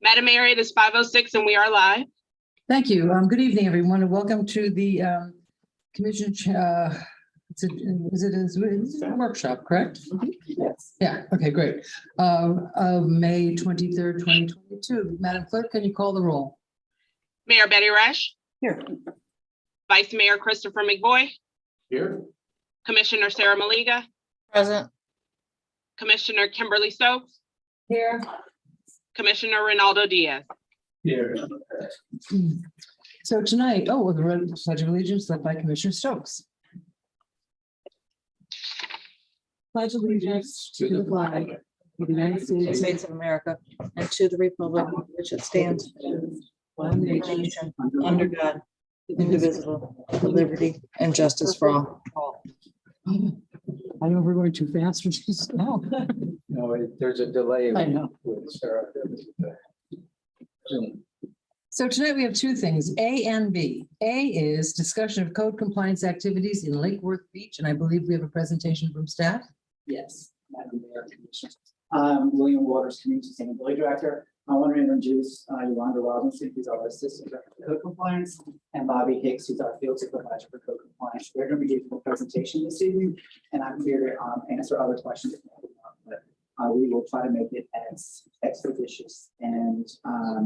Madam Mayor, it is 5:06 and we are live. Thank you. Good evening, everyone, and welcome to the commission. Is it a workshop, correct? Yes. Yeah, okay, great. Of May 23rd, 2022. Madam Clerk, can you call the roll? Mayor Betty Resch, Here. Vice Mayor Christopher McVoy, Here. Commissioner Sarah Maliga, Present. Commissioner Kimberly Stokes, Here. Commissioner Ronaldo Diaz. Here. So tonight, the Pledge of Allegiance led by Commissioner Stokes. Pledge allegiance to the flag of the United States of America, and to the republic for which it stands, one nation, under God, indivisible, with liberty and justice for all. I know we're going too fast for just now. No, there's a delay. I know. With Sarah. So tonight we have two things, A and B. A is discussion of code compliance activities in Lake Worth Beach, and I believe we have a presentation from staff. Yes, Madam Mayor, Commissioners. William Waters, Community Sustainability Director. I want to introduce Yolanda Robinson, who's our Assistant Director for Code Compliance, and Bobby Hicks, who's our Field Supervisor for Code Compliance. They're going to be giving a presentation this evening, and I'm here to answer other questions. But we will try to make it as expeditious and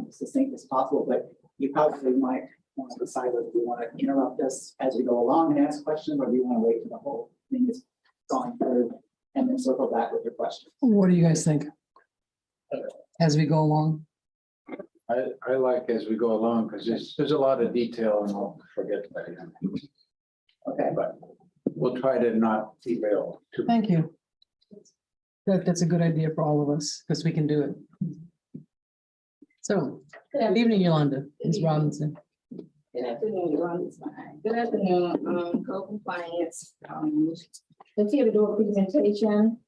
succinct as possible. But you probably might want to decide whether you want to interrupt us as we go along and ask questions, or do you want to wait for the whole thing is gone through and then circle back with your question. What do you guys think? As we go along? I like as we go along because there's a lot of detail and I'll forget that. Okay. But we'll try to not derail too. Thank you. That's a good idea for all of us because we can do it. So, good evening, Yolanda, Ms. Robinson. Good afternoon, Yolanda. Good afternoon, code compliance. Let's here to do a presentation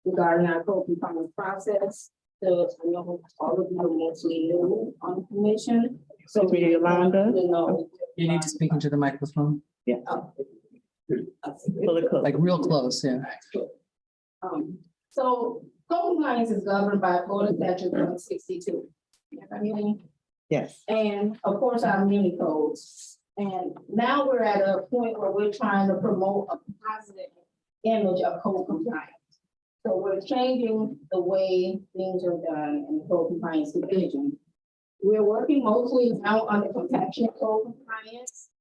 regarding our code compliance process. So I know all of you are mostly new on the commission. So Yolanda. You know. You need to speak into the microphone, like real close, yeah. So code compliance is governed by Code Statute 162. Yes. And of course, our muni codes. And now we're at a point where we're trying to promote a positive image of code compliance. So we're changing the way things are done in the code compliance division. We're working mostly now on the protection of code compliance.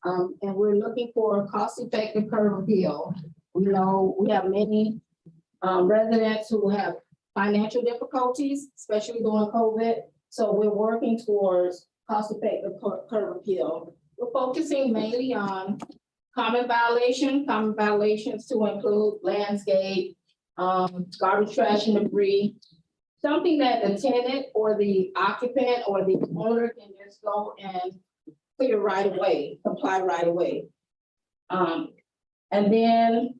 And we're looking for a cost-effective curb appeal. We know we have many residents who have financial difficulties, especially during COVID. So we're working towards cost-effective curb appeal. We're focusing mainly on common violations to include landscape, garbage, trash, and debris. Something that the tenant or the occupant or the owner can just go and clear right away, comply right away. And then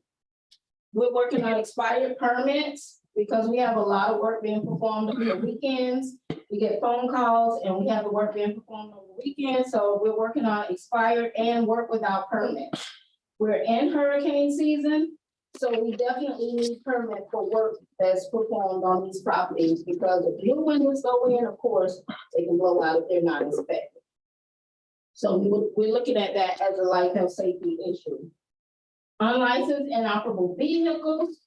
we're working on expired permits because we have a lot of work being performed on the weekends. We get phone calls and we have the work being performed on the weekend. So we're working on expired and work without permit. We're in hurricane season, so we definitely need permit for work that's performed on these properties because if new windows go in, of course, they can blow out if they're not inspected. So we're looking at that as a life health safety issue. Unlicensed and operable vehicles.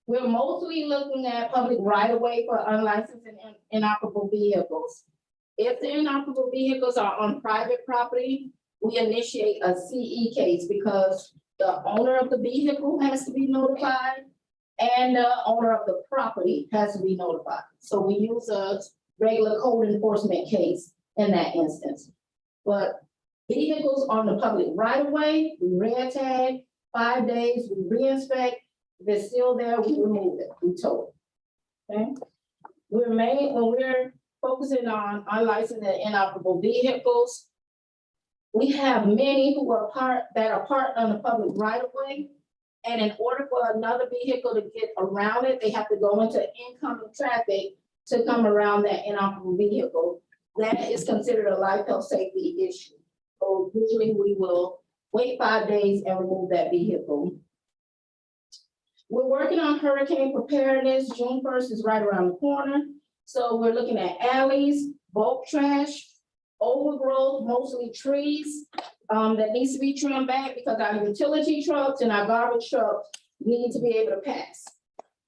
We're mostly looking at public right-of-way for unlicensed and inoperable vehicles. If the inoperable vehicles are on private property, we initiate a CE case because the owner of the vehicle has to be notified and the owner of the property has to be notified. So we use a regular code enforcement case in that instance. But vehicles on the public right-of-way, we red tag, 5 days, we re-inspect. If it's still there, we remove it, we tow it. Okay. When we're focusing on unlicensed and inoperable vehicles, we have many who are parked on the public right of way. And in order for another vehicle to get around it, they have to go into incoming traffic to come around that inoperable vehicle. That is considered a life health safety issue. So usually we will wait 5 days and remove that vehicle. We're working on hurricane preparedness. June 1st is right around the corner. So we're looking at alleys, bulk trash, overgrowth, mostly trees, that needs to be trimmed back because our utility trucks and our garbage trucks need to be able to pass.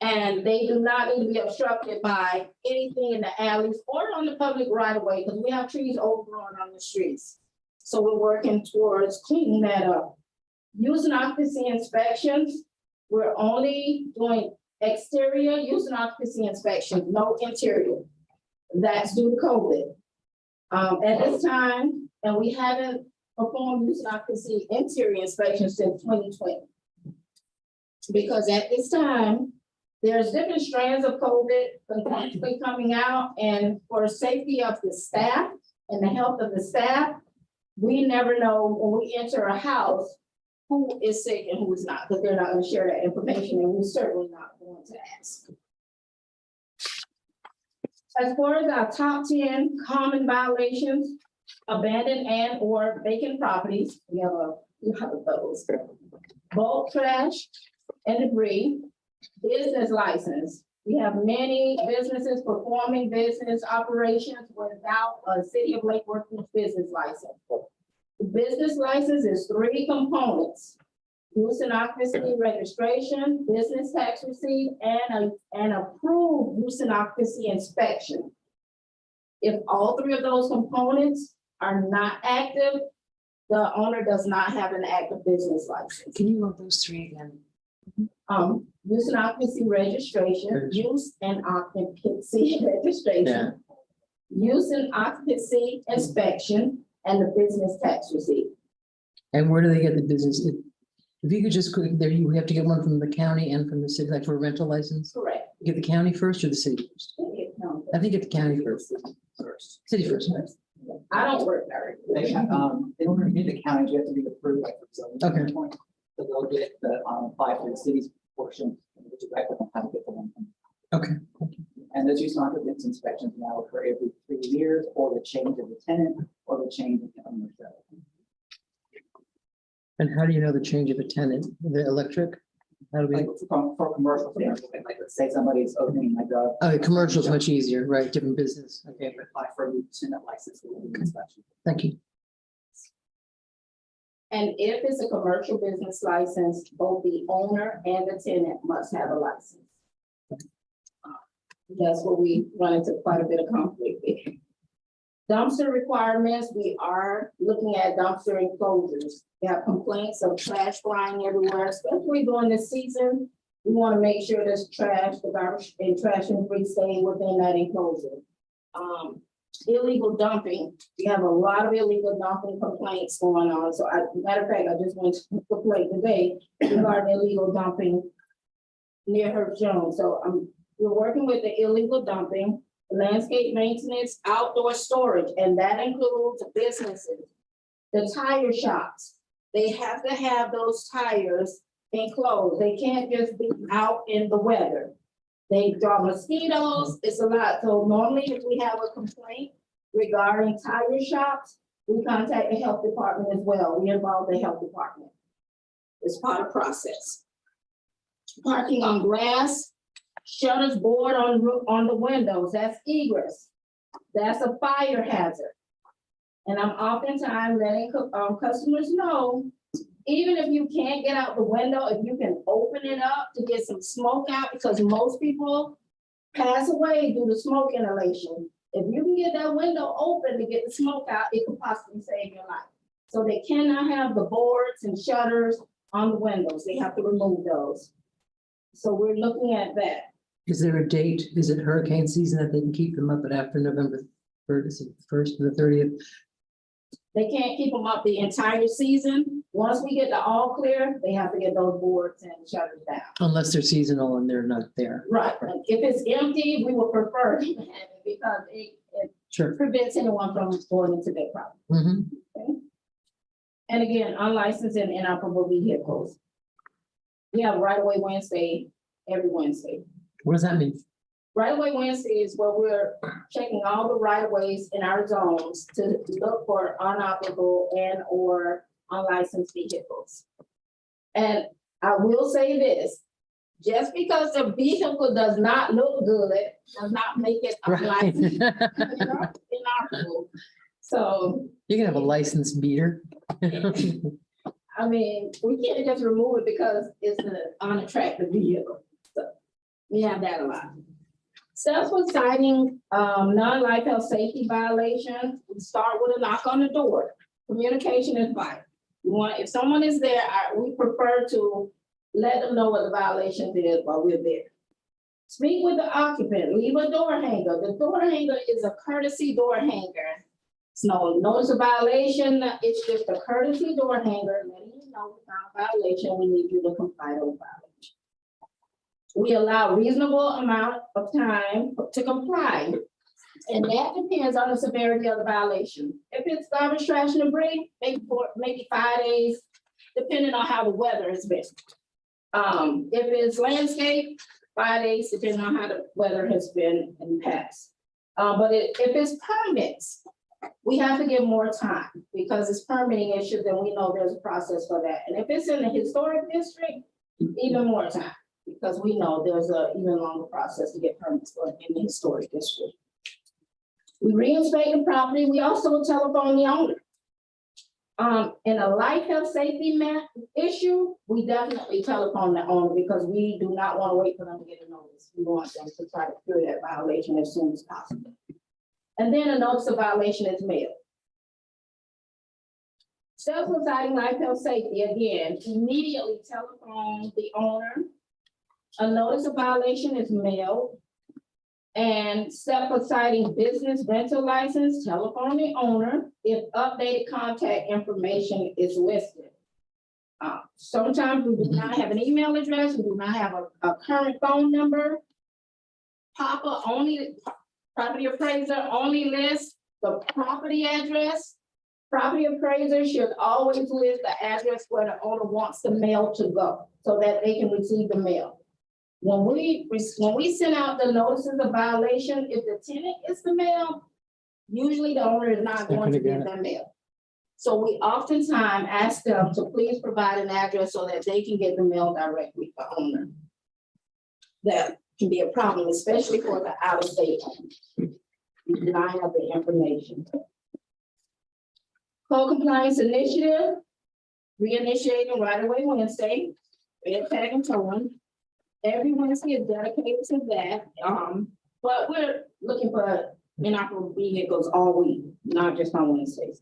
And they do not need to be obstructed by anything in the alleys or on the public right of way, because we have trees overgrown on the streets. So we're working towards cleaning that up. Use and occupancy inspections, we're only doing exterior use and occupancy inspection, no interior. That's due to COVID. At this time, and we haven't performed use and occupancy interior inspections since 2020. Because at this time, there's different strands of COVID continuously coming out, and for safety of the staff and the health of the staff, we never know when we enter a house who is sick and who is not, because they're not going to share that information, and we're certainly not going to ask. As far as our top 10 common violations, abandoned and or vacant properties, we have a lot of those. Bulk trash and debris, business license. We have many businesses performing business operations without a City of Lake Worth business license. The business license is 3 components: use and occupancy registration, business tax receipt, and an approved use and occupancy inspection. If all 3 of those components are not active, the owner does not have an active business license. Can you run those 3 again? Use and occupancy registration, use and occupancy registration, use and occupancy inspection, and the business tax receipt. And where do they get the business? If you could just quick there, you have to get one from the county and from the city, like for a rental license. Correct. Get the county first or the city first? I think get the county first. City first. I don't work there. They have, in order to get the county, you have to be approved by the zoning. Okay. standpoint. So they'll get the, apply for the city's portion, which is back on how to get the one. Okay. And those use and occupancy inspections now occur every 3 years, or the change of the tenant, or the change of the ownership. And how do you know the change of a tenant? The electric? How do we? Like for commercial standpoint, like let's say somebody's opening like a. Oh, commercial is much easier, right? Different business. Okay, Okay, apply for a new tenant license. With the inspection. thank you. And if it's a commercial business license, both the owner and the tenant must have a license. That's what we run into quite a bit of conflict with. Dumpster requirements, we are looking at dumpster enclosures. We have complaints of trash flying everywhere, especially during this season. We want to make sure this trash, the garbage and trash and debris stay within that enclosure. Illegal dumping, we have a lot of illegal dumping complaints going on. So matter of fact, I just went to complaint today regarding illegal dumping near Herb Jones. So we're working with the illegal dumping, landscape maintenance, outdoor storage, and that includes businesses. The tire shops, they have to have those tires enclosed. They can't just be out in the weather. They draw mosquitoes, it's a lot. So normally if we have a complaint regarding tire shops, we contact the health department as well. We involve the health department. It's part of the process. Parking on grass, shutters board on the windows, that's egress. That's a fire hazard. And I'm oftentimes letting customers know, even if you can't get out the window, if you can open it up to get some smoke out, because most people pass away due to smoke inhalation. If you can get that window open to get the smoke out, it could possibly save your life. So they cannot have the boards and shutters on the windows. They have to remove those. So we're looking at that. Is there a date? Is it hurricane season that they can keep them up at after November 1st to the 30th? They can't keep them up the entire season. Once we get the all clear, they have to get those boards and shutters down. Unless they're seasonal and they're not there. Right. If it's empty, we would prefer to have it because it Sure. prevents anyone from going into their property. Mhm. Okay? And again, unlicensed and inoperable vehicles. We have right-of-way Wednesday, every Wednesday. What does that mean? Right-of-way Wednesday is where we're checking all the right-of-ways in our zones to look for unoperable and or unlicensed vehicles. And I will say this, just because the vehicle does not look good, does not make it Right. unlicensed in our code. So, You can have a licensed beater. I mean, we can't just remove it because it's an unattractive vehicle. So we have that a lot. Successful citing, non-life health safety violations, we start with a knock on the door. Communication is vital. We want, if someone is there, we prefer to let them know what the violation is while we're there. Speak with the occupant, leave a door hanger. The door hanger is a courtesy door hanger. It's no notice of violation, it's just a courtesy door hanger, letting you know we found a violation, we need you to comply with the violation. We allow reasonable amount of time to comply, and that depends on the severity of the violation. If it's garbage, trash, and debris, maybe 5 days, depending on how the weather has been. If it's landscape, 5 days, depending on how the weather has been in the past. But if it's permits, we have to give more time because it's permitting issues and we know there's a process for that. And if it's in the historic district, even more time because we know there's a even longer process to get permits for in the historic district. We reinspect the property. We also telephone the owner. In a life health safety issue, we definitely telephone the owner because we do not want to wait for them to get a notice. We want them to try to cure that violation as soon as possible. And then a notice of violation is mailed. Self-residing life health safety, again, immediately telephone the owner. A notice of violation is mailed. And self-residing business rental license, telephone the owner if updated contact information is listed. Sometimes we do not have an email address, we do not have a current phone number. Papa only. Property appraiser only lists the property address. Property appraiser should always list the address where the owner wants the mail to go so that they can receive the mail. When we send out the notices of violation, if the tenant gets the mail, usually the owner is not going to get that mail. So we oftentimes ask them to please provide an address so that they can get the mail directly to the owner. That can be a problem, especially for the out-of-state owners. We do not have the information. Code compliance initiative, reinitiating right-of-way Wednesday, red tag and towing. Every Wednesday is dedicated to that. But we're looking for inoperable vehicles all week, not just on Wednesdays.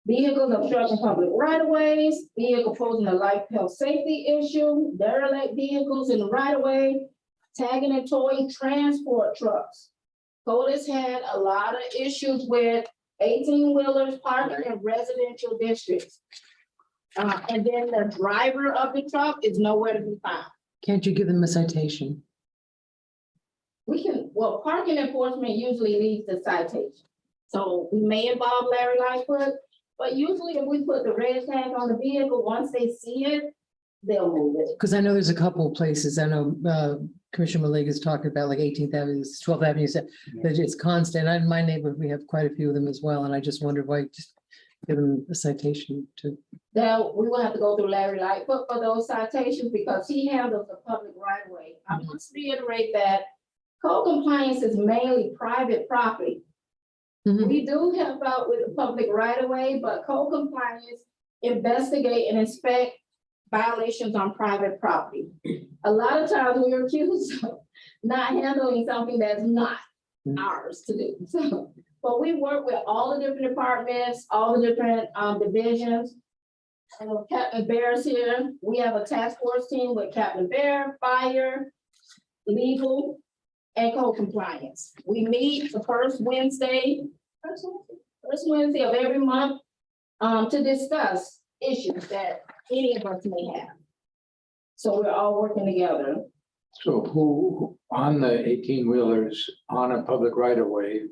Vehicles obstructing public right-of-ways, vehicle posing a life health safety issue, derelict vehicles in the right-of-way, tagging and towing transport trucks. Code has had a lot of issues with 18-wheelers parking in residential districts. And then the driver of the truck is nowhere to be found. Can't you give them a citation? Well, parking enforcement usually leads to citation. So we may involve Larry Lightfoot, but usually if we put the red tag on the vehicle, once they see it, they'll move it. Because I know there's a couple of places, I know Commissioner Malik is talking about like 18th Avenue, 12th Avenue, that it's constant. In my neighborhood, we have quite a few of them as well. And I just wondered why just give them a citation to. Now, we will have to go through Larry Lightfoot for those citations because he handles the public right of way. I must reiterate that code compliance is mainly private property. We do help out with the public right of way, but code compliance investigate and inspect violations on private property. A lot of times we are accused of not handling something that's not ours to do. So, but we work with all the different departments, all the different divisions. And Captain Bear's here. We have a task force team with Captain Bear, fire, legal, and code compliance. We meet the first Wednesday of every month to discuss issues that any of us may have. So we're all working together. So who, on the 18-wheelers on a public right-of-way,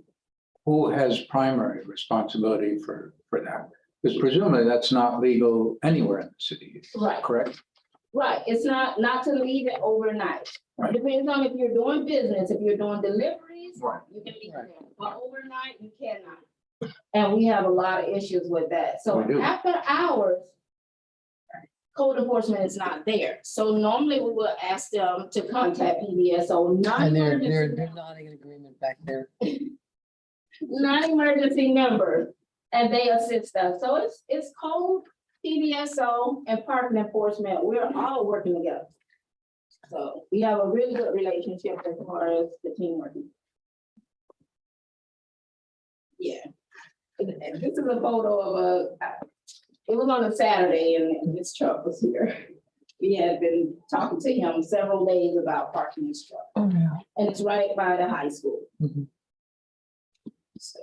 who has primary responsibility for that? Because presumably that's not legal anywhere in the city, Right. correct? Right, it's not to leave it overnight. Right. Depends on if you're doing business, if you're doing deliveries, Right. you can leave it there, but overnight you cannot. And we have a lot of issues with that. So We do. after hours, code enforcement is not there. So normally we will ask them to contact PBSO, And they're non-emergency, nodding in agreement back there. non-emergency members, and they assist us. So it's code, PBSO, and parking enforcement. We're all working together. So we have a really good relationship as far as the teamwork. Yeah. And this is a photo of it was on a Saturday and his truck was here. We had been talking to him several days about parking his truck. Oh, yeah. And it's right by the high school. Mhm. So.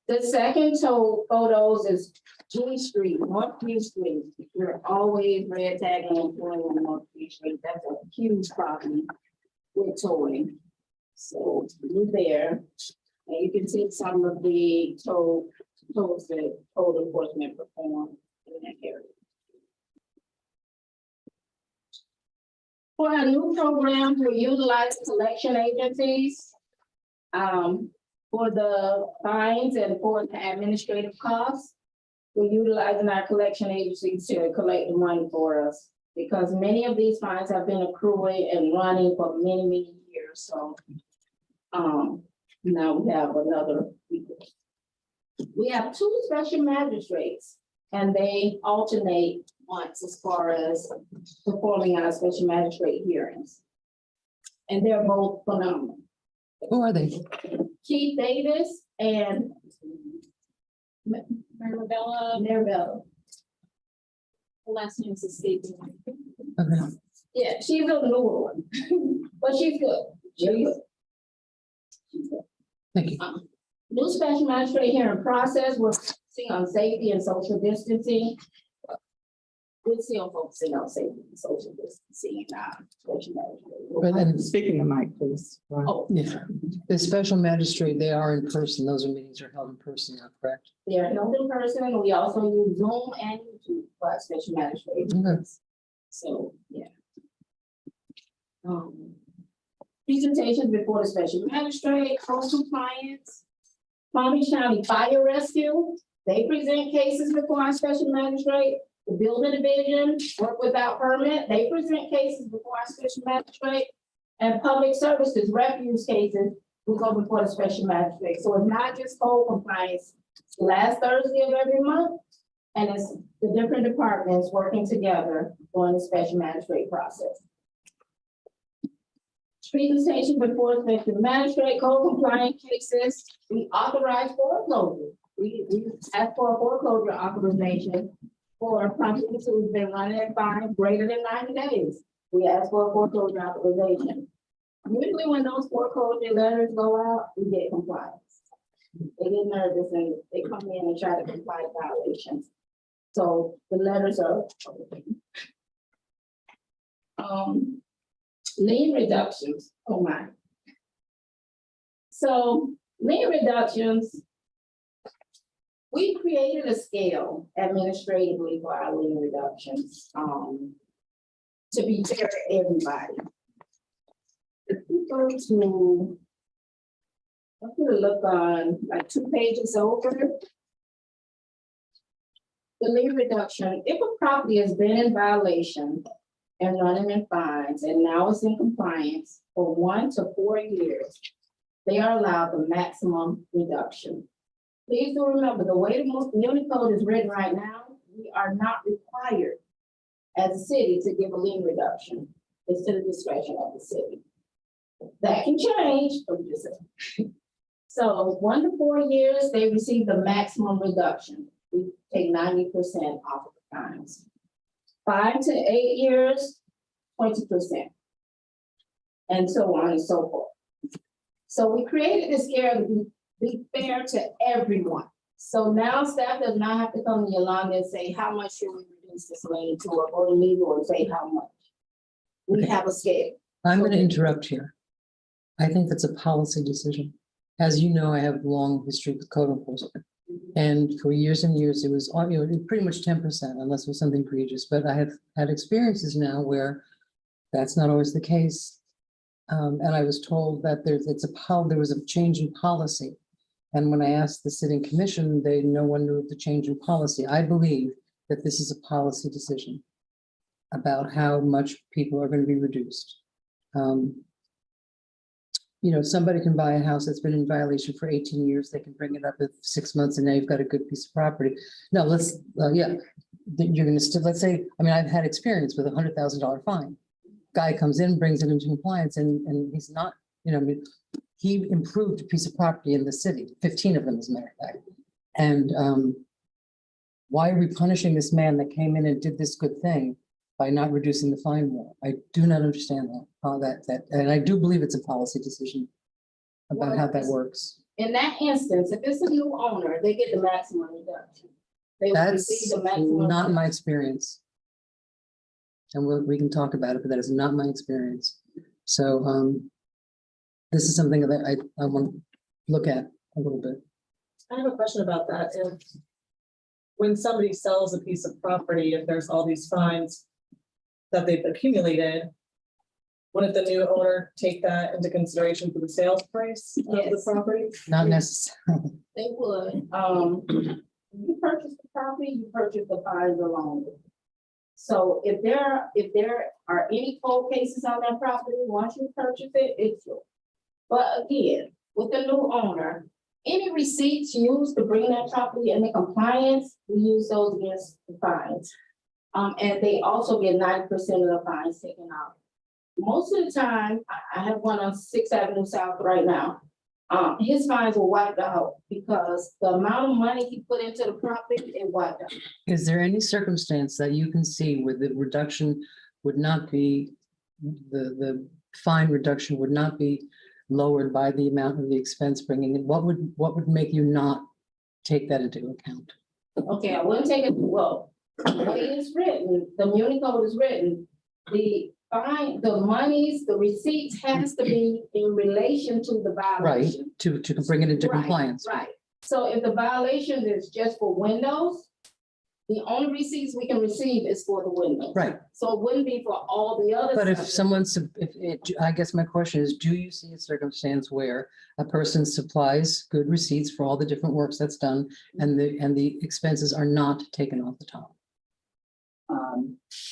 The second photos is G Street, North G Street. We're always red tagging and going on North G Street. That's a huge problem with towing. So we're there. And you can see some of the tows that code enforcement perform in that area. For our new programs, we utilize collection agencies for the fines and for the administrative costs. We're utilizing our collection agencies to collect the money for us because many of these fines have been accruing and running for many, many years. So now we have another. We have 2 special magistrates and they alternate once as far as performing our special magistrate hearings. And they're both phenomenal. Who are they? Keith Davis and Marabella. The last name is escaping. Okay. Yeah, she's a newer one, but she's good. She's good. She's good. Thank you. New special magistrate hearing process, we're focusing on safety and social distancing. We're still focusing on safety and social distancing in our special But then, magistrate. Speaking of mic, please. Oh, yeah, the special magistrate, they are in person. Those meetings are held in person, now, correct? they're held in person. We also use Zoom and YouTube for our special magistrate. Okay. So, yeah. Presentations before the special magistrate, code compliance. Palm Beach County Fire Rescue, they present cases before our special magistrate. The building division, work without permit, they present cases before our special magistrate. And public services refuse cases will go before the special magistrate. So it's not just code compliance, it's the last Thursday of every month. And it's the different departments working together on the special magistrate process. Presentation before special magistrate, code compliant cases, we authorize foreclosure. We ask for a foreclosure authorization for properties who've been running at fines greater than 90 days. We ask for a foreclosure authorization. Usually when those foreclosure letters go out, we get compliance. They get nervous and they come in and try to comply with violations. So the letters are. Lien reductions, oh my. So lien reductions, we created a scale administratively for our lien reductions to be fair to everybody. If you go to, I'm gonna look on like 2 pages over. The lien reduction, if a property has been in violation and running in fines, and now it's in compliance for 1 to 4 years, they are allowed the maximum reduction. Please do remember, the way the Muni Code is written right now, we are not required as a city to give a lien reduction. It's to the discretion of the city. That can change, but just saying. So 1 to 4 years, they receive the maximum reduction. We take 90% off of the fines. 5 to 8 years, 20%. And so on and so forth. So we created this scale to be fair to everyone. So now staff does not have to come to Yolanda and say, how much should we reduce this lien to, or go to legal and say how much. We have a scale. I'm going to interrupt here. I think that's a policy decision. As you know, I have a long history with code enforcement. And for years and years, it was, pretty much 10% unless it was something egregious. But I have had experiences now where that's not always the case. And I was told that there was a change in policy. And when I asked the sitting commission, no one knew the change in policy. I believe that this is a policy decision about how much people are going to be reduced. You know, somebody can buy a house that's been in violation for 18 years, they can bring it up in 6 months and now you've got a good piece of property. No, let's, yeah, you're gonna still, let's say, I mean, I've had experience with $100,000 fine. Guy comes in, brings it into compliance and he's not, you know, I mean, he improved a piece of property in the city, 15 of them as a matter of fact. And why are we punishing this man that came in and did this good thing by not reducing the fine more? I do not understand that, how that, and I do believe it's a policy decision about how that works. In that instance, if it's a new owner, they get the maximum reduction. They will receive That's the maximum. not my experience. And we can talk about it, but that is not my experience. So this is something that I want to look at a little bit. I have a question about that. If when somebody sells a piece of property, if there's all these fines that they've accumulated, wouldn't the new owner take that into consideration for the sales price of the Yes. property? Not necessarily. They would, you purchase the property, you purchase the fines along with it. So if there are any cold cases on that property, once you purchase it, it's yours. But again, with the new owner, any receipts used to bring that property into compliance, we use those against the fines. And they also get 90% of the fines taken out. Most of the time, I have one on 6th Avenue South right now. His fines were wiped out because the amount of money he put into the property, it wiped out. Is there any circumstance that you can see where the reduction would not be, the fine reduction would not be lowered by the amount of the expense bringing in? What would make you not take that into account? Okay, I wouldn't take it, well, the way it's written, the muni code is written, the fine, the monies, the receipts has to be in relation to the Right, violation. to bring it into Right, compliance. Right, so if the violation is just for windows, the only receipts we can receive is for the windows. Right, So it wouldn't be for all the other. but if stuff. someone's, I guess my question is, do you see a circumstance where a person supplies good receipts for all the different works that's done and the expenses are not taken off the top?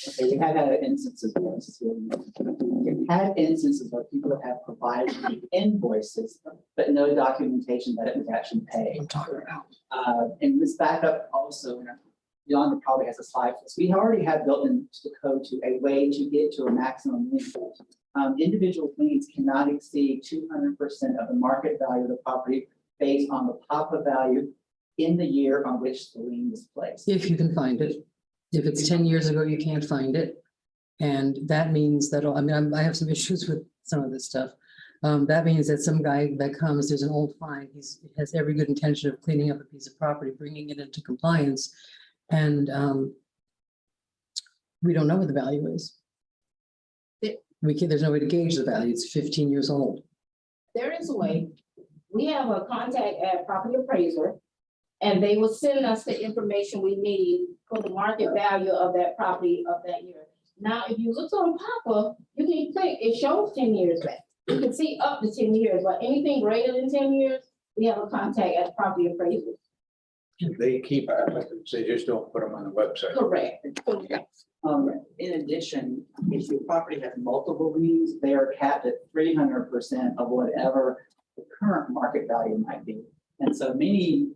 Okay, we have had instances where we've had instances where people have provided invoices, but no documentation that it was actually paid. I'm talking about. And this backup also, Yolanda probably has a slide for this. We already have built into the code to a way to get to a maximum lien. Individual liens cannot exceed 200% of the market value of the property based on the PAPA value in the year on which the lien was placed. If you can find it. If it's 10 years ago, you can't find it. And that means that, I mean, I have some issues with some of this stuff. That means that some guy that comes, there's an old fine, he has every good intention of cleaning up a piece of property, bringing it into compliance. And we don't know what the value is. There's no way to gauge the value. It's 15 years old. There is a way. We have a contact at Property Appraiser, and they will send us the information we need for the market value of that property of that year. Now, if you look on PAPA, you can click, it shows 10 years back. You can see up to 10 years, but anything greater than 10 years, we have a contact at Property Appraiser. They keep our records, they just don't put them on the website. Correct. In addition, if your property has multiple liens, they are capped at 300% of whatever the current market value might be. And so many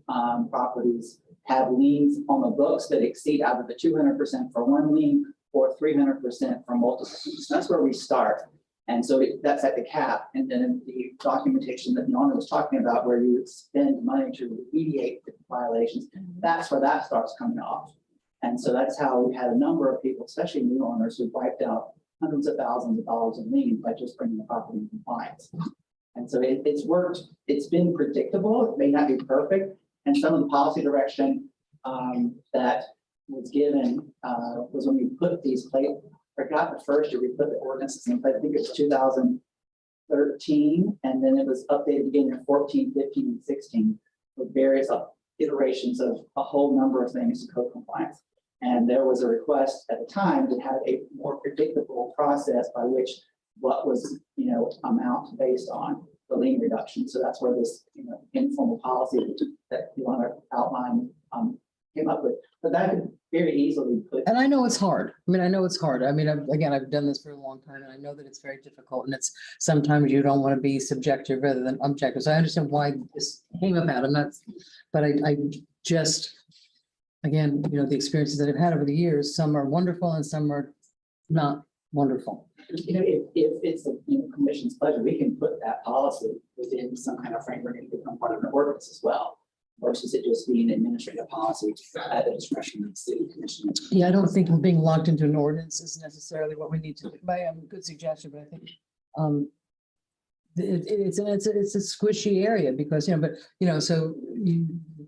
properties have liens on the books that exceed either the 200% for one lien or 300% for multiple liens. That's where we start. And so that's at the cap. And then the documentation that Nona was talking about, where you spend money to remediate the violations, that's where that starts coming off. And so that's how we had a number of people, especially new owners, who wiped out hundreds of thousands of dollars in liens by just bringing the property in compliance. And so it's worked. It's been predictable. It may not be perfect. And some of the policy direction that was given was when we put these plates. I forgot the first year we put the ordinances in place. I think it was 2013, and then it was updated again in 14, 15, and 16 with various iterations of a whole number of things to code compliance. And there was a request at the time to have a more predictable process by which what was, amount based on the lien reduction. So that's where this, informal policy that you want to outline came up with, but that could very easily put. And I know it's hard. I mean, I know it's hard. I mean, again, I've done this for a long time and I know that it's very difficult and it's sometimes you don't want to be subjective rather than objective. So I understand why this came about. I'm not, but I just, again, you know, the experiences that I've had over the years, some are wonderful and some are not wonderful. You know, if it's the, you know, commission's pleasure, we can put that policy within some kind of framework and become part of an ordinance as well. Versus it just being administrative policy at the discretion of the city commission. Yeah, I don't think being locked into an ordinance is necessarily what we need to, by a good suggestion, but I think it's a squishy area because, you know, but, you know, so you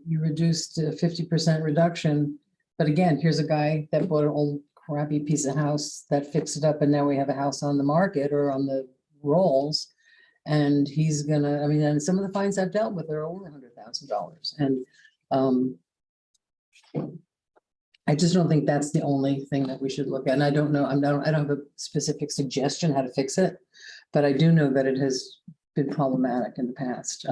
reduced a 50% reduction. But again, here's a guy that bought an old crappy piece of house that fixed it up and now we have a house on the market or on the rolls. And he's gonna, I mean, and some of the fines I've dealt with are over $100,000. And I just don't think that's the only thing that we should look at. And I don't know, I don't have a specific suggestion how to fix it. But I do know that it has been problematic in the past.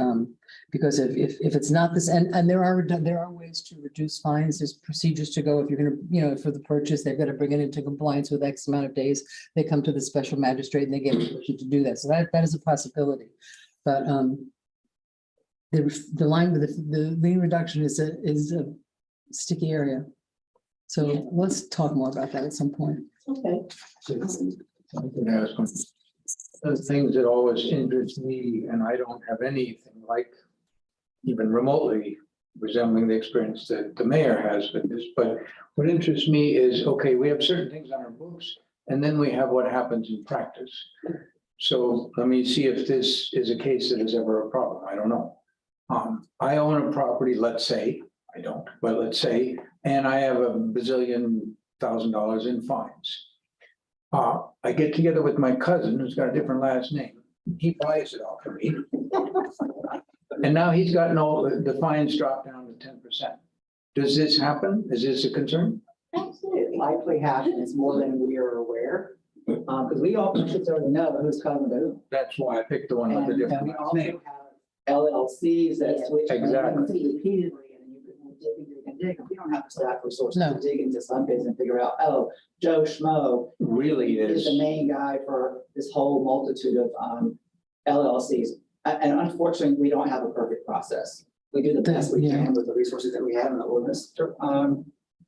Because if it's not this, and there are ways to reduce fines, there's procedures to go if you're gonna, you know, for the purchase, they've got to bring it into compliance with X amount of days. They come to the special magistrate and they get permission to do that. So that is a possibility. But the line with the lien reduction is a sticky area. So let's talk more about that at some point. Okay. The things that always interest me, and I don't have anything like even remotely resembling the experience that the mayor has with this, but what interests me is, okay, we have certain things on our books, and then we have what happens in practice. So let me see if this is a case that is ever a problem. I don't know. I own a property, let's say, I don't, but let's say, and I have a bazillion $1,000 in fines. I get together with my cousin who's got a different last name. He buys it off of me. And now he's gotten all the fines dropped down to 10%. Does this happen? Is this a concern? It likely happens more than we are aware. Because we all should already know who's coming to who. That's why I picked the one with the And different we last also name. have LLCs that switch. Exactly. Repeatedly, and you can dig. We don't have the staff resources No. to dig into some case and figure out, oh, Joe Schmo Really is is. the main guy for this whole multitude of LLCs. And unfortunately, we don't have a perfect process. We do the best we Yeah. can with the resources that we have in the ordinance.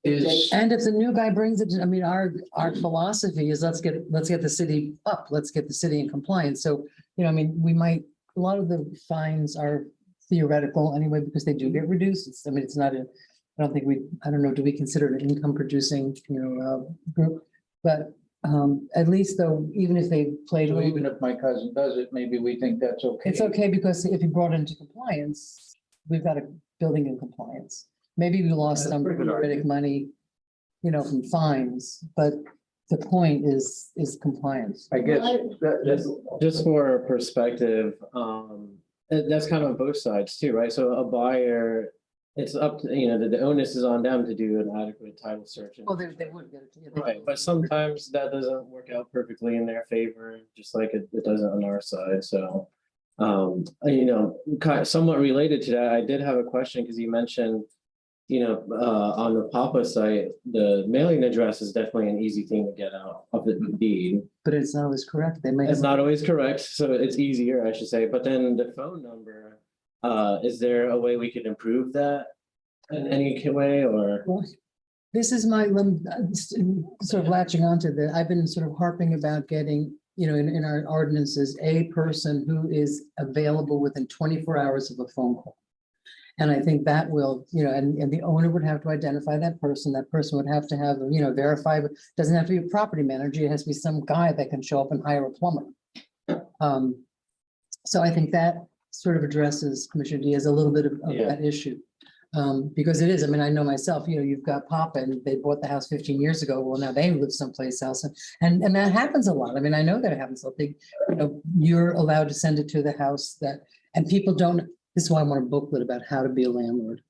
Is, And if the new guy brings it, I mean, our philosophy is let's get the city up, let's get the city in compliance. So, you know, I mean, a lot of the fines are theoretical anyway, because they do get reduced. I mean, it's not I don't know, do we consider it an income producing, you know, group? But at least though, even if they played, so even if my cousin does it, maybe we think that's okay. it's okay because if you brought it into compliance, we've got a building in compliance. Maybe we lost That's some pretty good theoretic money, you know, from fines, but the point is compliance. I guess Just for perspective, that's kind of both sides too, right? So a buyer, it's up to, you know, the onus is on them to do an adequate title search. Well, they would get it. Right, but sometimes that doesn't work out perfectly in their favor, just like it doesn't on our side, so. You know, kind of somewhat related to that, I did have a question, because you mentioned, you know, on the Papa site, the mailing address is definitely an easy thing to get out of the deed. But it's not always correct. They may It's have, not always correct, so it's easier, I should say, but then the phone number, is there a way we could improve that in any way, or? this is my, sort of latching onto that. I've been sort of harping about getting, you know, in our ordinances, a person who is available within 24 hours of a phone call. And I think that will, you know, and the owner would have to identify that person. That person would have to have, you know, verify, doesn't have to be a property manager. It has to be some guy that can show up and hire a plumber. So I think that sort of addresses Commissioner Diaz a little bit of that issue. Because it is, I mean, I know myself, you know, you've got Papa and they bought the house 15 years ago. Well, now they live someplace else. And that happens a lot. I mean, I know that it happens. So you know, you're allowed to send it to the house that, and people don't, this is why I want a booklet about how to be a landlord.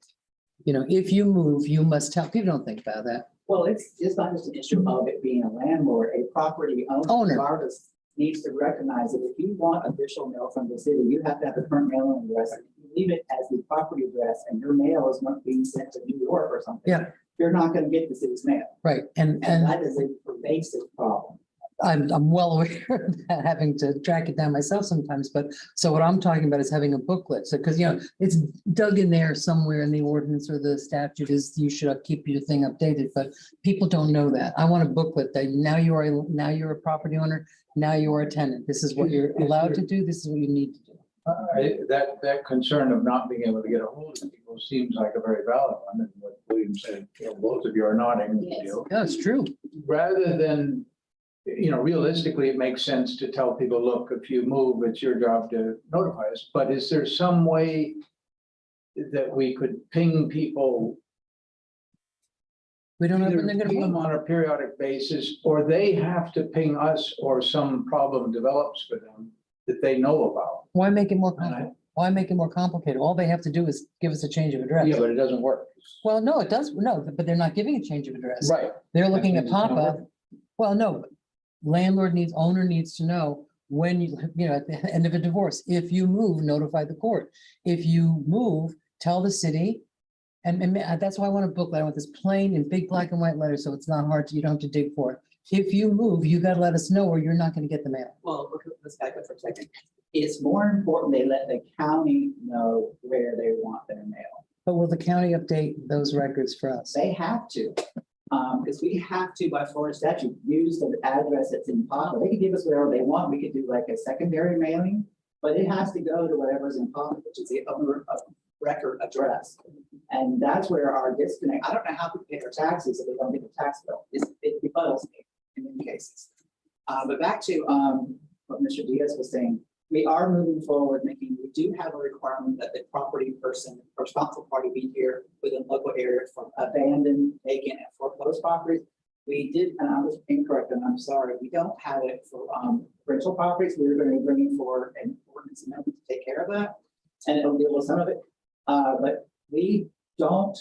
You know, if you move, you must tell, people don't think about that. Well, it's not just an issue of it being a landlord, a property owner regardless needs to recognize that if you want official mail from the city, you have to have a current mailing address. If you leave it as the property address and your mail is not being sent to New York or something. Yeah. You're not gonna get the city's mail. Right, And that is a pervasive problem. I'm well aware of that, having to track it down myself sometimes, but so what I'm talking about is having a booklet. So, because it's dug in there somewhere in the ordinance or the statute is you should keep your thing updated, but people don't know that. I want a booklet that now you're a property owner, now you are a tenant. This is what you're allowed to do. This is what you need to do. That concern of not being able to get a hold of people seems like a very valid one, and what William said, both of you are nodding. Yes. Yeah, it's true. Rather than, realistically, it makes sense to tell people, look, if you move, it's your job to notify us. But is there some way that we could ping people, We don't know when either they're ping them gonna. on a periodic basis, or they have to ping us, or some problem develops for them that they know about? Why make it more And I- complicated? Why make it more complicated? All they have to do is give us a change of address. Yeah, but it doesn't work. Well, no, it does. No, but they're not giving a change of address. Right. They're looking at It's not pop-up. working. Well, no, owner needs to know when at the end of a divorce, if you move, notify the court. If you move, tell the city. And that's why I want a booklet. I want this plain in big black and white letters, so it's not hard to, you don't have to dig for it. If you move, you gotta let us know or you're not gonna get the mail. Well, let's back up for a second. It's more important they let the county know where they want their mail. But will the county update those records for us? They have to, because we have to, by Florida statute, use the address that's in Papa. They can give us whatever they want. We could do like a secondary mailing, but it has to go to whatever's in Papa, which is the owner of record address. And that's where our disconnect, I don't know how people pay their taxes if they don't get a tax bill. It befuddles me in many cases. But back to what Mr. Diaz was saying, we are moving forward, we do have a requirement that the property person, responsible party be here within local area for abandoned, vacant, and foreclosed properties. We did, and I was incorrect, and I'm sorry, we don't have it for rental properties. We were going to be bringing forward an ordinance amendment to take care of that, and it'll deal with some of it. But we don't,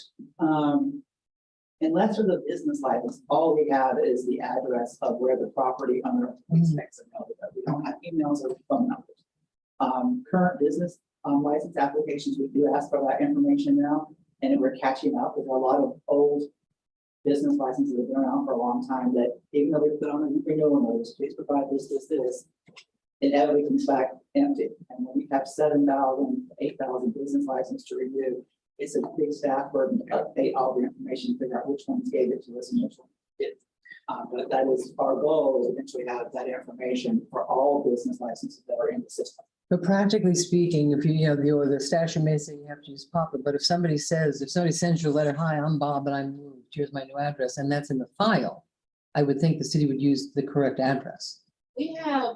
unless with a business license, all we have is the address of where the property owner expects to know. We don't have emails or phone numbers. Current business license applications, we do ask for that information now, and we're catching up with a lot of old business licenses that have been around for a long time that even though we put on a renewal notice, please provide this, inevitably comes back empty. And when we have 7,000, 8,000 business licenses to renew, it's a big staff burden to update all the information, figure out which ones gave it to us and which one didn't. But that is our goal, is eventually have that information for all business licenses that are in the system. But practically speaking, if the statute may say you have to use Papa, but if somebody sends you a letter, hi, I'm Bob and I moved, here's my new address, and that's in the file, I would think the city would use the correct address. We have,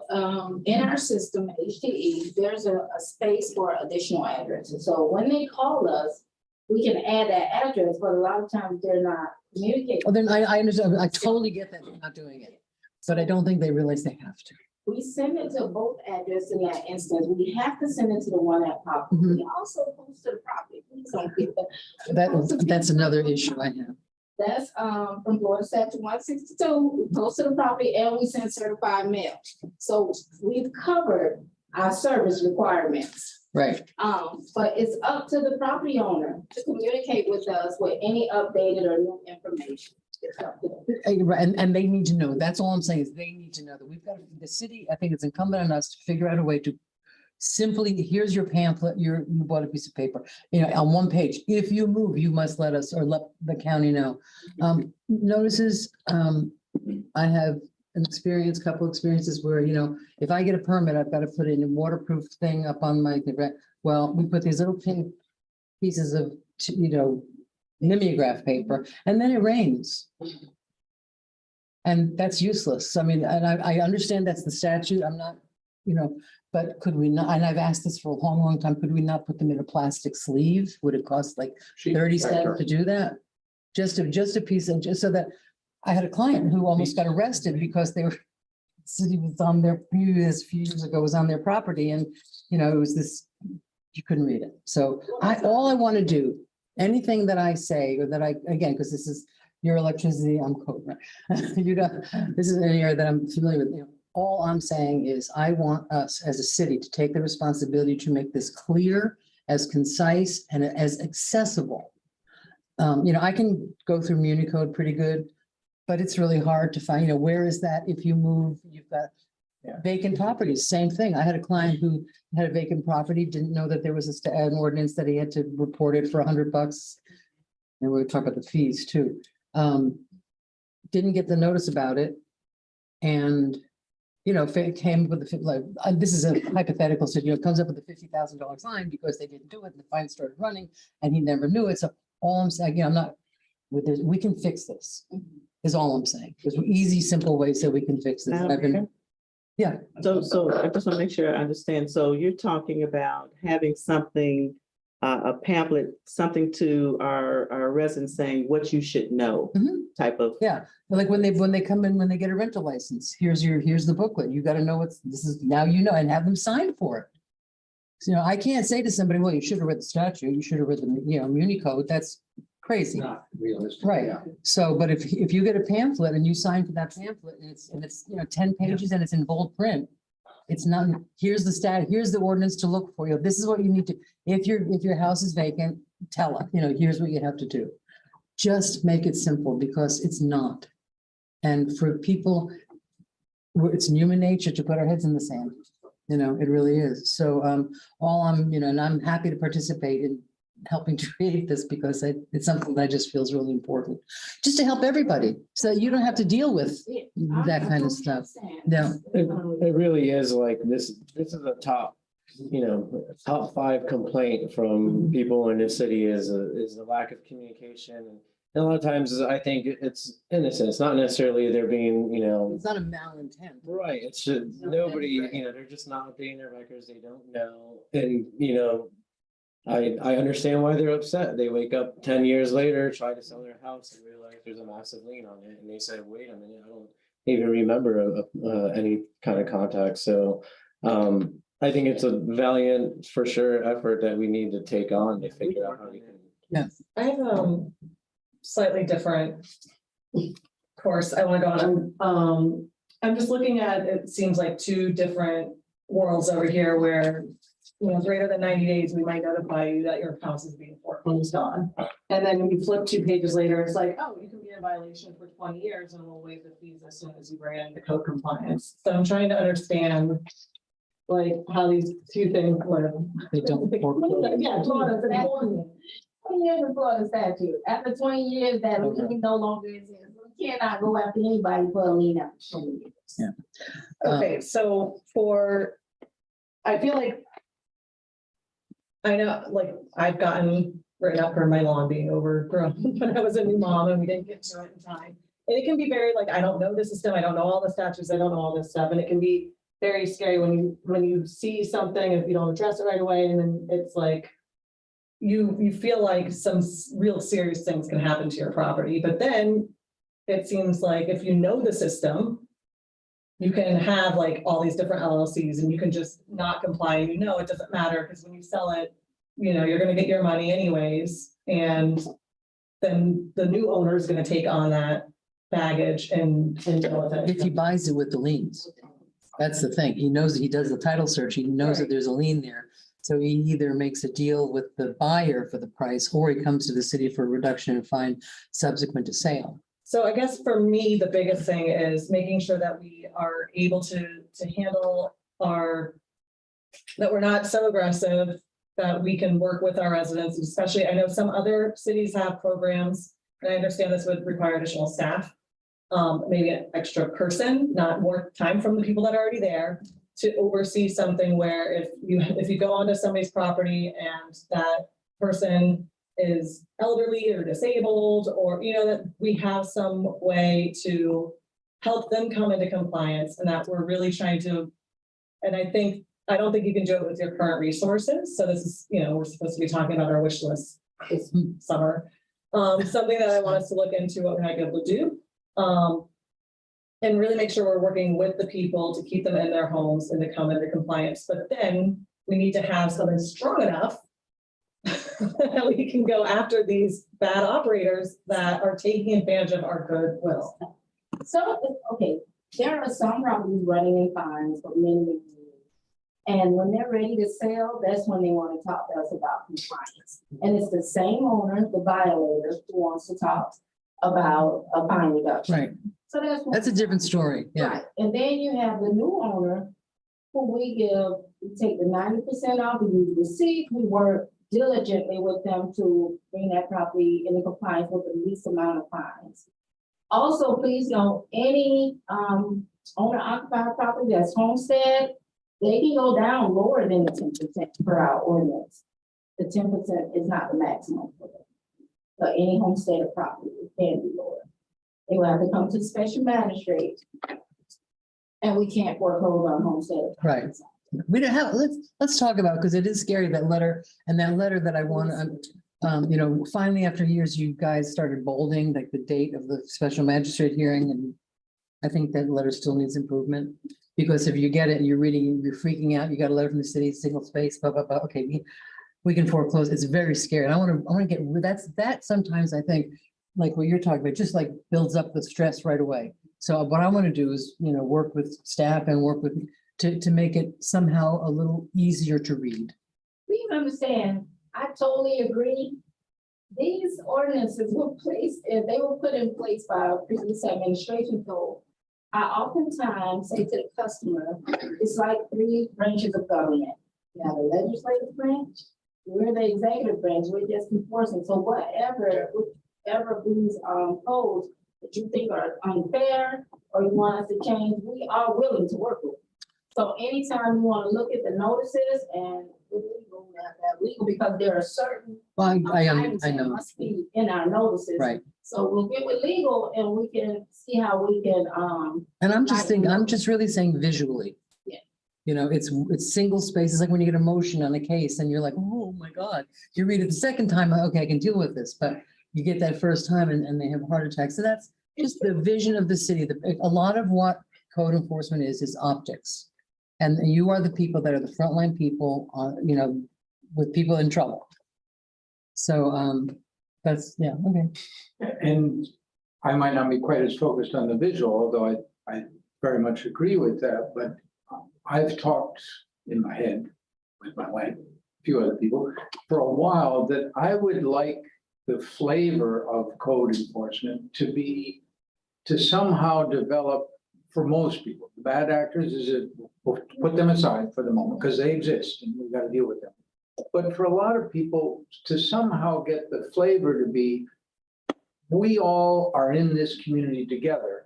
in our system, HTE, there's a space for additional addresses. So when they call us, we can add that address, but a lot of times they're not communicating. Well, then I understand, I totally get that they're not doing it, but I don't think they realize they have to. We send it to both addresses in that instance. We have to send it to the one at Pop. Mhm. We also post to the property. Please don't get that. That's another issue I have. That's from Florida Statute 162. We post to the property and we send certified mail. So we've covered our service requirements. Right. But it's up to the property owner to communicate with us with any updated or new information. It's up to them. And they need to know, that's all I'm saying is they need to know that we've got, the city, I think it's incumbent on us to figure out a way to simply, here's your pamphlet, you bought a piece of paper, on one page, if you move, you must let us or let the county know. Notices, I have couple experiences where, if I get a permit, I've got to put in a waterproof thing up on my, well, we put these little pink pieces of, mimeograph paper, and then it rains. And that's useless. I mean, and I understand that's the statute. I'm not, but could we not, and I've asked this for a long, long time, could we not put them in a plastic sleeve? Would it cost like 30 cents to do that? Just a piece of, just so that I had a client who almost got arrested because city was on their, few years ago was on their property, and, it was this, you couldn't read it. So all I want to do, anything that I say, or that again, because this is your electricity, I'm code, right? This is an area that I'm familiar with. All I'm saying is I want us as a city to take the responsibility to make this clear as concise and as accessible. You know, I can go through Muni code pretty good, but it's really hard to find, you know, where is that if you move, you've got vacant properties, same thing. I had a client who had a vacant property, didn't know that there was an ordinance that he had to report it for $100. And we were talking about the fees too. Didn't get the notice about it. And, you know, came with the, like, this is a hypothetical, so, you know, comes up with a $50,000 fine because they didn't do it and the fine started running and he never knew it. So all I'm saying, you know, I'm not, with this, we can fix this, is all I'm saying. There's easy, simple ways that we can fix this. I've been, yeah. So I just want to make sure I understand. So you're talking about having something, a pamphlet, something to our residents saying what you should know type of. Yeah, like when they come in, when they get a rental license, here's the booklet. You got to know this is, now you know, and have them sign for it. So, you know, I can't say to somebody, well, you should have read the statute, you should have read the, you know, Muni code. That's crazy. Not realistic. Right. Yeah. So, but if you get a pamphlet and you sign for that pamphlet and it's, you know, 10 pages and it's in bold print, it's not, here's the ordinance to look for you. This is what you need to, if your house is vacant, tell us, you know, here's what you have to do. Just make it simple because it's not. And for people, it's human nature to put our heads in the sand. You know, it really is. So you know, and I'm happy to participate in helping to create this because it's something that just feels really important. Just to help everybody so that you don't have to deal with that kind of stuff. No. It really is like this is a top, you know, top 5 complaint from people in this city is the lack of communication. And a lot of times I think it's innocent. It's not necessarily they're being, you know. It's not a malintent. Right. It's just nobody, you know, they're just not updating their records. They don't know. And, you know, I understand why they're upset. They wake up 10 years later, try to sell their house and realize there's a massive lien on it. And they say, wait a minute, I don't even remember any kind of contact. So I think it's a valiant, for sure, effort that we need to take on to figure out how we can. Yeah. I have slightly different course I want to go on. I'm just looking at, it seems like 2 different worlds over here where, you know, greater than 90 days, we might notify you that your house is being foreclosed on. And then when you flip 2 pages later, it's like, oh, you can be in violation for 20 years and we'll waive the fees as soon as you bring in the code compliance. So I'm trying to understand like how these 2 things live. They don't. Yeah, Florida, 20 years in Florida statute. After 20 years, that lien no longer exists. We cannot go after anybody for a lien after 20 years. Yeah. Okay, so I feel like I know, like, I've gotten written up for my lawn being overgrown when I was a new mom and we didn't get to it in time. And it can be very like, I don't know the system, I don't know all the statutes, I don't know all this stuff. And it can be very scary when you see something, if you don't address it right away, and then it's like, you feel like some real serious things can happen to your property. But then it seems like if you know the system, you can have like all these different LLCs and you can just not comply. And you know, it doesn't matter because when you sell it, you know, you're going to get your money anyways. And then the new owner is going to take on that baggage and deal with it. If he buys it with the liens, that's the thing. He knows that he does the title search. He knows that there's a lien there. So he either makes a deal with the buyer for the price, or he comes to the city for a reduction in fine subsequent to sale. So I guess for me, the biggest thing is making sure that we are able to handle that we're not so aggressive, that we can work with our residents, especially, I know some other cities have programs, and I understand this would require additional staff, maybe an extra person, not more time from the people that are already there, to oversee something where if you go onto somebody's property and that person is elderly or disabled, or, you know, that we have some way to help them come into compliance, and that we're really trying to, and I don't think you can do it with your current resources. So this is, you know, we're supposed to be talking about our wish list this summer. Something that I want us to look into what we might be able to do. And really make sure we're working with the people to keep them in their homes and to come into compliance. But then we need to have something strong enough that we can go after these bad operators that are taking advantage of our goodwill. So, okay, there are some properties running in fines for many years. And when they're ready to sell, that's when they want to talk to us about compliance. And it's the same owner, the violator, who wants to talk about a fine reduction. Right. So That's a different story. Yeah. Right, and then you have the new owner who we take the 90% off, we use receipt, we work diligently with them to bring that property into compliance with the least amount of fines. Also, please note, any owner occupied property that's homestead, they can go down lower than the 10% per our ordinance. The 10% is not the maximum for them. But any homestead property, it can be lower. They will have to come to the special magistrate. And we can't foreclose on homestead. Right. We don't have, let's talk about, because it is scary, that letter, and that letter that I want, you know, finally, after years, you guys started bolding, like the date of the special magistrate hearing, and I think that letter still needs improvement, because if you get it and you're reading, you're freaking out, you got a letter from the city, single space, blah, blah, blah, okay, we can foreclose, it's very scary, and I want to get, that sometimes I think, like what you're talking about, just like builds up the stress right away. So what I want to do is, you know, work with staff and work with, to make it somehow a little easier to read. Please understand, I totally agree. These ordinances were placed, and they were put in place by our previous administration. So I oftentimes say to the customer, it's like 3 branches of government. You have a legislative branch, we're the executive branch, we're just enforcing. So whatever these codes that you think are unfair or you want us to change, we are willing to work with. So anytime you want to look at the notices and legal, because there are certain Well, items I that know, must be in our notices. right. So we'll get with legal and we can see how we can, And I'm just really saying visually. Yeah. You know, it's single spaces, like when you get a motion on a case and you're like, oh my God, you read it the second time, okay, I can deal with this, but you get that first time and they have a heart attack. So that's just the vision of the city. A lot of what code enforcement is optics. And you are the people that are the frontline people, you know, with people in trouble. So that's, yeah, okay. And I might not be quite as focused on the visual, although I very much agree with that, but I've talked in my head with my wife, a few other people, for a while, that I would like the flavor of code enforcement to somehow develop for most people. The bad actors we'll put them aside for the moment because they exist and we've got to deal with them. But for a lot of people to somehow get the flavor to be, we all are in this community together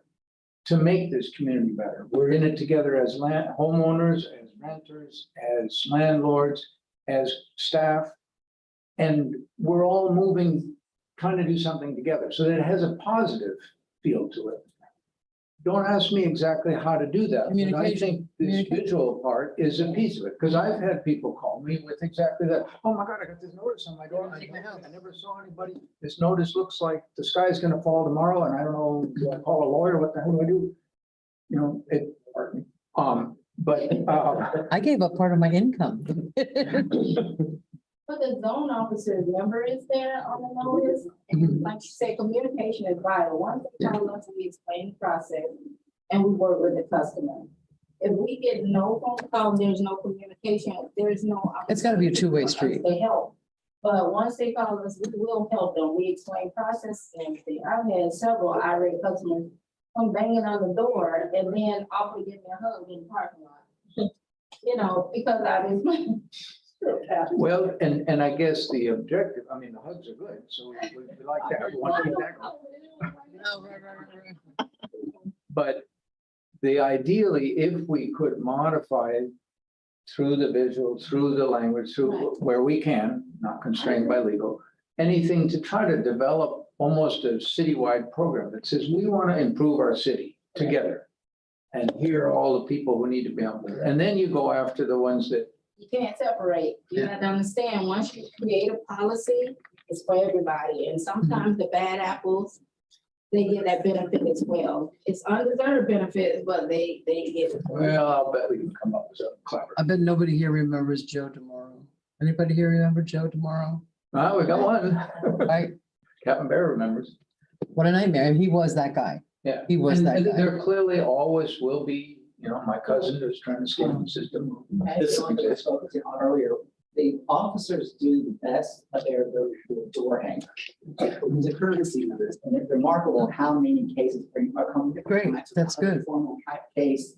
to make this community better. We're in it together as homeowners, as renters, as landlords, as staff. And we're all moving, trying to do something together so that it has a positive feel to it. Don't ask me exactly how to do that. But I think this visual part is a piece of it, because I've had people call me with exactly that. Oh my God, I got this notice on my door. I never saw anybody. This notice looks like the sky's gonna fall tomorrow and I don't know, do I call a lawyer? What the hell do I do? You know, I gave up part of my income. But the zone officer's number is there on the notice. And like you said, communication is vital. Once they tell us, we explain the process and we work with the customer. If we get no phone call, there's no communication, there's no. It's gotta be a two-way street. They help. But once they call us, we will help them. We explain process and everything. I've had several irate customers come banging on the door and then offer to give me a hug in the parking lot. You know, because I was. well, and I guess the objective, I mean, the hugs are good, so we like that. We want to keep that going. But ideally, if we could modify through the visual, through the language, through where we can, not constrained by legal, anything to try to develop almost a citywide program that says we want to improve our city together. And here are all the people who need to be on there. And then you go after the ones that. You can't separate. You have to understand, once you create a policy, it's for everybody. And sometimes the bad apples, they get that benefit as well. It's undeserved benefits, but they get it. Well, I'll bet we can come up with something clever. I bet nobody here remembers Joe Tomorrow. Anybody here remember Joe Tomorrow? Ah, we got one. Right? Captain Bear remembers. What a nightmare. And he was that guy. Yeah. He was that guy. There clearly always will be You know, my cousin is trying to scam the system. As I was focusing on earlier, the officers do the best of their ability to do a door hanger. It's a courtesy notice, and it's remarkable how many cases are coming. Great, that's good. Formal case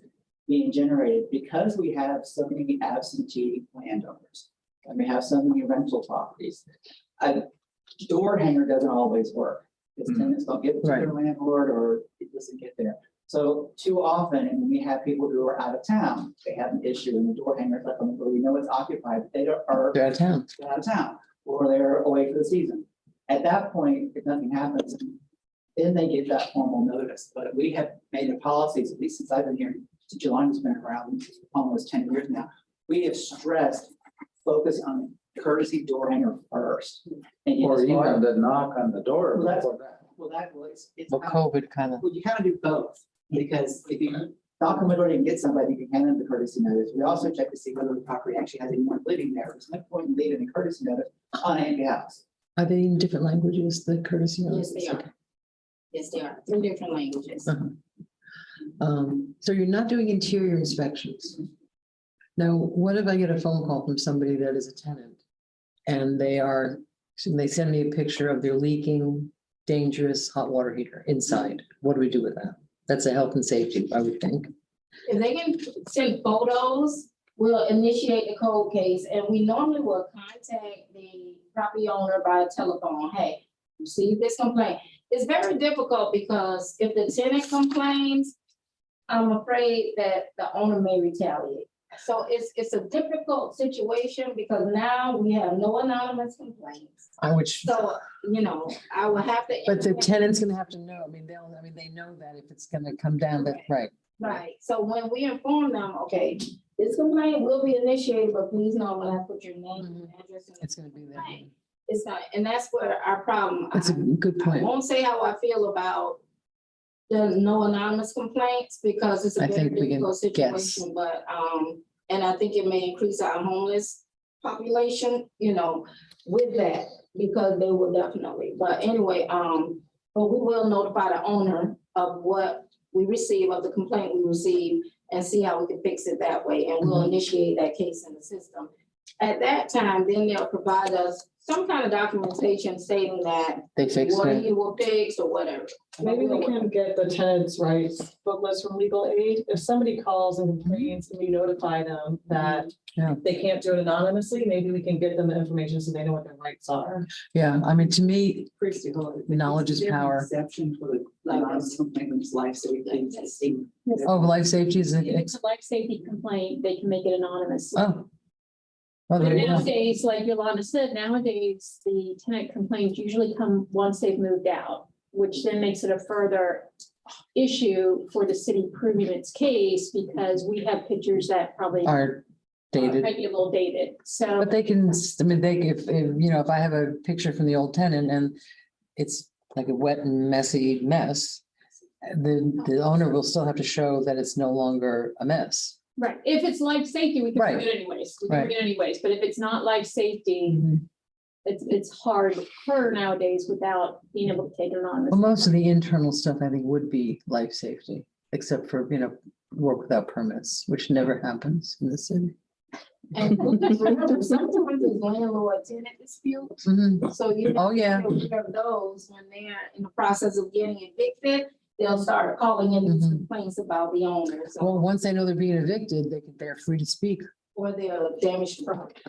being generated because we have so many absentee landowners. And we have so many rental properties. A door hanger doesn't always work. Because tenants don't give it to their landlord or it doesn't get there. So too often, and we have people who are out of town, they have an issue and the door hanger, like, we know it's occupied, but they don't, are They're out of town. they're out of town, or they're away for the season. At that point, if nothing happens, then they get that formal notice. But we have made the policies, at least since I've been here, Jelani's been around almost 10 years now. We have stressed, focus on courtesy door hanger first. And Or as far- even the knock on the door. Well, that's- before that. well, it's. Well, COVID kind of, Well, you kind of do both, because if you knock on the door and get somebody, you can hand them the courtesy notice. We also check to see whether the property actually has anyone living there. There's no point in leaving a courtesy notice on an empty house. are they in different languages, the courtesy? Yes, notices? they are. Yes, they are, in different languages. Uh-huh. So you're not doing interior inspections? Now, what if I get a phone call from somebody that is a tenant? And they send me a picture of their leaking, dangerous hot water heater inside. What do we do with that? That's a health and safety, I would think. If they can send photos, we'll initiate the code case, and we normally will contact the property owner by telephone. Hey, receive this complaint. It's very difficult because if the tenant complains, I'm afraid that the owner may retaliate. So it's a difficult situation because now we have no anonymous complaints. Which, So, I will have to. but the tenant's gonna have to know, they know that if it's gonna come down, that, right? Right, so when we inform them, okay, this complaint will be initiated, but please know when I put your name and address. in the It's gonna be there. complaint. It's not, and that's where our problem. That's a good I point. won't say how I feel about the no anonymous complaints because it's a I very think we can difficult guess. situation, but, and I think it may increase our homeless population, with that, because they will definitely, but anyway, but we will notify the owner of what we receive, of the complaint we receive, and see how we can fix it that way, and we'll initiate that case in the system. At that time, then they'll provide us some kind of documentation stating that They fixed water it. heater will fix or whatever. Maybe we can get the tenants' rights booklets from legal aid. If somebody calls and complains and you notify them that Yeah. they can't do it anonymously, maybe we can get them the information so they know what their rights are. Yeah, I mean, to me, Christie, hold on. knowledge is power. Exception for the anonymous complainant's life safety. Oh, life safety is, If it's a life safety complaint, they can make it anonymous. oh. Oh, But there you go. nowadays, like Yolanda said, nowadays, the tenant complaints usually come once they've moved out, which then makes it a further issue for the city proving its case because we have pictures that probably Are dated. might be a little dated. So But they can, if I have a picture from the old tenant and it's like a wet and messy mess, the owner will still have to show that it's no longer a mess. right, if it's life safety, we can Right. bring it anyways. We can Right. bring it anyways, but if it's not life safety, it's harder nowadays without being able to take it anonymous. Well, most of the internal stuff I think would be life safety, except for, work without permits, which never happens in the city. And remember, sometimes it's landlord tenant disputes, Mhm. so you. Oh, yeah. Of those, when they're in the process of getting evicted, they'll start calling in these Mhm. complaints about the owner, Well, so, once they know they're being evicted, they're free to speak, or their damaged property.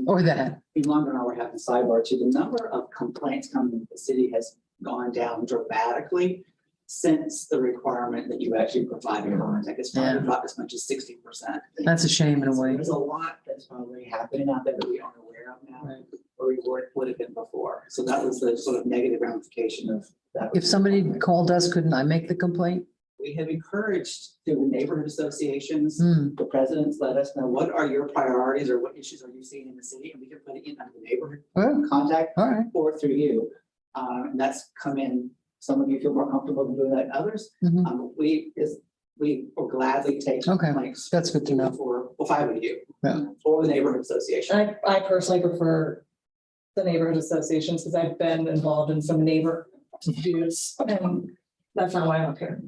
or that. Yolanda and I were having a sidebar too. The number of complaints coming to the city has gone down dramatically since the requirement that you actually provide your loans. I guess probably Yeah. dropped as much as 60%. That's a shame in a way. There's a lot that's probably happening out there that we aren't aware of now, Right. or we would have been before. So that was the sort of negative ramification of that. If somebody called us, couldn't I make the complaint? We have encouraged through the neighborhood associations, Hmm, the presidents let us know, what are your priorities or what issues are you seeing in the city? And we can put it in under the neighborhood well, contact all right. or through you. And that's come in, some of you feel more comfortable than doing that than others. Mhm. We will gladly take Okay, complaints that's good to know. for 5 of you. Yeah. Or the neighborhood association. I personally prefer the neighborhood associations because I've been involved in some neighbor disputes and that's not why I'm up here.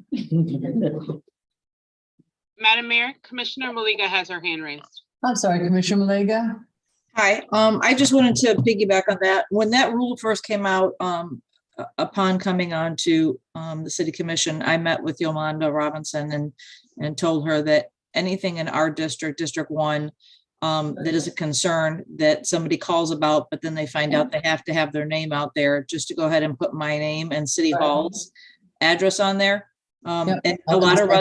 Madam Mayor, Commissioner Maliga has her hand raised. I'm sorry, Commissioner Malega. Hi, I just wanted to piggyback on that. When that rule first came out, upon coming on to the city commission, I met with Yolanda Robinson and told her that anything in our district, District 1, that is a concern that somebody calls about, but then they find out they have to have their name out there, just to go ahead and put my name and City Hall's address on there. Yep, And I'll a lot do of that.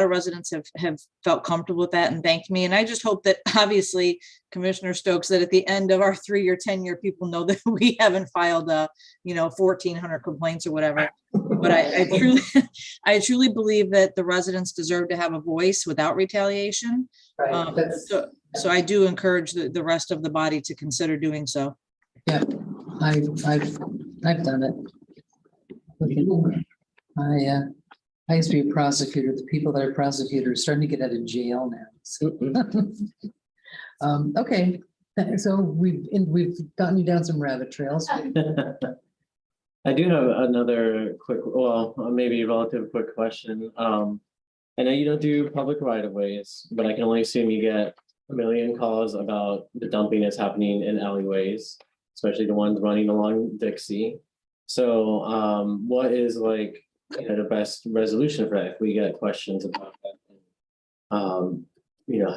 residents have felt comfortable with that and thanked me. And I just hope that, obviously, Commissioner Stokes, that at the end of our 3-year tenure, people know that we haven't filed 1,400 complaints or whatever. But I truly believe that the residents deserve to have a voice without retaliation. So I do encourage the rest of the body to consider doing so. Yeah, I've done it. I used to be a prosecutor. The people that are prosecutors are starting to get out of jail now. So. Okay, so we've gotten you down some rabbit trails. I do have another quick, well, maybe a relative quick question. I know you don't do public right of ways, but I can only assume you get a million calls about the dumping that's happening in alleyways, especially the ones running along Dixie. So what is like, the best resolution for that if we get questions about that?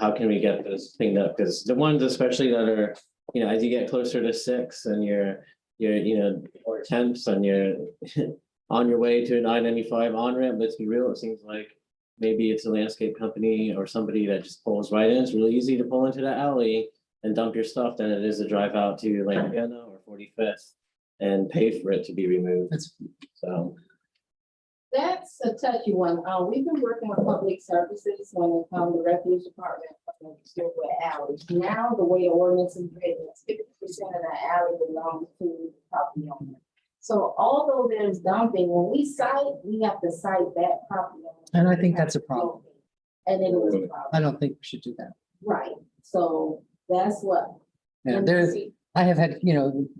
How can we get those cleaned up? Because the ones especially that are, as you get closer to 6 and you're or 10ths and you're on your way to an I-95 on-ramp, let's be real, it seems like maybe it's a landscape company or somebody that just pulls right in. It's really easy to pull into the alley and dump your stuff than it is to drive out to Lantana or 45th and pay for it to be removed. So That's a touchy one. We've been working with public services when it comes to refuse department, still with alleys. Now, the way the ordinance is written, 50% of the alley belongs to the property owner. So although there's dumping, when we cite, we have to cite that property owner. And I think that's a problem. And it is a problem. I don't think we should do that. Right. So that's what. Yeah, I have had,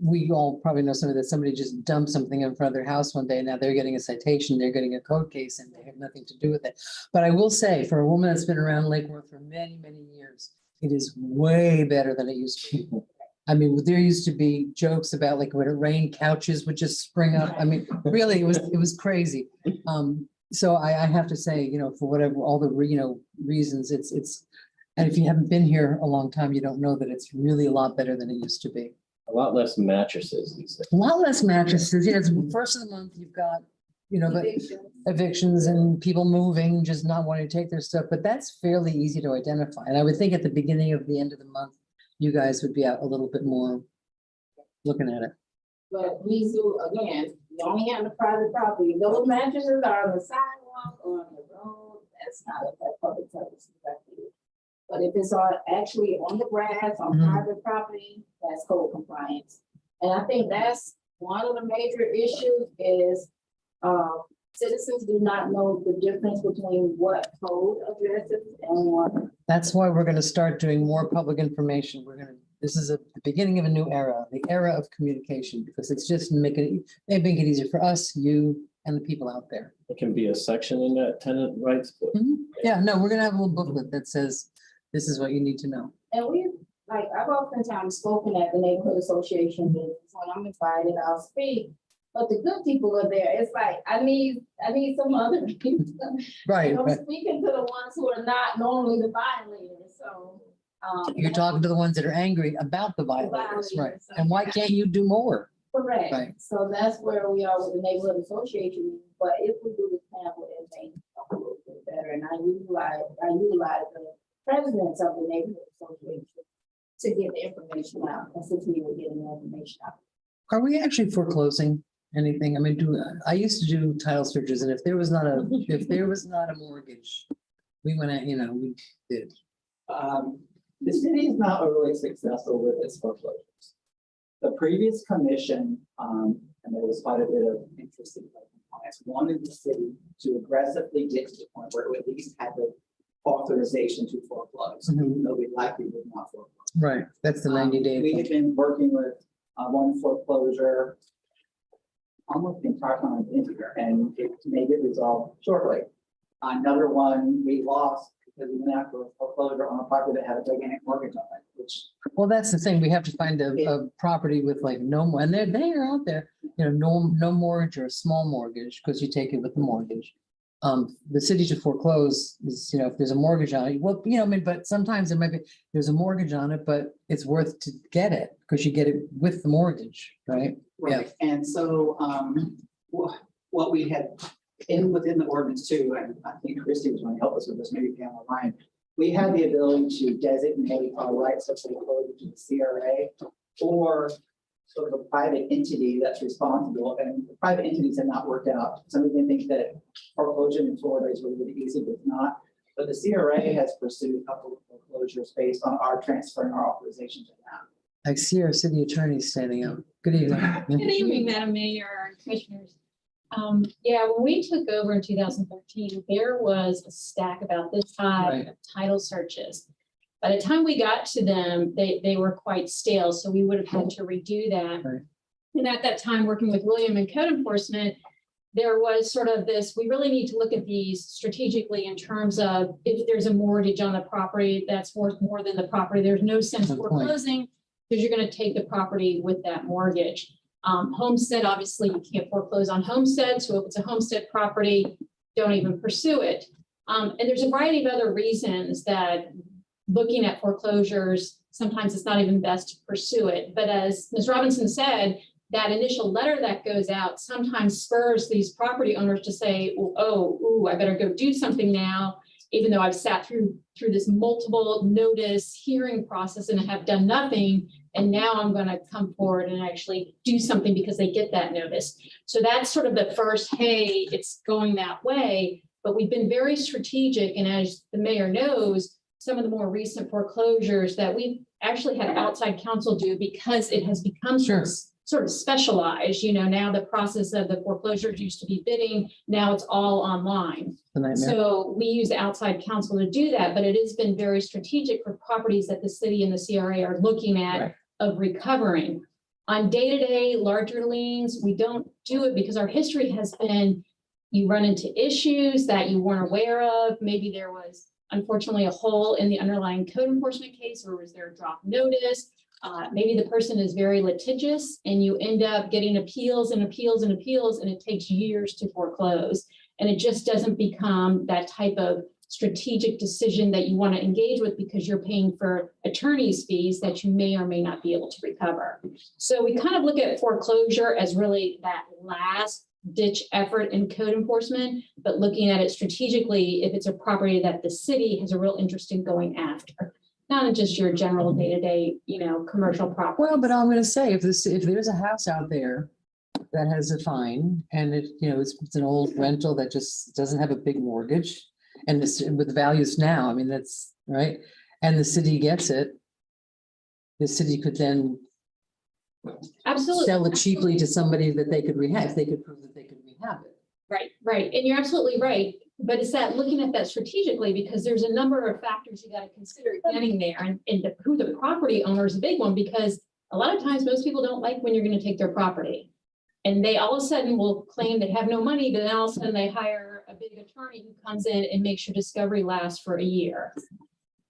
we all probably know somebody that somebody just dumped something in front of their house one day. Now they're getting a citation, they're getting a code case, and they have nothing to do with it. But I will say, for a woman that's been around Lake Worth for many, many years, it is way better than it used to be. I mean, there used to be jokes about like when it rained, couches would just spring up. I mean, really, it was crazy. So I have to say, for whatever, all the, reasons, it's, and if you haven't been here a long time, you don't know that it's really a lot better than it used to be. a lot less mattresses these days. A lot less mattresses. Yeah, it's first of the month, you've got, the evictions and people moving, just not wanting to take their stuff, but that's fairly easy to identify. And I would think at the beginning of the end of the month, you guys would be out a little bit more looking at it. But we do, again, you only have the private property. Those mattresses are on the sidewalk or on the road. That's not a public service. But if it's actually on the grass, on private property, that's code compliance. And I think that's one of the major issues is citizens do not know the difference between what code addresses and what. That's why we're going to start doing more public information. This is the beginning of a new era, the era of communication, because it's just making it easier for us, you, and the people out there. It can be a section in that tenant rights book. Yeah, no, we're going to have a little booklet that says, this is what you need to know. And I've oftentimes spoken at the neighborhood association meetings. When I'm invited, I'll speak. But the good people are there. It's like, I need some other people. Right. I'm speaking to the ones who are not normally the violators, so. You're talking to the ones that are angry about the violators, right? And why can't you do more? Correct. Right. So that's where we are with the neighborhood association. But if we do this pamphlet and things a little bit better, and I utilize the presidents of the neighborhood association to get the information out, assist me with getting the information out. Are we actually foreclosing anything? I mean, I used to do title searches, and if there was not a mortgage, we went at, we did. The city is not overly successful with its foreclosures. The previous commission, and there was quite a bit of interest in compliance, wanted the city to aggressively get to the point where it would at least have the authorization to foreclose, even though we likely would not foreclose. Right, that's the 90-day. We have been working with one foreclosure almost the entire time I've been here, and it may get resolved shortly. Another one we lost because we went after a foreclosure on a property that had a gigantic mortgage on it, which Well, that's the thing. We have to find a property with like no more, and they are out there, no mortgage or a small mortgage, because you take it with the mortgage. The city to foreclose is, if there's a mortgage on it, well, I mean, but sometimes it might be, there's a mortgage on it, but it's worth to get it because you get it with the mortgage, right? Right, and so, what we had within the ordinance too, and I think Christie was going to help us with this, maybe Pam or Ryan. We have the ability to designate our rights of foreclosure to the CRA or sort of a private entity that's responsible, and the private entities have not worked out. Some of them think that foreclosure in Florida is really easy, but it's not. But the CRA has pursued a couple of foreclosures based on our transferring our authorization to them. I see our city attorney standing up. Good evening. Good evening, Madam Mayor and Commissioners. Yeah, when we took over in 2013, there was a stack about this high Right. of title searches. By the time we got to them, they were quite stale, so we would have had to redo that. Right. And at that time, working with William in code enforcement, there was sort of this, we really need to look at these strategically in terms of if there's a mortgage on the property that's worth more than the property, there's no sense Good point. foreclosing because you're going to take the property with that mortgage. Homestead, obviously, you can't foreclose on homestead. So if it's a homestead property, don't even pursue it. And there's a variety of other reasons that looking at foreclosures, sometimes it's not even best to pursue it. But as Ms. Robinson said, that initial letter that goes out sometimes spurs these property owners to say, I better go do something now, even though I've sat through this multiple notice hearing process and have done nothing. And now I'm going to come forward and actually do something because they get that notice. So that's sort of the first, hey, it's going that way. But we've been very strategic. And as the mayor knows, some of the more recent foreclosures that we've actually had outside counsel do because it has become Sure. sort of specialized. Now the process of the foreclosures used to be bidding. Now it's all online. The nightmare. So we use outside counsel to do that, but it has been very strategic for properties that the city and the CRA are looking at Right. of recovering. On day-to-day larger liens, we don't do it because our history has been, you run into issues that you weren't aware of. Maybe there was unfortunately a hole in the underlying code enforcement case, or was there a drop notice? Maybe the person is very litigious and you end up getting appeals and appeals and appeals, and it takes years to foreclose. And it just doesn't become that type of strategic decision that you want to engage with because you're paying for attorney's fees that you may or may not be able to recover. So we kind of look at foreclosure as really that last ditch effort in code enforcement, but looking at it strategically if it's a property that the city has a real interest in going after. Not just your general day-to-day, commercial property. Well, but I'm going to say, if there's a house out there that has a fine and it's an old rental that just doesn't have a big mortgage and this with the values now, I mean, that's right. And the city gets it. The city could then Absolutely. sell it cheaply to somebody that they could rehab, if they could prove that they could rehab it. Right. And you're absolutely right. But it's that looking at that strategically, because there's a number of factors you got to consider getting there, and who the property owner is a big one, because a lot of times most people don't like when you're going to take their property. And they all of a sudden will claim they have no money, but then all of a sudden they hire a big attorney who comes in and makes your discovery last for a year.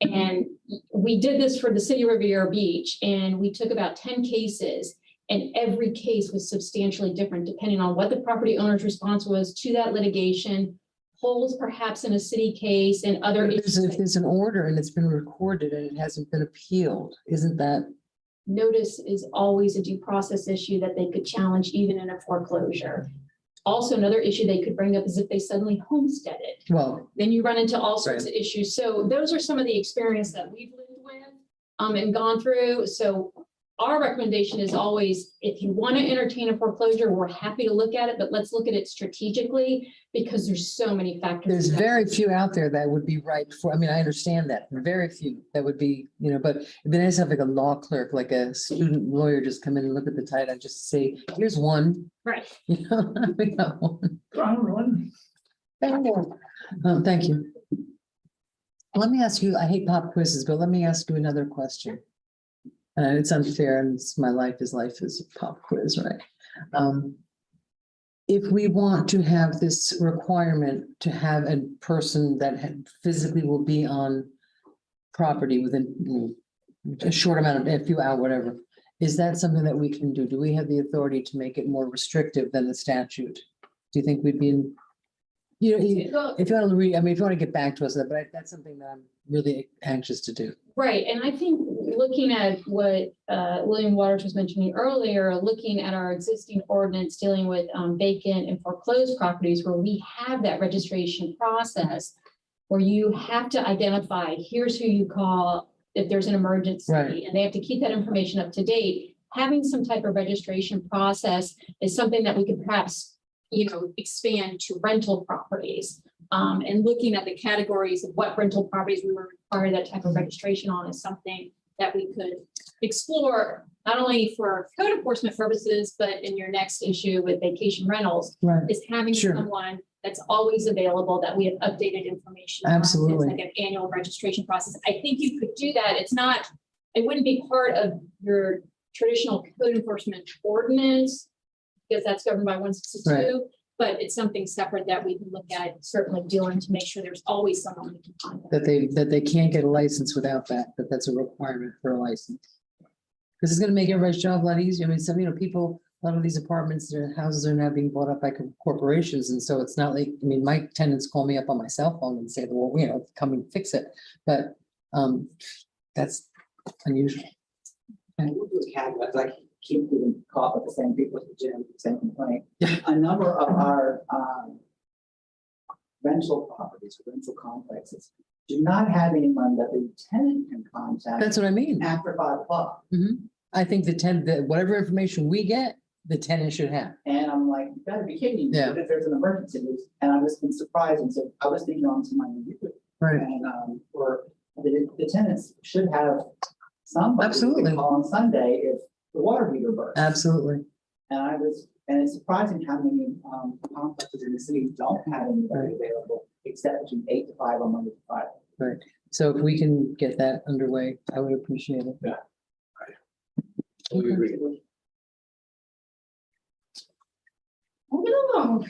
And we did this for the city of Riviera Beach, and we took about 10 cases, and every case was substantially different depending on what the property owner's response was to that litigation, holes perhaps in a city case and other issues. If there's an order and it's been recorded and it hasn't been appealed, isn't that? Notice is always a due process issue that they could challenge even in a foreclosure. Also, another issue they could bring up is if they suddenly homesteaded. Well, Then you run into all sorts of issues. So those are some of the experience that we've lived with and gone through. So our recommendation is always, if you want to entertain a foreclosure, we're happy to look at it, but let's look at it strategically because there's so many factors. there's very few out there that would be right for, I mean, I understand that, very few that would be, but it'd be nice to have like a law clerk, like a student lawyer, just come in and look at the title and just say, here's one. Right. We got one. Thank you. Let me ask you, I hate pop quizzes, but let me ask you another question. It's unfair, and it's my life is a pop quiz, right? if we want to have this requirement to have a person that physically will be on property within a short amount of, a few hours, whatever, is that something that we can do? Do we have the authority to make it more restrictive than the statute? Do you think we'd be in? You know, if you want to read, I mean, if you want to get back to us, but that's something that I'm really anxious to do. Right, and I think looking at what William Waters was mentioning earlier, looking at our existing ordinance dealing with vacant and foreclosed properties where we have that registration process, where you have to identify, here's who you call if there's an emergency, Right. and they have to keep that information up to date. Having some type of registration process is something that we could perhaps, expand to rental properties. And looking at the categories of what rental properties we were require that type of registration on is something that we could explore, not only for code enforcement purposes, but in your next issue with vacation rentals, Right. is having Sure. someone that's always available, that we have updated information on. Absolutely. It's like an annual registration process. I think you could do that. It wouldn't be part of your traditional code enforcement ordinance, because that's governed by 162, but it's something separate that we can look at, certainly doing to make sure there's always someone we can contact. That they can't get a license without that's a requirement for a license. Because it's gonna make everybody's job a lot easier. I mean, some, people, a lot of these apartments, their houses are now being bought up by corporations, and so it's not like, I mean, my tenants call me up on my cell phone and say, well, come and fix it, but that's unusual. And we'll do a caveat, like keep getting caught with the same people at the gym, same complaint. Yeah. A number of our rental properties, rental complexes, do not have anyone that the tenant can contact That's what I mean. after 5 o'clock. I think whatever information we get, the tenant should have. And I'm like, you gotta be kidding me. Yeah. What if there's an emergency? And I've just been surprised. And so I was thinking on to my review. Right. And for the tenants should have somebody who Absolutely. can call on Sunday if the water heater bursts. Absolutely. And it's surprising how many complexes in the city don't have anybody available except between 8 to 5 on Monday to Friday. Right. So if we can get that underway, I would appreciate it. We agree. Moving along,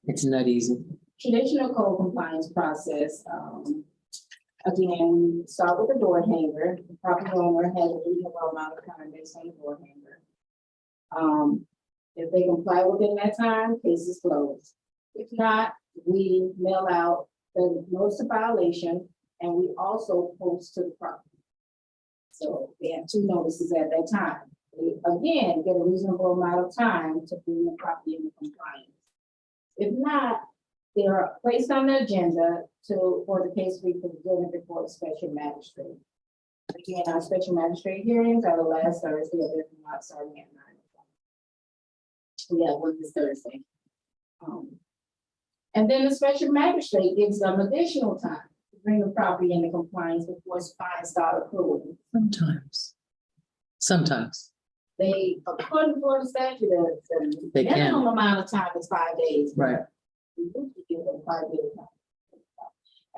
It's not easy. traditional code compliance process. Again, we start with the door hanger. The property owner has a reasonable amount of time based on the door hanger. If they comply within that time, case is closed. If not, we mail out the notice of violation, and we also post to the property. So they have 2 notices at that time. They, again, get a reasonable amount of time to bring the property into compliance. If not, they are placed on the agenda for the case to be presented before a special magistrate. Again, our special magistrate hearings are the last Thursday of every month, starting at 9 o'clock. We have one this Thursday. And then the special magistrate gives them additional time to bring the property into compliance before fines start accruing. Sometimes. They, according to the statute, the They can. minimum amount of time is 5 days. Right. We usually give them 5 days.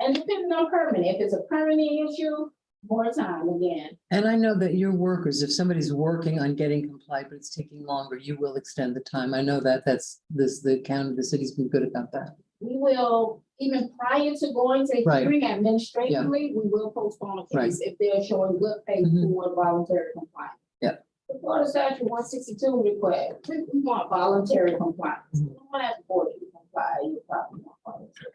And depending on permanent, if it's a permanent issue, more time again. And I know that your workers, if somebody's working on getting compliant, but it's taking longer, you will extend the time. I know that the city's been good about that. We will, even prior to going to Right. hearing administratively, we will postpone a case if they're showing good faith Mhm. toward voluntary compliance. Yeah. The Florida statute 162 requires, we want voluntary compliance. Mhm. We don't have to force you to comply, you probably want voluntary.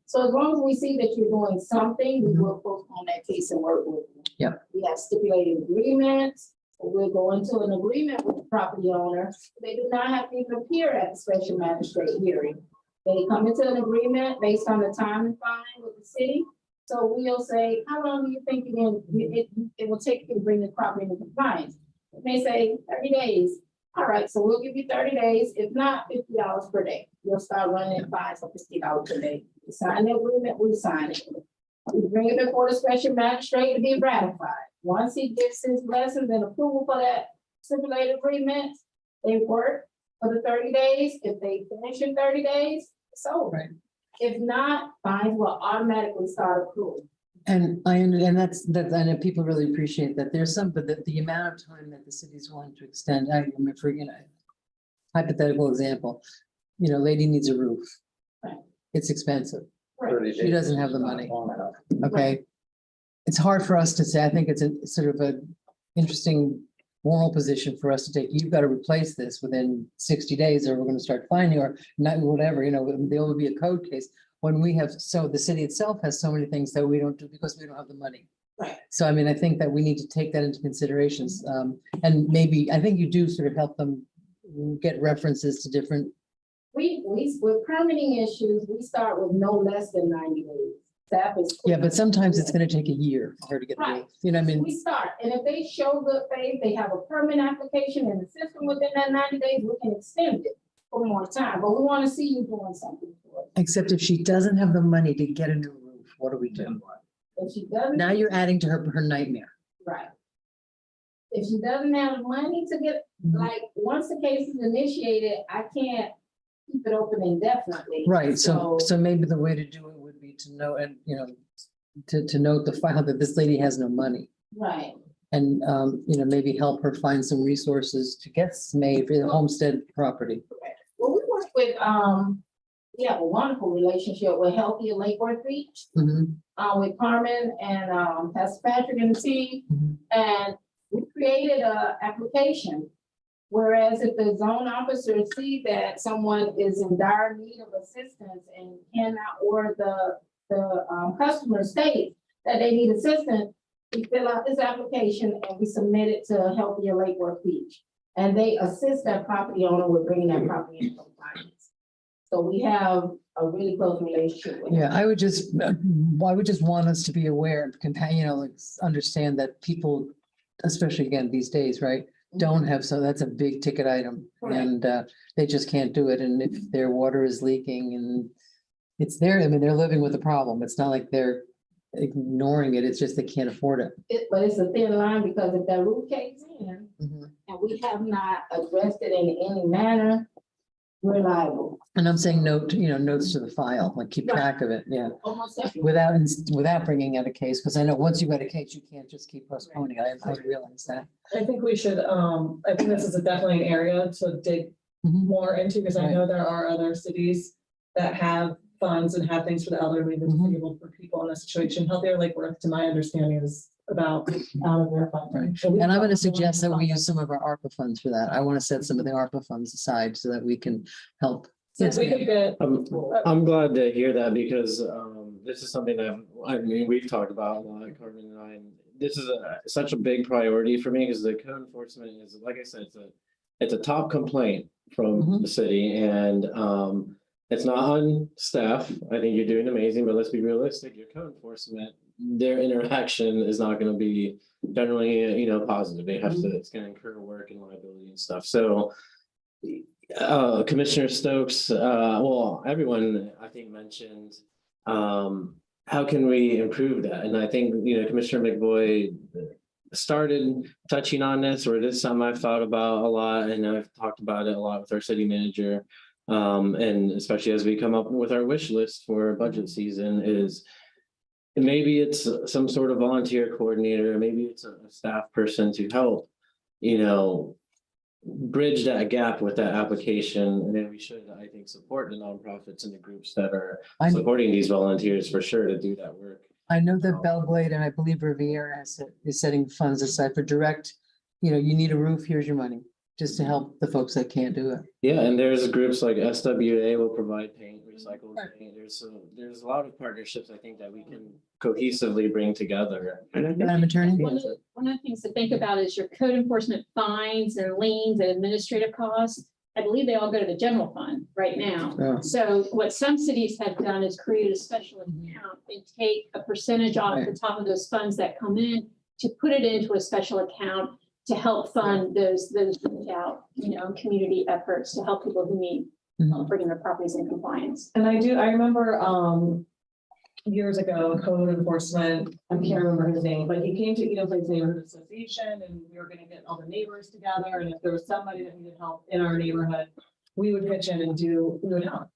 So as long as we see that you're doing something, we will postpone that case and work with you. Yeah. We have stipulated agreements. We'll go into an agreement with the property owner. They do not have to even appear at the special magistrate hearing. They come into an agreement based on the time and fine with the city. So we'll say, how long do you think it will take you to bring the property into compliance? It may say 30 days. All right, so we'll give you 30 days. If not, $50 per day. You'll start running fines for $50 per day. We sign the agreement, we sign it. We bring it before the special magistrate to be ratified. Once he gives his blessings and approval for that stipulated agreement, they work for the 30 days. If they finish in 30 days, it's over. Right. If not, fines will automatically start accruing. And I understand I know people really appreciate that. There's some, but the amount of time that the cities want to extend, hypothetical example, you know, lady needs a roof. Right. It's expensive, 30 She days doesn't have is the not money. long enough. okay? It's hard for us to say, I think it's a sort of a interesting moral position for us to take. You've got to replace this within 60 days or we're going to start finding or not, whatever, you know, there will be a code case. When we have, so the city itself has so many things that we don't do because we don't have the money. Right. So I mean, I think that we need to take that into considerations. And maybe, I think you do sort of help them get references to different, With permitting issues, we start with no less than 90 days. Staff is. yeah, but sometimes it's going to take a year for her to get, the roof. You know, what I mean, We start, and if they show good faith, they have a permit application in the system within that 90 days, we can extend it for more time, but we want to see you doing something for it. except if she doesn't have the money to get a new roof, what do we do? If she doesn't. Now you're adding to her nightmare. Right. If she doesn't have money to get, Mhm. like, once the case is initiated, I can't keep it open indefinitely. Right, so maybe the way to do it would be to know, and, you know, to note the file that this lady has no money. Right, And, you know, maybe help her find some resources to get made for the homestead property. well, we work with, we have a wonderful relationship with Healthy Lake Worth Beach, Mhm, with Carmen and, Pastor Patrick and the team. mhm. And we created a application. Whereas if the zone officer see that someone is in dire need of assistance and cannot, or the customer states that they need assistance, we fill out this application and we submit it to Healthier Lake Worth Beach. And they assist that property owner with bringing that property into compliance. So we have a really close relationship with them. Yeah, I would just want us to be aware, you know, like, understand that people, especially again, these days, right? Don't have, so that's a big ticket item and they just can't do it. And if their water is leaking and it's there, I mean, they're living with the problem. It's not like they're ignoring it. It's just they can't afford it. But it's a thin line because if that roof caves in Mhm. and we have not addressed it in any manner, we're liable. And I'm saying note, you know, notes to the file, like keep Right. track of it, yeah. Almost every. Without bringing out a case, because I know once you've got a case, you can't just keep postponing. I realize that. I think we should, I think this is definitely an area to dig Mhm. more into, because I know there are other cities that have funds and have things for the elderly, the Mhm. disabled, for people in a situation. Healthier Lake Worth, to my understanding, is about out of their funding. So we And I'm can going to suggest that we fund use some of our ARPA funds for that. I want to set some of the ARPA funds aside so that we can help. So we could get, I'm glad to hear that because this is something that, I mean, we've talked about a lot, Carmen and I, and this is such a big priority for me because the code enforcement is, like I said, it's a top complaint from Mhm. the city and it's not on staff. I think you're doing amazing, but let's be realistic, your code enforcement, their interaction is not gonna be generally, you know, positive. They have to, it's gonna incur work and liability and stuff. So Commissioner Stokes, well, everyone I think mentioned, how can we improve that? And I think, you know, Commissioner McBoy started touching on this, or this is something I've thought about a lot, and I've talked about it a lot with our city manager. And especially as we come up with our wish list for budget season is maybe it's some sort of volunteer coordinator, maybe it's a staff person to help, you know, bridge that gap with that application. And then we should, I think, support the nonprofits and the groups that are I- supporting these volunteers for sure to do that work. I know that Belglade and I believe Riviera is setting funds aside for direct, you know, you need a roof, here's your money, just to help the folks that can't do it. Yeah, and there's groups like SWA will provide paint, recycled paint. There's a lot of partnerships I think that we can cohesively bring together. Madam Attorney? One of the things to think about is your code enforcement fines and liens and administrative costs. I believe they all go to the general fund right now. Yeah. So what some cities have done is create a special account and take a percentage off the top of those funds that come in to put it into a special account to help fund those reach out, you know, community efforts to help people who need bringing their properties in compliance. and I remember, years ago, code enforcement, I can't remember his name, but he came to Eden Place Neighborhood Association and we were gonna get all the neighbors together, and if there was somebody that needed help in our neighborhood, we would pitch in and we would help.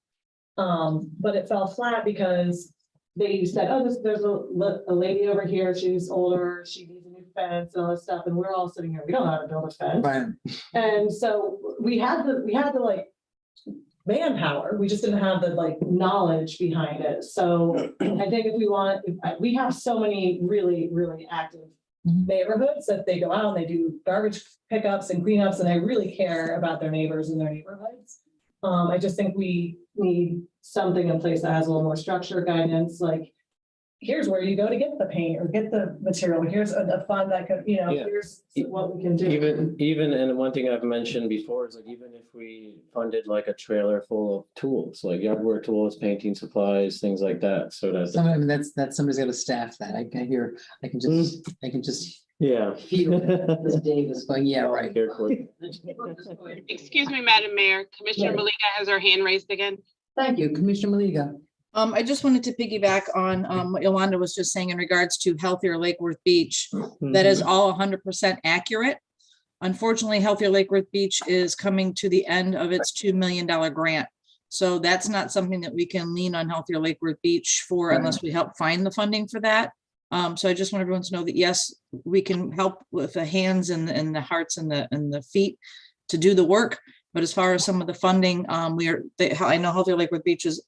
But it fell flat because they said, oh, there's a lady over here, she's older, she needs a new fence and all this stuff, and we're all sitting here, we don't know how to build a fence. Right. And so we had the like manpower, we just didn't have the like knowledge behind it. So I think if we want, we have so many really, really active Mhm. neighborhoods that they go out and they do garbage pickups and cleanups, and they really care about their neighbors and their neighborhoods. I just think we need something in place that has a little more structure, guidance, like, here's where you go to get the paint or get the material, here's a fund that could, Yeah. here's what we can do. Even, and one thing I've mentioned before is like, even if we funded like a trailer full of tools, like yard work tools, painting supplies, things like that, so that. Some of them, that's somebody's got to staff that. I can hear, I can just Yeah. feel Ms. Davis going, yeah, right. Cared for. Excuse me, Madam Mayor, Commissioner Yes. Malika has her hand raised again. Thank you, Commissioner Maliga. I just wanted to piggyback on what Yolanda was just saying in regards to Healthier Lake Worth Beach. That is all 100% accurate. Unfortunately, Healthier Lake Worth Beach is coming to the end of its $2 million grant. So that's not something that we can lean on Healthier Lake Worth Beach for unless we help find the funding for that. So I just want everyone to know that, yes, we can help with the hands and the hearts and the feet to do the work. But as far as some of the funding, I know Healthier Lake Worth Beach is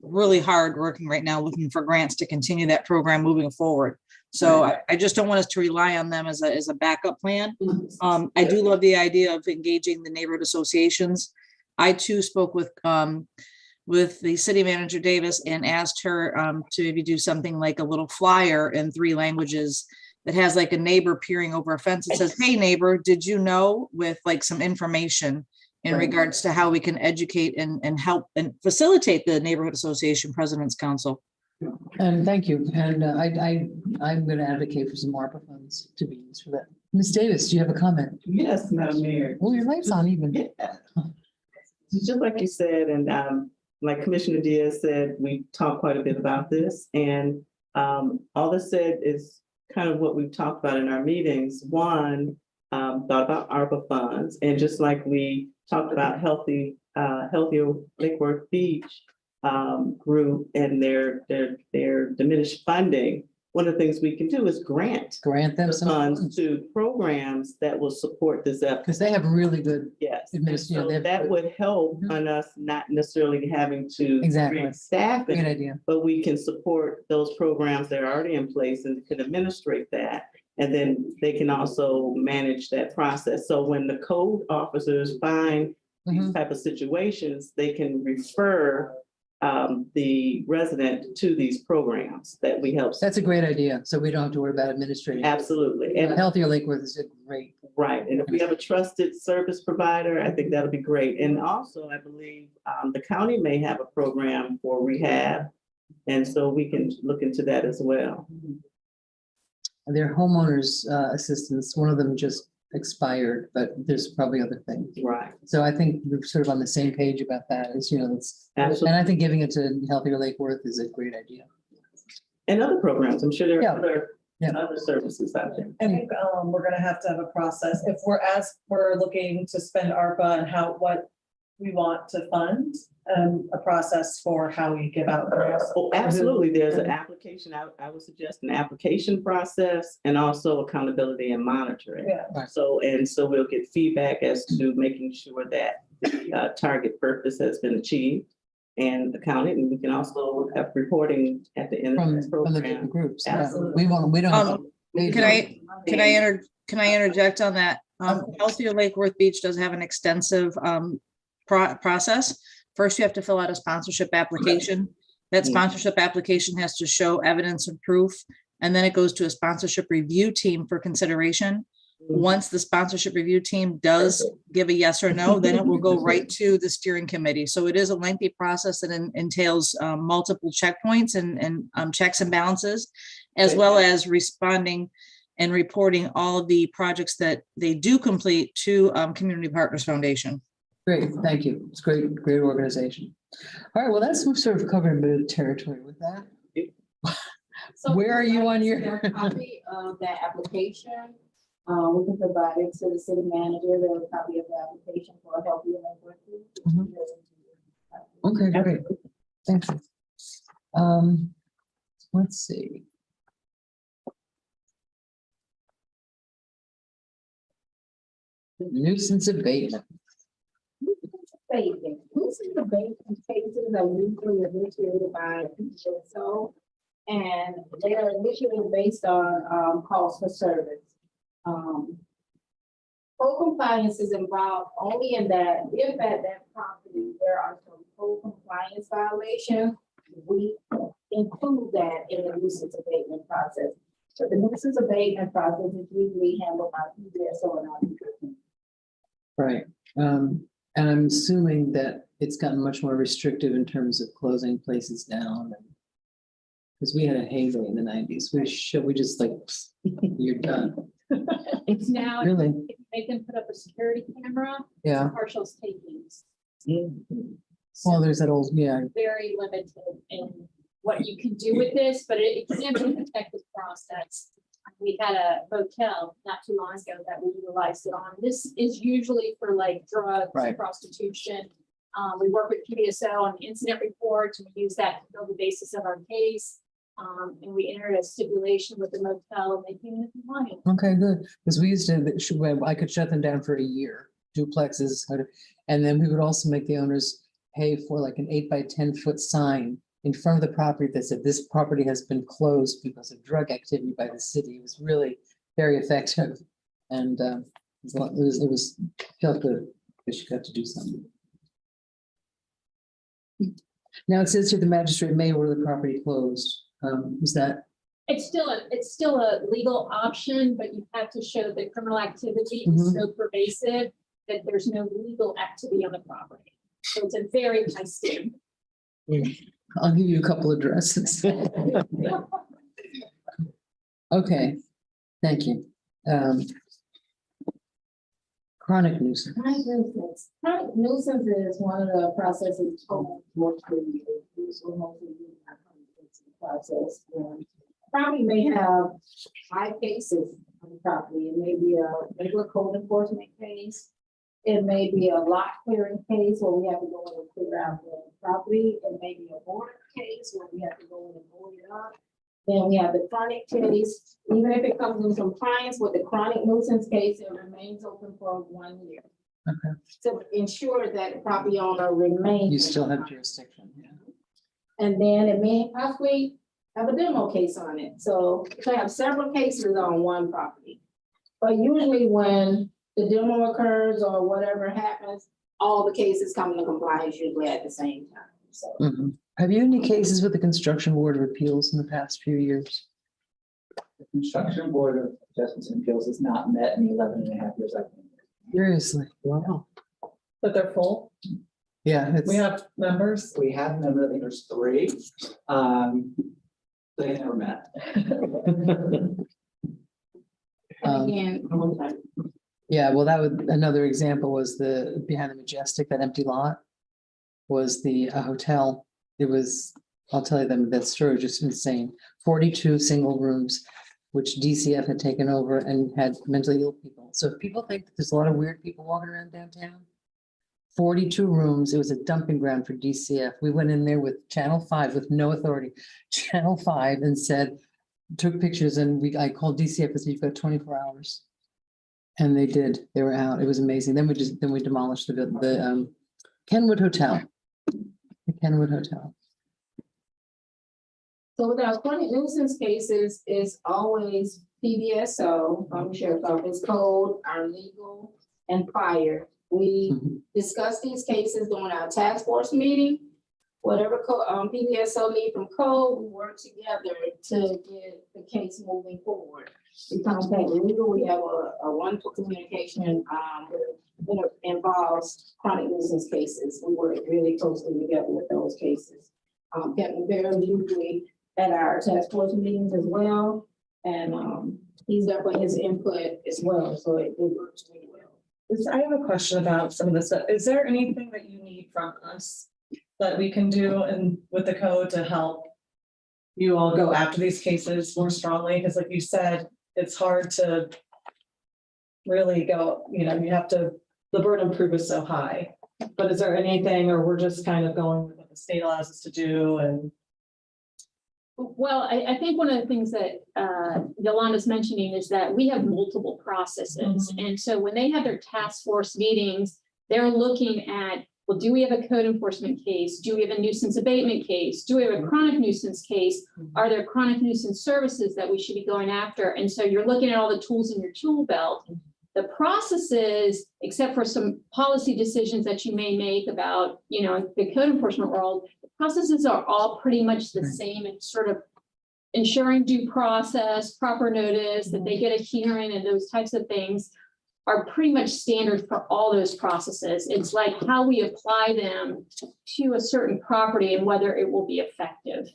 really hard working right now, looking for grants to continue that program moving forward. So I just don't want us to rely on them as a backup plan. I do love the idea of engaging the neighborhood associations. I too spoke with the city manager Davis and asked her to maybe do something like a little flyer in 3 languages that has like a neighbor peering over a fence that says, "Hey neighbor, did you know?" with like some information in regards to how we can educate and help and facilitate the neighborhood association president's council. And thank you. And I'm going to advocate for some ARPA funds to be used for that. Ms. Davis, do you have a comment? Yes, Madam Mayor. Oh, your light's on even. Yeah. Just like you said, and like Commissioner Diaz said, we talked quite a bit about this, and all this said is kind of what we've talked about in our meetings. One, thought about ARPA funds, and just like we talked about Healthier Lake Worth Beach group and their diminished funding. One of the things we can do is grant Them the some funds funds to programs that will support this effort. because they have really good, Yes, and Administration, so they have- that would help Mhm. on us not necessarily having to Exactly. create staffing, great idea. but we can support those programs that are already in place and can administrate that. And then they can also manage that process. So when the code officers find these Mhm. type of situations, they can refer the resident to these programs that we help. That's a great idea. So we don't have to worry about administrating. Absolutely. And Healthier Lake Worth is a great. right, and if we have a trusted service provider, I think that'll be great. And also, I believe the county may have a program for rehab. And so we can look into that as well. Their homeowners assistance, one of them just expired, but there's probably other things. Right. So I think we're sort of on the same page about that. It's, it's, Absolutely. and I think giving it to Healthier Lake Worth is a great idea. And other programs, I'm sure there Yeah. are Yeah. other services out there. I think we're gonna have to have a process, if we're looking to spend ARPA and what we want to fund, a process for how we give out grants. Oh, absolutely. There's an application. I would suggest an application process and also accountability and monitoring. Yeah. Right. So we'll get feedback as to making sure that the target purpose has been achieved and accounted, and we can also have reporting at the end of the From the program. different groups. Yeah. Absolutely. We don't. Can I interject on that? Healthier Lake Worth Beach does have an extensive process. First, you have to fill out a sponsorship application. That sponsorship application has to show evidence and proof, and then it goes to a sponsorship review team for consideration. Once the sponsorship review team does give a yes or no, then it will go right to the steering committee. So it is a lengthy process that entails multiple checkpoints and checks and balances, as well as responding and reporting all of the projects that they do complete to Community Partners Foundation. Great, thank you. It's great organization. All right, well, that's we've sort of covered a bit of territory with that. Where are you on your? A copy of that application. We can provide it to the city manager. There's a copy of the application for a Healthier Lake Worth Beach. Okay, great. Thank you. Let's see. Nuisance abatement. Abatement. Nuisance abatement cases are usually initiated by PSO. And they are initially based on, calls for service. Code compliance is involved only in that if at that property there are some code compliance violations, we include that in the nuisance abatement process. So the nuisance abatement process is usually handled by PSO and our. Right. And I'm assuming that it's gotten much more restrictive in terms of closing places down. Because we had a heyday in the 90s. We just like, you're done. It's now, Really? if they can put up a security camera, Yeah. partial takings. Well, there's that old, yeah. Very limited in what you can do with this, but it can be a protective process. We had a hotel not too long ago that we utilized it on. This is usually for like drugs, Right. prostitution. We work with PSO on the incident reports, and we use that to build the basis of our case. And we entered a stipulation with the motel and they came into compliance. Okay, good. Because we used to, I could shut them down for a year, duplexes. And then we would also make the owners pay for like an 8 by 10 foot sign in front of the property that said this property has been closed because of drug activity by the city. It was really very effective. And it was felt good because you got to do something. Now it says here the magistrate may order the property closed. Is that? It's still a legal option, but you have to show that criminal activity is so pervasive that there's no legal activity on the property. So it's a very high standard. I'll give you a couple of addresses. Okay, thank you. Chronic nuisance. Chronic nuisance. Chronic nuisance is one of the processes mostly process. Property may have 5 cases on the property. It may be a regular code enforcement case. It may be a lot clearing case where we have to go in and clear out the property. It may be a border case where we have to go in and board it up. Then we have the chronic case. Even if it comes in compliance with the chronic nuisance case, it remains open for 1 year. Okay, To ensure that the property owner remains. you still have jurisdiction, yeah. And then it may possibly have a demo case on it. So you can have several cases on one property. But usually when the demo occurs or whatever happens, all the cases come into compliance usually at the same time. So Mhm. Have you had any cases with the Construction Board of Appeals in the past few years? The Construction Board of Adjustments and Appeals has not met in the 11.5 years I've been here. Seriously, wow. But they're full. Yeah, it's, We have members. We have them, I think there's 3. They never met. Um, again, yeah, well, that would, another example was the, behind the Majestic, that empty lot was the hotel. It was, I'll tell you that story was just insane. 42 single rooms, which DCF had taken over and had mentally ill people. So if people think that there's a lot of weird people walking around downtown, 42 rooms, it was a dumping ground for DCF. We went in there with Channel 5 with no authority, Channel 5, and said, took pictures, and I called DCF and said, you've got 24 hours. And they did, they were out. It was amazing. Then we demolished the Kenwood Hotel. The Kenwood Hotel. so with our chronic nuisance cases is always PBSO, Sheriff's Office Code, our legal and fire. We discuss these cases during our task force meeting. Whatever PBSO need from code, we work together to get the case moving forward. We contact legal, we have a wonderful communication that involves chronic nuisance cases. We work really closely together with those cases. Captain Barron usually at our task force meetings as well. And he's there for his input as well, so it works really well. I have a question about some of this stuff. Is there anything that you need from us that we can do and with the code to help you all go after these cases more strongly? Because like you said, it's hard to really go, you have to, the burden of proof is so high. But is there anything, or we're just kind of going with what the state allows us to do and Well, I think one of the things that Yolanda's mentioning is that we have multiple processes. And so when they have their task force meetings, they're looking at, well, do we have a code enforcement case? Do we have a nuisance abatement case? Do we have a chronic nuisance case? Are there chronic nuisance services that we should be going after? And so you're looking at all the tools in your tool belt. The processes, except for some policy decisions that you may make about, you know, the code enforcement world, the processes are all pretty much the same and sort of ensuring due process, proper notice, that they get a hearing and those types of things are pretty much standard for all those processes. It's like how we apply them to a certain property and whether it will be effective.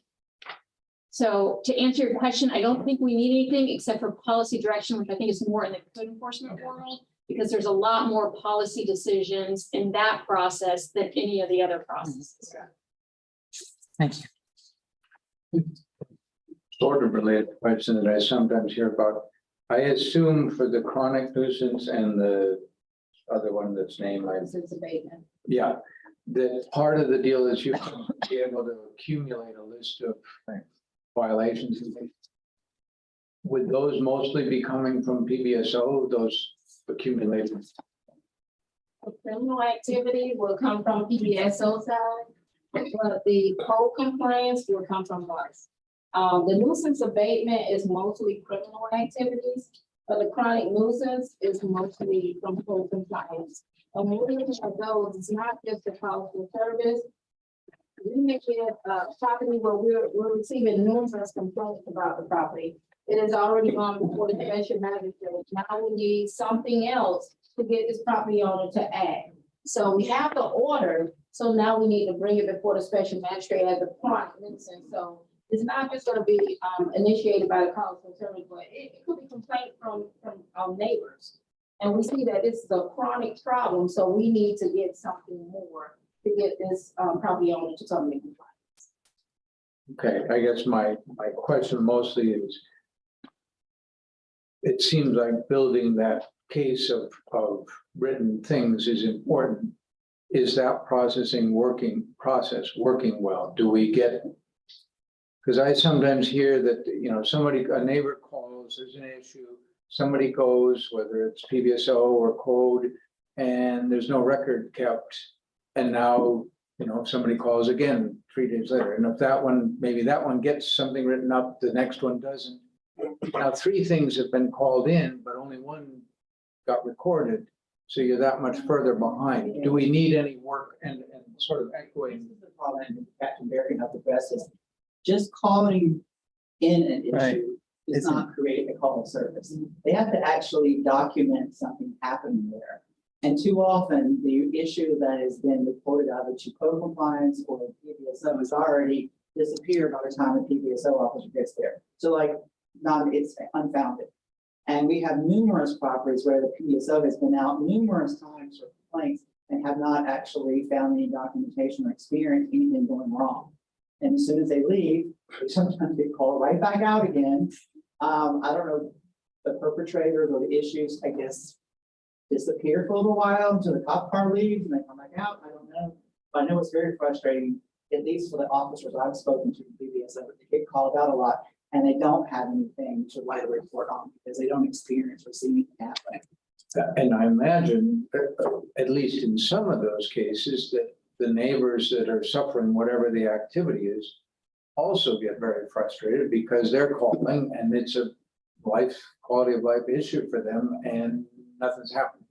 So to answer your question, I don't think we need anything except for policy direction, which I think is more in the code enforcement world, because there's a lot more policy decisions in that process than any of the other processes. Thank you. Sort of related question that I sometimes hear about. I assume for the chronic nuisance and the other one that's named, Nuisance abatement. yeah, that part of the deal is you can be able to accumulate a list of violations and things. Would those mostly be coming from PBSO, those accumulated? Criminal activity will come from PBSO side, but the code complaints will come from us. The nuisance abatement is mostly criminal activities, but the chronic nuisance is mostly from code compliance. And when we're looking at those, it's not just the cost of service. We make it a property where we're receiving numerous complaints about the property. It has already gone before the special magistrate. Now we need something else to get this property owner to act. So we have the order, so now we need to bring it before the special magistrate as a chronic nuisance. So it's not just gonna be initiated by the cause of service, but it could be complaint from neighbors. And we see that this is a chronic problem, so we need to get something more to get this property owner to come in compliance. Okay, I guess my question mostly is, it seems like building that case of written things is important. Is that process working well? Do we get? Because I sometimes hear that, you know, a neighbor calls, there's an issue, somebody goes, whether it's PBSO or code, and there's no record kept. And now, you know, if somebody calls again 3 days later, and if that one, maybe that one gets something written up, the next one doesn't. Now, 3 things have been called in, but only 1 got recorded. So you're that much further behind. Do we need any work and sort of echoing? This is the problem, and Captain Barry not the best is just calling in an Right. issue does not create a call of service. They have to actually document something happening there. And too often, the issue that has been reported either to code compliance or PBSO has already disappeared by the time the PBSO officer gets there. So like, it's unfounded. And we have numerous properties where the PBSO has been out numerous times for complaints and have not actually found any documentation or experienced anything going wrong. And as soon as they leave, they sometimes get called right back out again. I don't know, the perpetrators or the issues, I guess, disappear for a little while until the cop car leaves and they come back out. I don't know. But I know it's very frustrating, at least for the officers I've spoken to PBSO, that they get called out a lot and they don't have anything to write a report on because they don't experience or see anything happening. And I imagine, at least in some of those cases, that the neighbors that are suffering whatever the activity is also get very frustrated because they're calling and it's a quality of life issue for them and nothing's happening.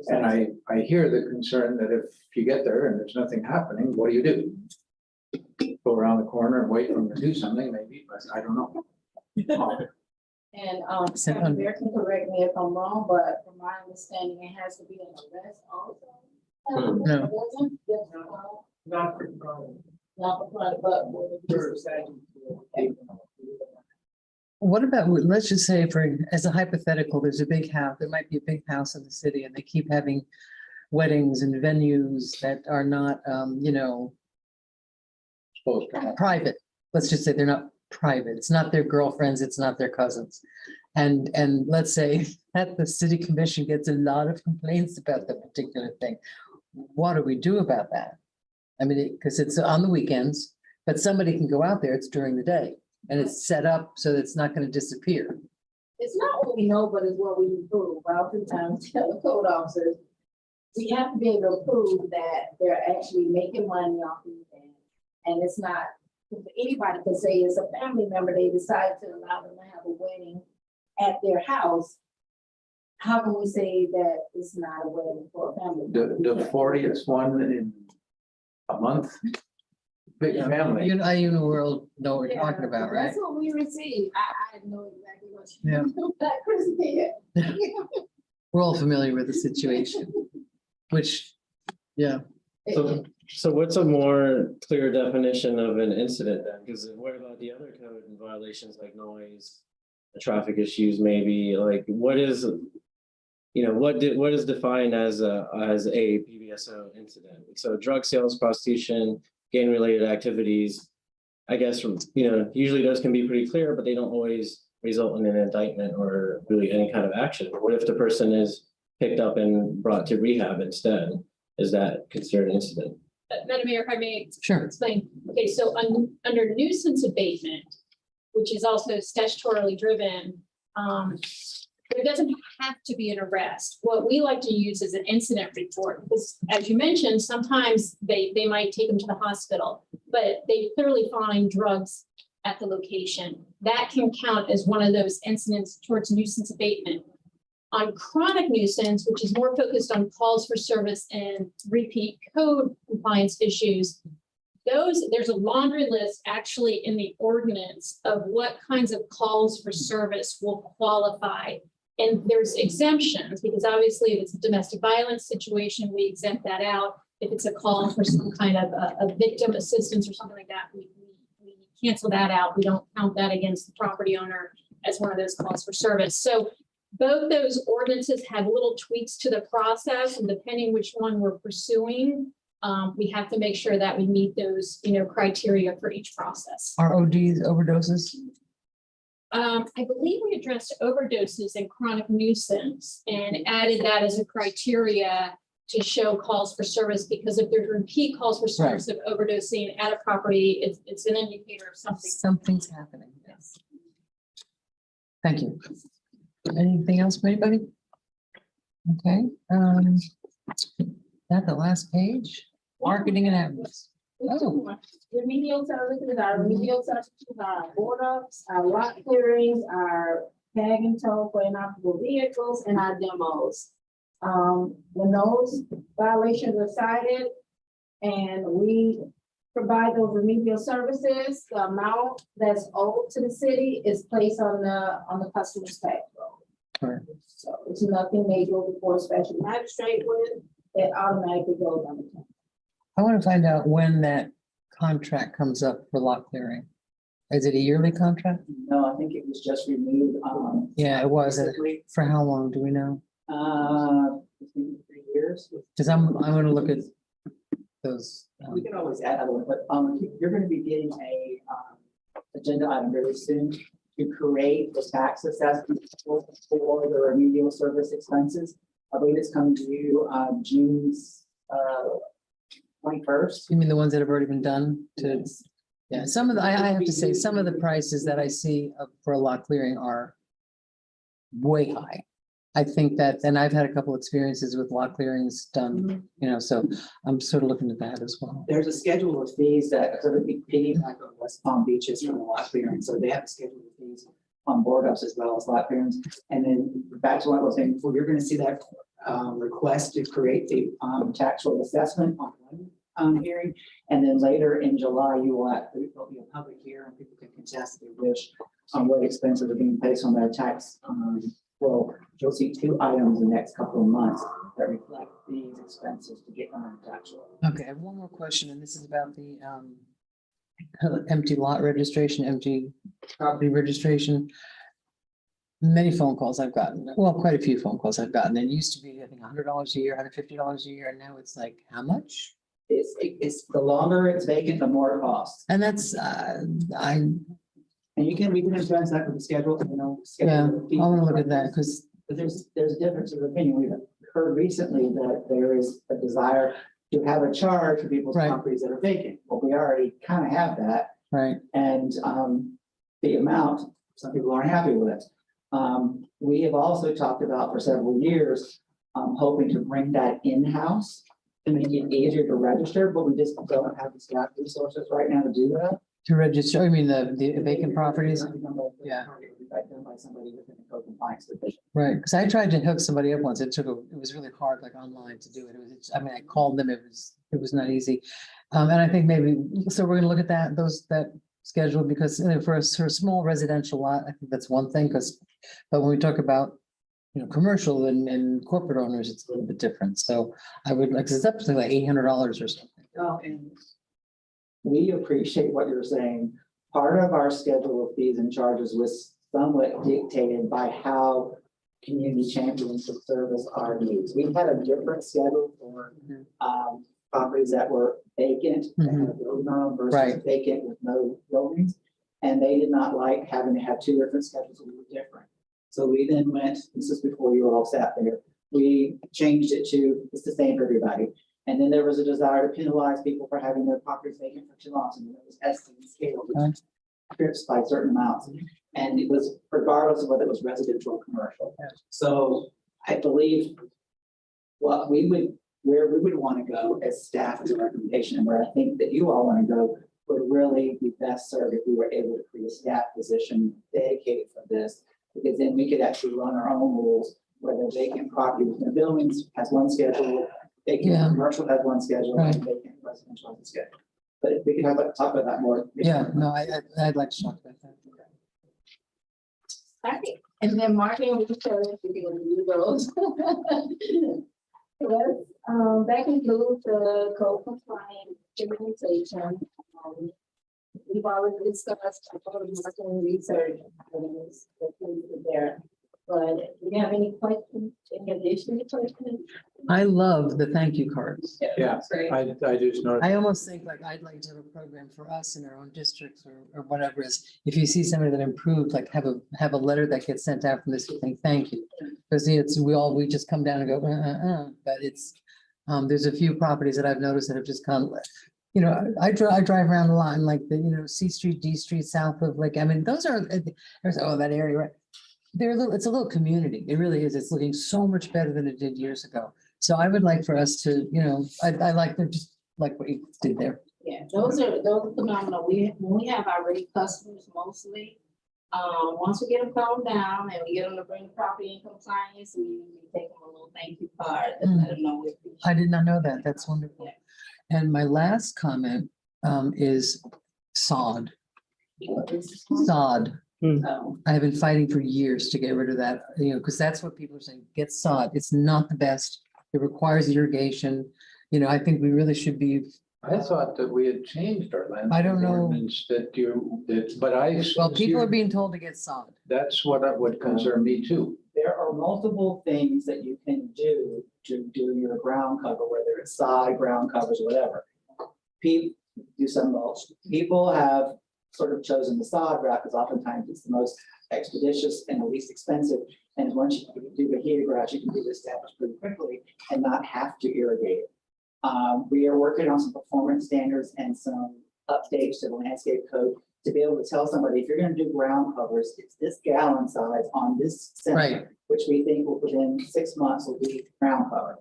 And I hear the concern that if you get there and there's nothing happening, what do you do? Go around the corner and wait for them to do something, maybe, but I don't know. And Captain Bear can correct me if I'm wrong, but from my understanding, it has to be an arrest also. No. Not for crime. Not for crime, but. What about, let's just say as a hypothetical, there's a big house, there might be a big house in the city and they keep having weddings and venues that are not, Supposed to happen. private. Let's just say they're not private. It's not their girlfriends, it's not their cousins. And let's say that the city commission gets a lot of complaints about the particular thing. What do we do about that? I mean, because it's on the weekends, but somebody can go out there, it's during the day. and it's set up so that it's not gonna disappear. It's not what we know, but it's what we can prove. I oftentimes tell the code officers, we have to be able to prove that they're actually making money off of it. And it's not, anybody can say it's a family member, they decided to allow them to have a wedding at their house. How can we say that it's not a wedding for a family? member? The 40th one in a month. Big family. You know world know what we're talking about, right? That's what we received. I know exactly what Yeah. that Chris did. We're all familiar with the situation, which, yeah. So what's a more clear definition of an incident then? Because what about the other code and violations like noise, traffic issues, maybe, like what is, what is defined as a PBSO incident? So drug sales, prostitution, gang related activities, I guess, usually those can be pretty clear, but they don't always result in an indictment or really any kind of action. What if the person is picked up and brought to rehab instead? Is that considered an incident? Madam Mayor, if I may Sure. explain, okay, so under nuisance abatement, which is also statutorily driven, there doesn't have to be an arrest. What we like to use is an incident report, because as you mentioned, sometimes they might take them to the hospital, but they clearly find drugs at the location. That can count as one of those incidents towards nuisance abatement. On chronic nuisance, which is more focused on calls for service and repeat code compliance issues, there's a laundry list actually in the ordinance of what kinds of calls for service will qualify. And there's exemptions, because obviously if it's a domestic violence situation, we exempt that out. If it's a call for some kind of a victim assistance or something like that, we cancel that out. We don't count that against the property owner as one of those calls for service. So both those ordinances have little tweaks to the process, and depending which one we're pursuing, we have to make sure that we meet those, criteria for each process. Are ODs overdoses? I believe we addressed overdoses and chronic nuisance and added that as a criteria to show calls for service, because if there's repeat calls for service of overdosing at a property, it's an indicator of something. Something's happening, yes. Thank you. Anything else from anybody? Okay, that the last page, marketing and advertising. Oh. Remedial services, our remedial services, our board ups, our lot clearings, our tag and tow for inoperable vehicles, and our demos. When those violations are cited and we provide those remedial services, the amount that's owed to the city is placed on the customer's tax roll. Right. So it's nothing they go before a special magistrate with, it automatically goes on the tax. I want to find out when that contract comes up for lot clearing. Is it a yearly contract? No, I think it was just renewed. Yeah, it was. Basically, For how long, do we know? I think 3 years. Because I'm going to look at those. We can always add other one, but you're going to be getting a agenda item very soon to create the tax assessment for the remedial service expenses. I believe it's coming to you June 21st. You mean the ones that have already been done? To Yes. Yeah, some of the, I have to say, some of the prices that I see for a lot clearing are way high. I think that, and I've had a couple experiences with lot clearings done, so I'm sort of looking at that as well. There's a schedule of fees that sort of piggyback on West Palm Beaches from the lot clearing. So they have a schedule of fees on board ups as well as lot clearings. And then back to what I was saying before, you're going to see that request to create the tax roll assessment on one hearing. And then later in July, there'll be a public hearing, people can contest if they wish on what expenses are being placed on their tax. Well, you'll see 2 items in the next couple of months that reflect these expenses to get on the tax roll. Okay, I have one more question, and this is about the empty lot registration, empty property registration. Many phone calls I've gotten, well, quite a few phone calls I've gotten. It used to be, I think, $100 a year, $150 a year, and now it's like, how much? It's the longer it's vacant, the more it costs. And that's, And we can address that with the schedule, yeah, schedule. I want to look at that, because, But there's a difference of opinion. We've heard recently that there is a desire to have a charge for people's Right. properties that are vacant. Well, we already kind of have that. right, And the amount, some people aren't happy with it. We have also talked about for several years, hoping to bring that in-house to make it easier to register, but we just don't have the staff resources right now to do that. To register, I mean, the vacant properties, Yeah. Done by somebody within the code compliance division. right? Because I tried to hook somebody up once. It was really hard, like online to do it. I mean, I called them, it was not easy. And I think maybe, so we're gonna look at that schedule because for a small residential lot, I think that's one thing, but when we talk about, commercial and corporate owners, it's a little bit different. So I would like, it's up to like $800 or something. Oh, and we appreciate what you're saying. Part of our schedule of fees and charges was somewhat dictated by how community champions would service our needs. We had a different schedule for properties that were vacant and had a building on them versus Right. vacant with no buildings. And they did not like having to have two different schedules. We were different. So we then went, this is before you all sat there, we changed it to, it's the same for everybody. And then there was a desire to penalize people for having their properties vacant for too long. And then it was estimated scale, which trips by certain amounts. And it was regardless of whether it was residential or commercial. So I believe where we would want to go as staff as a recommendation, and where I think that you all want to go, would really be best served if we were able to create a staff position dedicated for this, because then we could actually run our own rules, whether vacant property within the buildings has one schedule, vacant commercial has one schedule, Right. and vacant residential has a schedule. But if we could talk about that more. Yeah, no, I'd like to talk about that. Right. And then marketing research, we're gonna do those. Yes, that includes the code compliant implementation. We've already discussed about marketing research items that we did there. But do you have any questions, any additional questions? I love the thank you cards. Yeah, That's great. I just noticed. I almost think like I'd like to have a program for us in our own districts or whatever is, if you see somebody that improved, like have a letter that gets sent out from this thing, thank you. Because we just come down and go, but it's, there's a few properties that I've noticed that have just gone, I drive around a lot and like C Street, D Street, south of like, I mean, those are, that area, right? It's a little community. It really is. It's looking so much better than it did years ago. So I would like for us to, I like them just like what you did there. Yeah, those are phenomenal. When we have our rate customers mostly, once we get them calmed down and we get them to bring the property in compliance, we take them a little thank you card and let them know we appreciate it. I did not know that. That's wonderful. And my last comment is sod. Sod. So, I have been fighting for years to get rid of that, because that's what people are saying, get sod. It's not the best. It requires irrigation. I think we really should be. I thought that we had changed our land. I don't know. ordinance but I. Well, people are being told to get sod. That's what would concern me too. There are multiple things that you can do to do your ground cover, whether it's sod, ground covers, whatever. People do some mulch. People have sort of chosen the sod route because oftentimes it's the most expeditious and the least expensive. And once you do the heated grass, you can do this established pretty quickly and not have to irrigate it. We are working on some performance standards and some updates to the landscape code to be able to tell somebody, if you're going to do ground covers, it's this gallon size on this center, Right. which we think will within 6 months will be ground cover.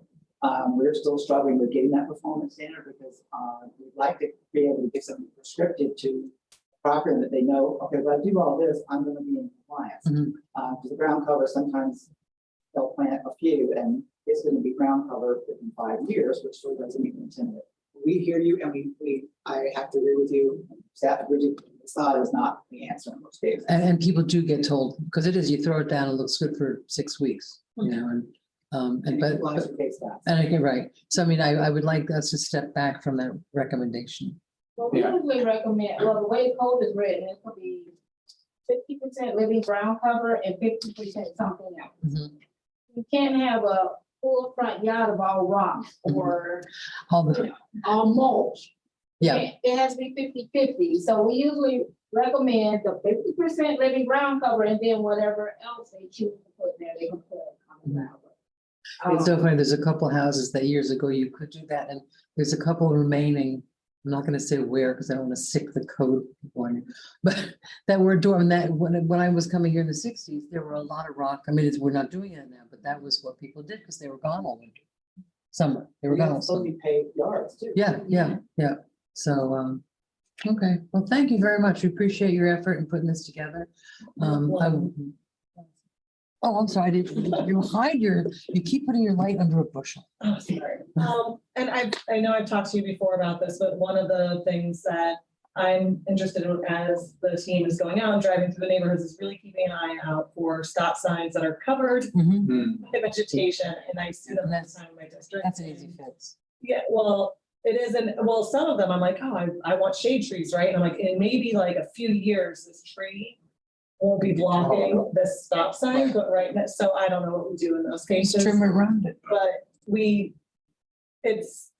We're still struggling with getting that performance standard because we'd like to be able to get some prescriptive to property that they know, okay, if I do all this, I'm going to be in compliance. Mhm. Because the ground cover, sometimes they'll plant a few and it's going to be ground cover within 5 years, which sort of doesn't mean intended. We hear you and I have to agree with you. Staff agrees with you. The sod is not the answer in most cases. And people do get told, because it is, you throw it down, it looks good for 6 weeks, and but. Lots of case facts. And I get right. So I mean, I would like us to step back from that recommendation. well, we Yeah. usually recommend, well, the way the code is written, it could be 50% living ground cover and 50% something else. Mhm. You can't have a full front yard of all rock or All the, all mulch. yeah, It has to be 50-50. So we usually recommend the 50% living ground cover and then whatever else they choose to put there, they can put common ground. it's so funny. There's a couple houses that years ago you could do that, and there's a couple remaining I'm not gonna say where, because I don't want to sick the code one, but that were dorm, that, when I was coming here in the sixties, there were a lot of rock, I mean, we're not doing it now, but that was what people did, because they were gone all winter. Summer, they were We gone all have summer. fully paved yards too. Yeah, so, okay, well, thank you very much, we appreciate your effort in putting this together. Oh, I'm sorry, you keep putting your light under a bushel. Oh, sorry. And I know I've talked to you before about this, but one of the things that I'm interested in as the team is going out and driving through the neighborhoods is really keeping an eye out for stop signs that are covered Mhm. by vegetation, and I see them all the That's- time in my district. That's an easy fix. Yeah, well, it isn't, well, some of them, I'm like, oh, I want shade trees, right? And I'm like, in maybe like a few years, this tree won't be blocking this stop sign, but right now, so I don't know what we do in those cases. Trim around it. But it's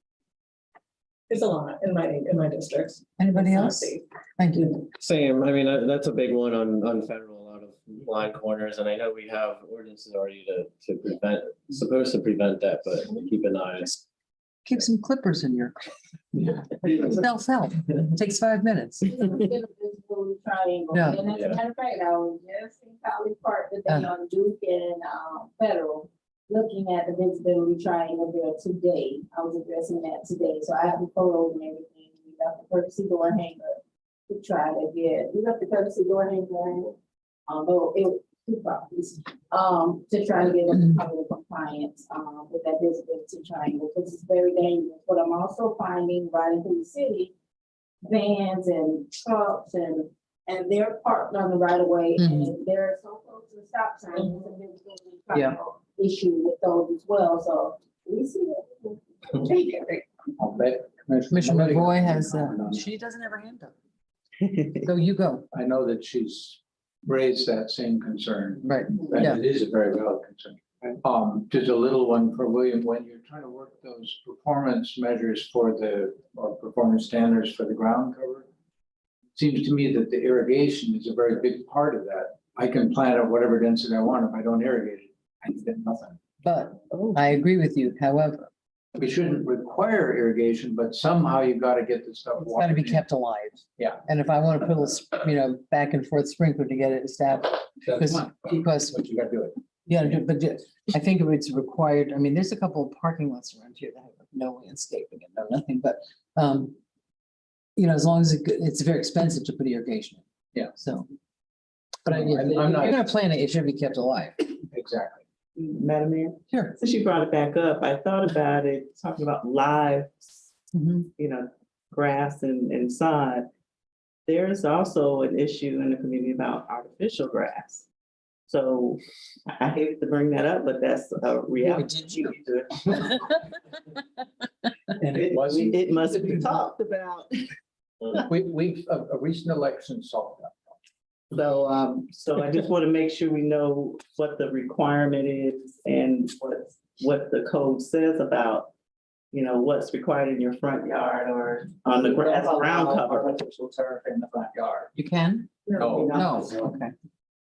a lot in my district. Anybody It's not else? safe. Thank you. Same, I mean, that's a big one on federal, a lot of blind corners, and I know we have ordinances already to prevent, supposed to prevent that, but keep an eye. Keep some clippers in your. Self-help, takes 5 minutes. Triangle. Yeah. And as a matter of fact, I was just in College Park today on Duke and Federal, looking at the visibility triangle there today. I was addressing that today, so I have the photos and everything. We got the courtesy door hanger to try to get, we got the courtesy door hanger, although it was 2 properties, to try to get them covered compliance, with that visibility triangle, because it's very dangerous. But I'm also finding riding through the city, vans and trucks and they're parked on the right of way and they're so close to the stop sign. There's a visibility triangle issue with those as well, so we see that. I'll bet Commissioner McVoy has, she doesn't have her hand up. So you go. I know that she's raised that same concern. Right, And yeah. it is a very valid concern. Just a little one for William, when you're trying to work those performance measures or performance standards for the ground cover, it seems to me that the irrigation is a very big part of that. I can plant at whatever density I want. If I don't irrigate it, I get nothing. But I agree with you, however, We shouldn't require irrigation, but somehow you've got to get the stuff. it's gotta be watered in. kept alive. Yeah. And if I want to put a little, back and forth sprinkler to get it established, That's fine, because, but you got to do it. yeah, but I think if it's required, I mean, there's a couple of parking lots around here that have no landscaping and no nothing, but, as long as it's very expensive to put irrigation. in. Yeah. So. But if I'm you're not- gonna plant it, it should be kept alive. Exactly. Madam Mayor, Sure. since you brought it back up, I thought about it, talking about live, Mhm. grass and sod. There's also an issue in the community about artificial grass. So I hate to bring that up, but that's a reality. And it wasn't. It must be talked about. We've, a recent election solved that. So I just want to make sure we know what the requirement is and what the code says about, what's required in your front yard or on the grass ground cover. Artificial turf in the front yard. You can? No. No, okay.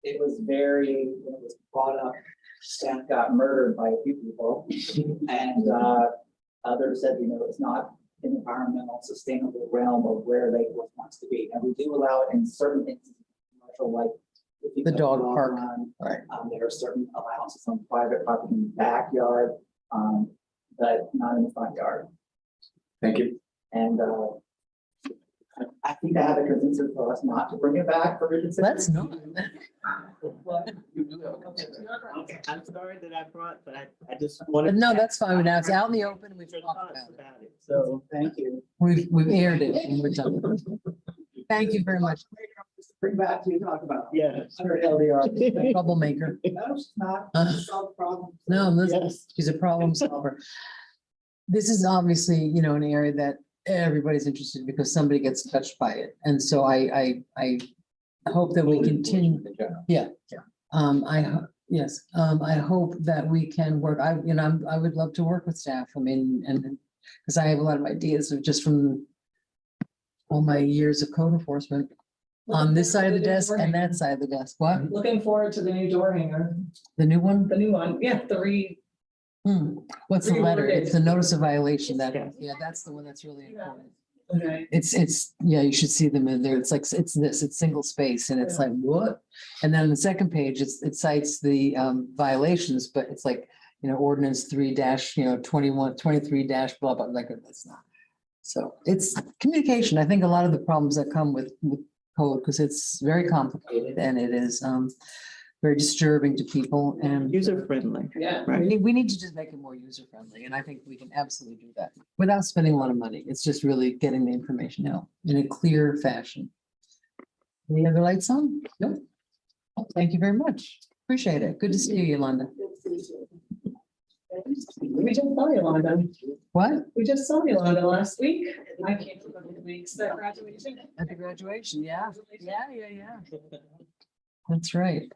It was when it was brought up, staff got murdered by a few people. And others said, it's not an environmental sustainable realm of where they wants to be. And we do allow it in certain instances, commercial, like if you The go dog walk park. around, Right. there are certain allowances on private property in the backyard, but not in the front yard. Thank you. And I think I have a consensus for us not to bring it back for reconsideration. Let's not. You do have a consensus. Okay, I'm sorry that I brought, but I just wanted. But no, that's fine. Now it's out in the open and we've Your talked thoughts about it. So, Thank you. We've aired it and we're done. Thank you very much. Bring back to you, talk about. yeah. Under LDR. Troublemaker. No, it's not. Solve problems. No, listen, Yes. she's a problem solver. This is obviously, an area that everybody's interested in because somebody gets touched by it. And so I hope that we continue. Yeah. Yes, I hope that we can work. I would love to work with staff. I mean, and because I have a lot of ideas of just from all my years of code enforcement on this side of the desk and that side of the desk. What? Looking forward to the new door hanger, The new one? the new one, yeah, What's the letter? Reworded. It's the notice of violation that, Yeah. yeah, that's the one that's really important. Okay. It's, yeah, you should see them in there. It's like, it's single space and it's Yeah. like, what? And then on the second page, it cites the violations, but it's like, ordinance 3 dash, 21, 23 dash, blah, blah, like it's not. So it's communication. I think a lot of the problems that come with code, because it's very complicated and it is very disturbing to people and User friendly, Yeah. right? we need to just make it more user friendly. And I think we can absolutely do that without spending a lot of money. It's just really getting the information out in a clear fashion. Any other lights on? Nope. Thank you very much. Appreciate it. Good to see you, Yolanda. We just saw Yolanda. What? We just saw Yolanda last week. I can't remember the weeks that graduation. At the graduation, yeah. That's right.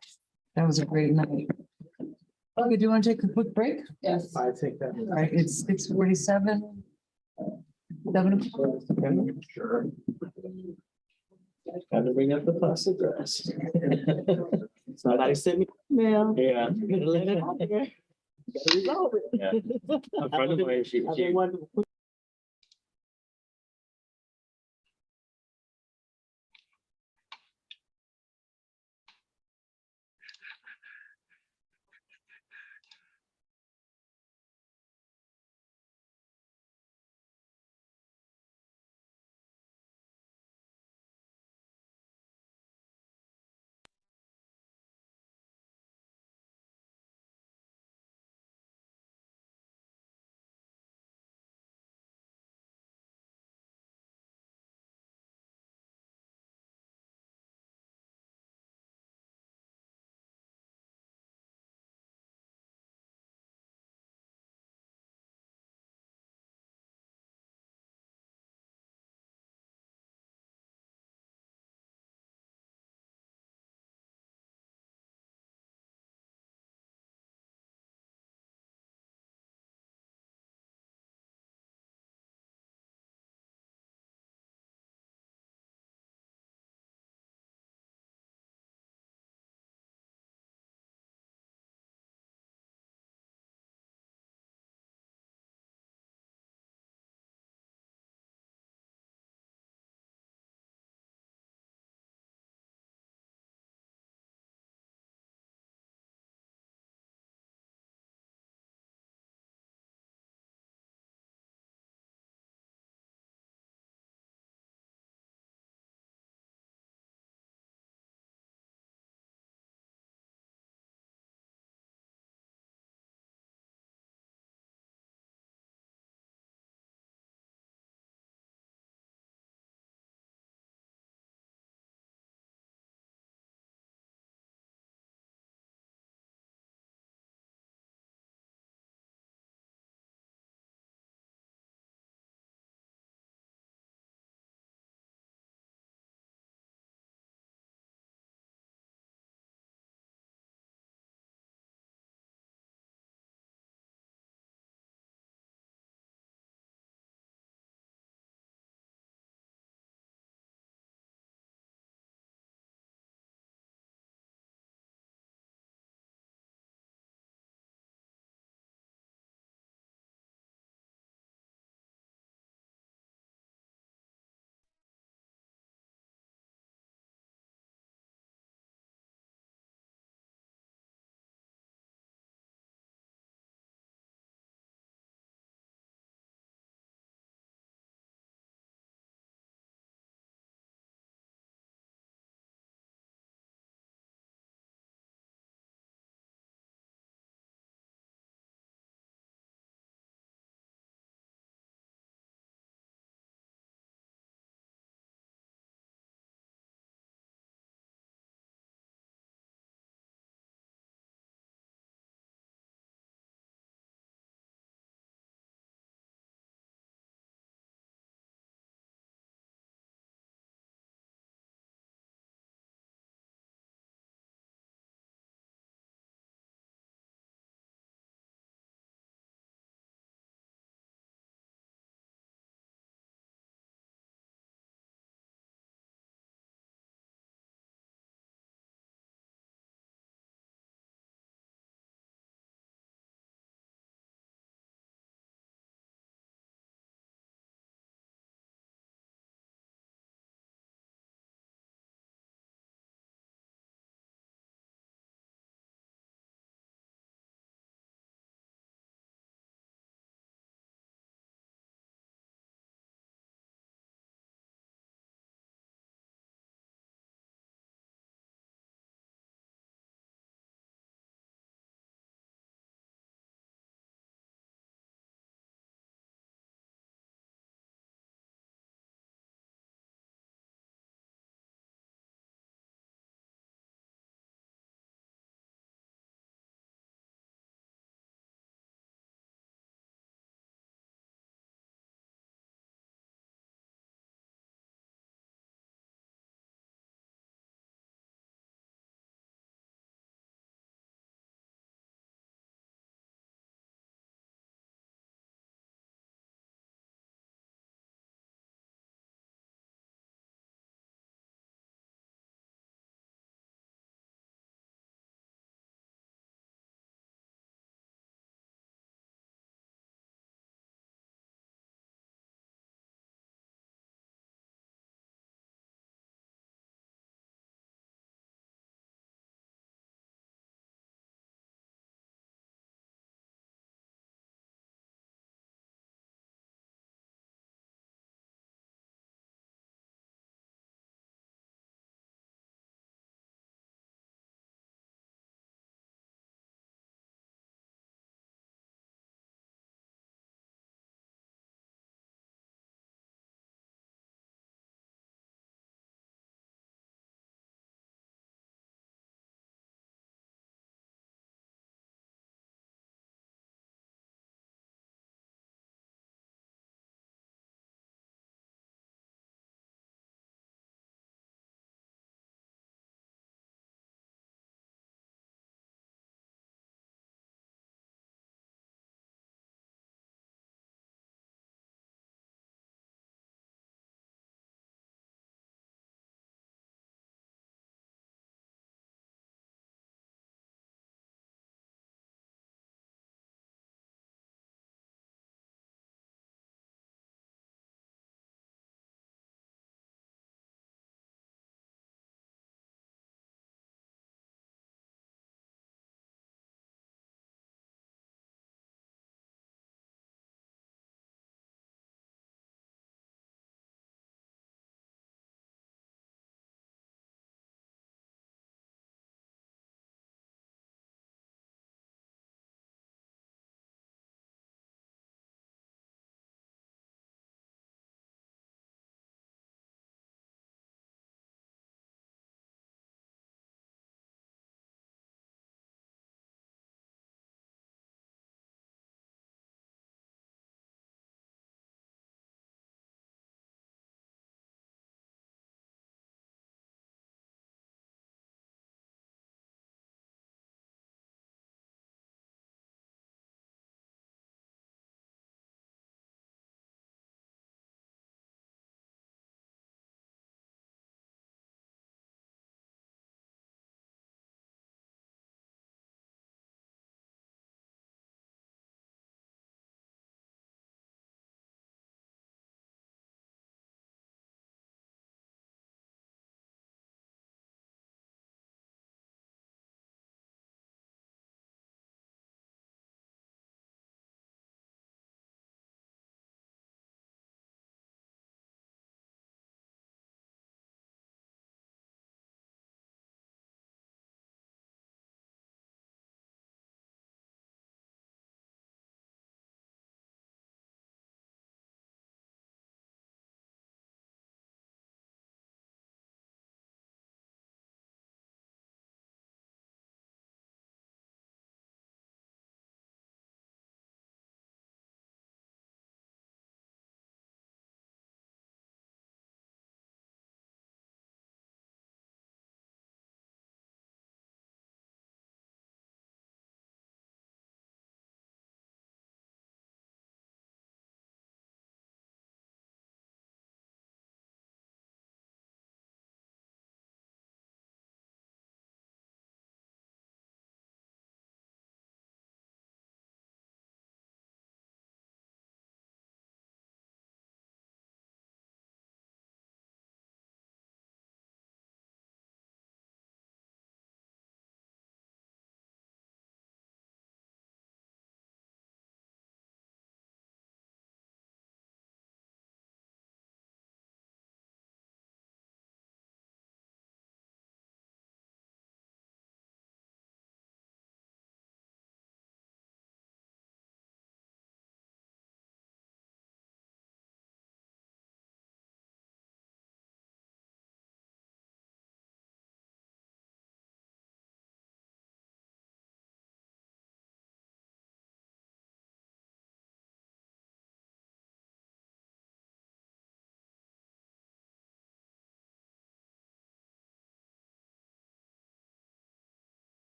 That was a great night. Okay, do you want to take a quick break? Yes. I think that. All right, it's 6:47. 7 o'clock. Sure. Got to bring up the plastic grass. Somebody sent me, mail. Yeah. Gotta let it out there. Gotta resolve it. Yeah. A friend of mine, I've been wondering,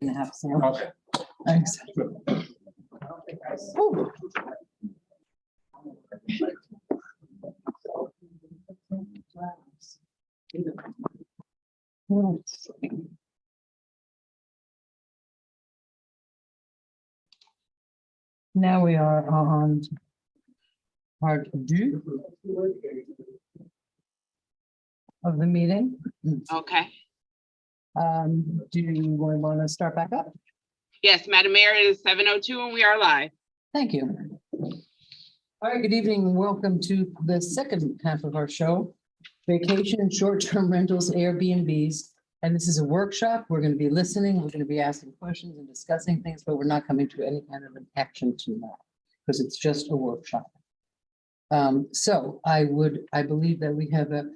And a half, Sam. Okay. Thanks. Ooh. Let's see. Now we are on part two of the meeting. Okay. Do you want to start back up? Yes, Madam Mayor, it is 7:02 and we are live. Thank you. All right, good evening and welcome to the second half of our show. Vacation, short-term rentals, Airbnbs. And this is a workshop. We're going to be listening. We're going to be asking questions and discussing things, but we're not coming to any kind of an action tonight because it's just a workshop. So I believe that we have a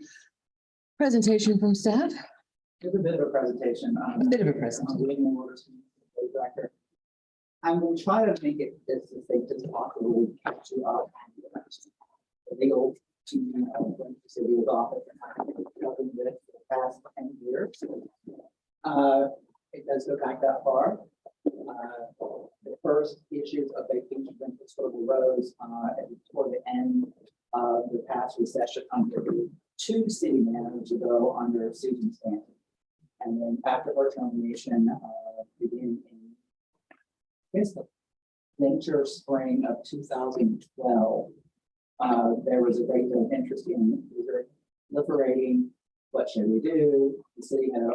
presentation from staff. Here's a bit of a presentation. A bit of a presentation. William Waters, Director. I'm going to try to make it as succinct as possible to catch you up. The legal team of the city's office and I've been covering this for the past 10 years. It does go back that far. The first issues of vacation rentals sort of arose toward the end of the past recession under the two city managers ago under Susan Stanton. And then after her termination, beginning in, I guess, the winter, spring of 2012, there was a great deal of interest in liberating. What should we do? The city had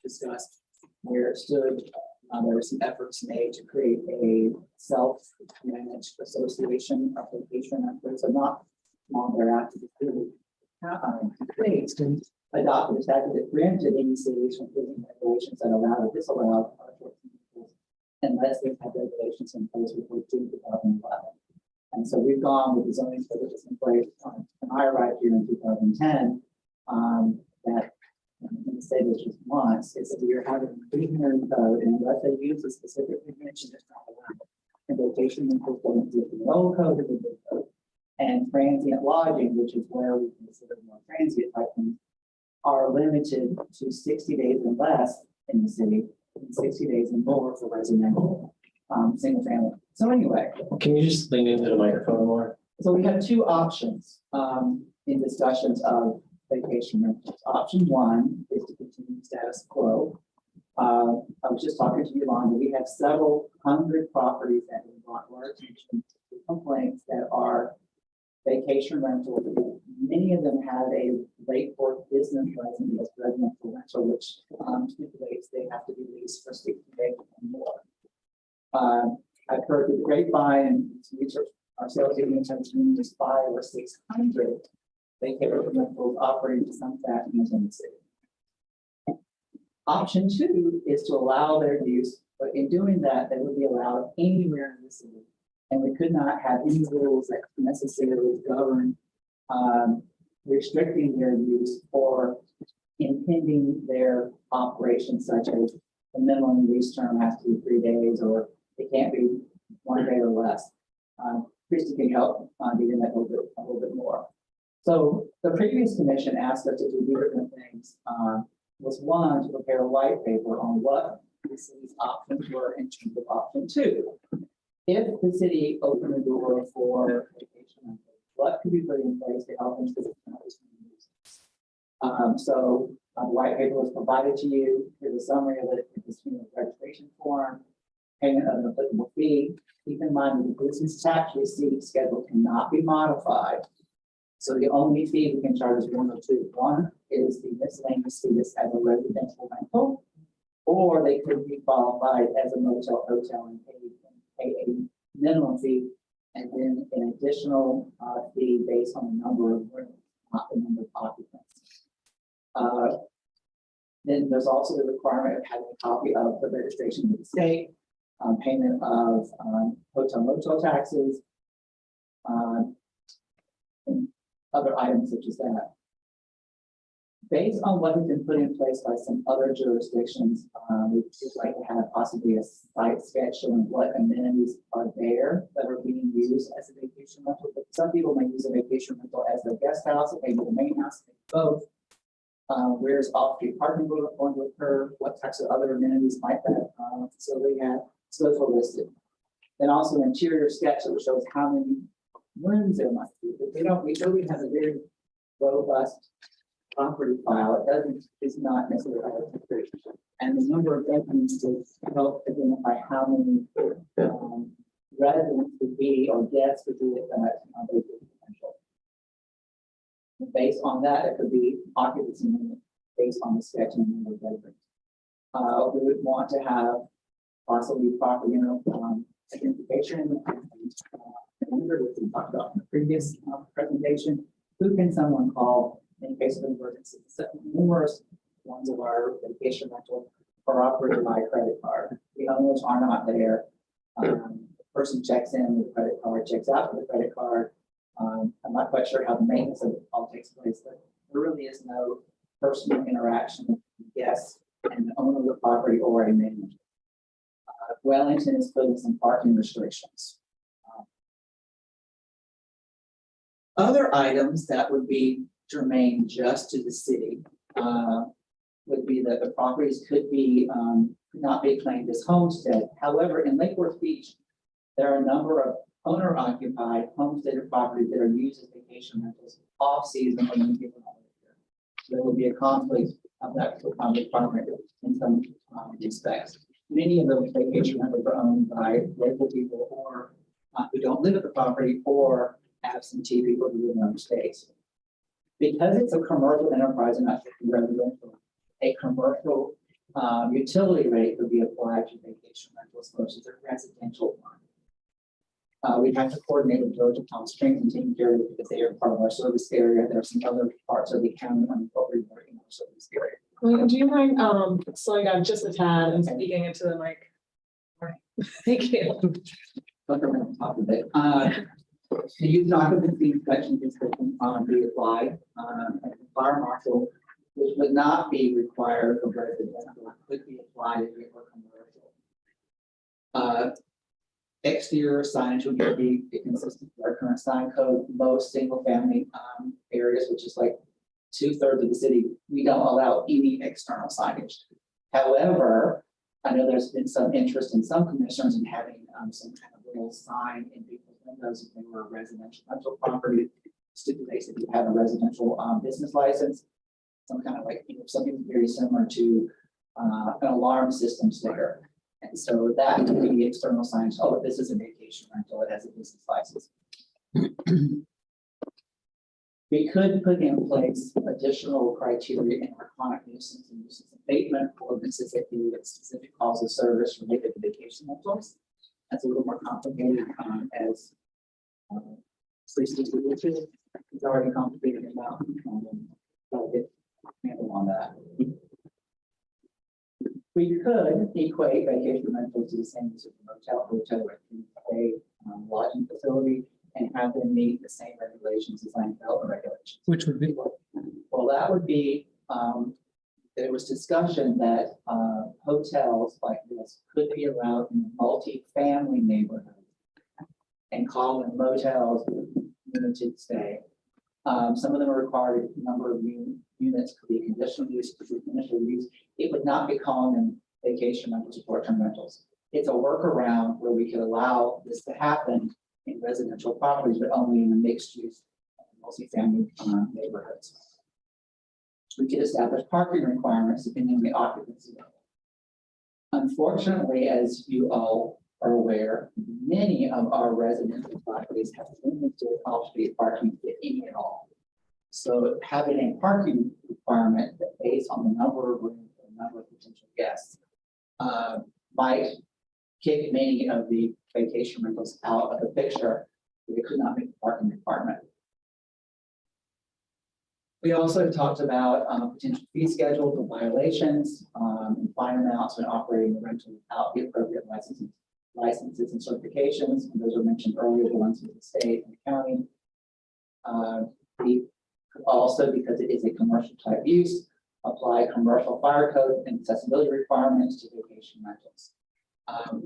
discussed where it stood. There were some efforts made to create a self-managed association of vacation rentals. So not long thereafter, the city adopted a statute that preempted any cities from putting regulations that allowed or disallowed unless they had regulations in place before June 2011. And so we've gone with the zoning code that was in place when I arrived here in 2010. That in the state was just once is that we are having a preliminary code, and unless they use a specific convention, it's not allowed. And vacation rentals don't exist in the old code or the new code. And transient lodging, which is where we consider more transient type things, are limited to 60 days and less in the city, and 60 days and more for residential, single family. So anyway. Can you just lean into the microphone more? So we have two options in discussions of vacation rentals. Option one is to continue status quo. I was just talking to Yolanda. We have several hundred properties that have brought to our attention complaints that are vacation rentals. Many of them have a Lakeport business residence residential rental, which stipulates they have to be leased for 60 days or more. I've heard the grapevine and research our sales agents have seen just 500 or 600 vacation rentals operating to some fashion in the city. Option two is to allow their use, but in doing that, they would be allowed anywhere in the city. And we could not have any rules that necessarily govern restricting their use or impeding their operation, such as the minimum lease term has to be 3 days, or it can't be 1 day or less. Christy can help getting that a little bit more. So the previous commission asked us to do different things. Was one, to prepare a white paper on what the city's options were in terms of option two. If the city opened the door for vacation rentals, what could be put in place to help them? So the white paper was provided to you. Here's a summary of it. It's a registration form, payment of an applicable fee. Keep in mind that the business tax receipt schedule cannot be modified. So the only fee we can charge is one or two. One is the miscellaneous fee as a residential rental, or they could be qualified as a motel hotel and pay a minimum fee, and then an additional fee based on the number of rooms, not the number of occupants. Then there's also the requirement of having a copy of the registration with the state, payment of hotel motel taxes, and other items such as that. Based on what has been put in place by some other jurisdictions, we'd just like to have possibly a site sketch showing what amenities are there that are being used as a vacation rental. But some people may use a vacation rental as a guest house, maybe the main house, maybe both. Where's off-street parking going to occur? What types of other amenities might that facility have? So those were listed. Then also an interior sketch that shows how many rooms there might be. But we really have a very robust property file. It doesn't, it's not necessarily all configuration. And the number of bedrooms to help identify how many residents would be or guests would be at that potential. Based on that, it could be occupancy limit based on the sketch and the number of bedrooms. We would want to have possibly proper, identification. Remember what we talked about in the previous presentation. Who can someone call in case of emergency? Numerous ones of our vacation rental are operated by credit card. The owners are not there. The person checks in with a credit card, checks out with a credit card. I'm not quite sure how the maintenance of it all takes place, but there really is no personal interaction with the guests and the owner of the property or a manager. Wellington is putting some parking restrictions. Other items that would be germane just to the city would be that the properties could not be claimed as homestead. However, in Lake Worth Beach, there are a number of owner-occupied homesteaded properties that are used as vacation rentals off-season or in given holiday. There will be a conflict of that requirement in some respects. Many of those vacation rentals are owned by local people or who don't live at the property or absentee people who live in other states. Because it's a commercial enterprise and not residential, a commercial utility rate would be applied to vacation rentals versus a residential one. We have to coordinate with Village of Palm Springs and taking care of it because they are part of our service area. There are some other parts of the county unincorporated in our service area. Do you mind slowing down just a tad and speaking into the mic? All right. Thank you. But we're on top of it. The youth occupancy inspection description be applied. And the fire marshal, which would not be required for residential, could be applied if it were commercial. Exterior signage would be consistent with our current sign code. Most single family areas, which is like 2/3 of the city, we don't allow any external signage. However, I know there's been some interest in some commissioners in having some kind of little sign in people's windows if they were a residential rental property. Stipulates that you have a residential business license, some kind of like something very similar to an alarm system sticker. And so that could be the external signage. Oh, this is a vacation rental. It has a business license. We could put in place additional criteria in our chronic nuisance and nuisance abatement ordinances that do specific calls of service related to vacation rentals. That's a little more complicated as it's already complicated enough. So get a handle on that. We could equate vacation rentals to the same as a hotel a lodging facility and have them meet the same regulations as land development regulations. Which would be, Well, that would be, there was discussion that hotels like this could be allowed in a multi-family neighborhood and call them motels limited stay. Some of them are required a number of units could be conditional use, could be initial use. It would not be calling them vacation rentals or short-term rentals. It's a workaround where we could allow this to happen in residential properties, but only in the mixed use multi-family neighborhoods. We could establish parking requirements depending on the occupancy level. Unfortunately, as you all are aware, many of our residential properties have limited off-street parking, if any at all. So having a parking requirement that based on the number of rooms and the number of potential guests might kick many of the vacation rentals out of the picture. We could not make the parking requirement. We also talked about potential fee schedule for violations and fine amounts when operating the rental without the appropriate licenses and certifications. And those were mentioned earlier, the ones with the state and the county. We could also, because it is a commercial type use, apply commercial fire code and accessibility requirements to vacation rentals.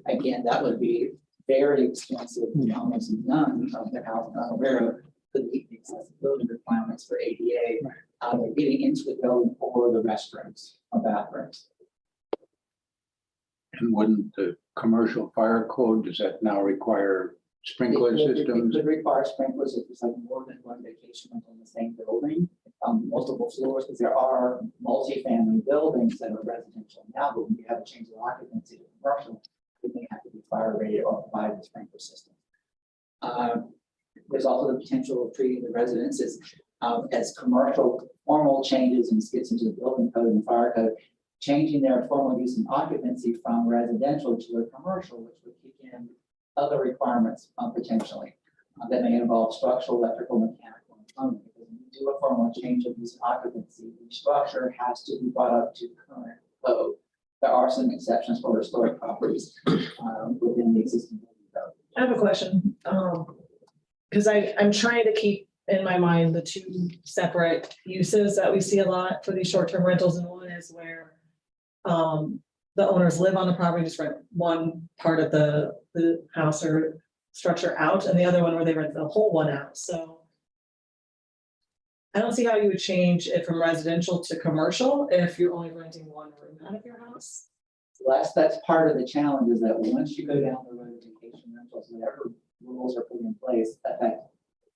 Again, that would be very expensive. Almost none of the house I'm aware of could meet the accessibility requirements for ADA They're getting into the building for the restrooms or bathrooms. And wouldn't the commercial fire code, does that now require sprinkler It systems? could require sprinklers if there's like more than one vacation rental in the same building, multiple floors, because there are multifamily buildings that are residential now, but when you have a change of occupancy to commercial, it may have to be fire rated or provide the sprinkler system. There's also the potential of treating the residences as commercial formal changes and gets into the building code and fire code, changing their formal use and occupancy from residential to a commercial, which would kick in other requirements potentially that may involve structural, electrical, mechanical, and plumbing. Because when you do a formal change of use and occupancy, the structure has to be brought up to current code. There are some exceptions for historic properties within the existing code. I have a question, because I'm trying to keep in my mind the two separate uses that we see a lot for these short-term rentals, and one is where the owners live on the property, just rent one part of the house or structure out, and the other one where they rent the whole one out. So I don't see how you would change it from residential to commercial if you're only renting one room out of your house. So that's part of the challenge, is that once you go down the road of vacation rentals, whatever rules are put in place affect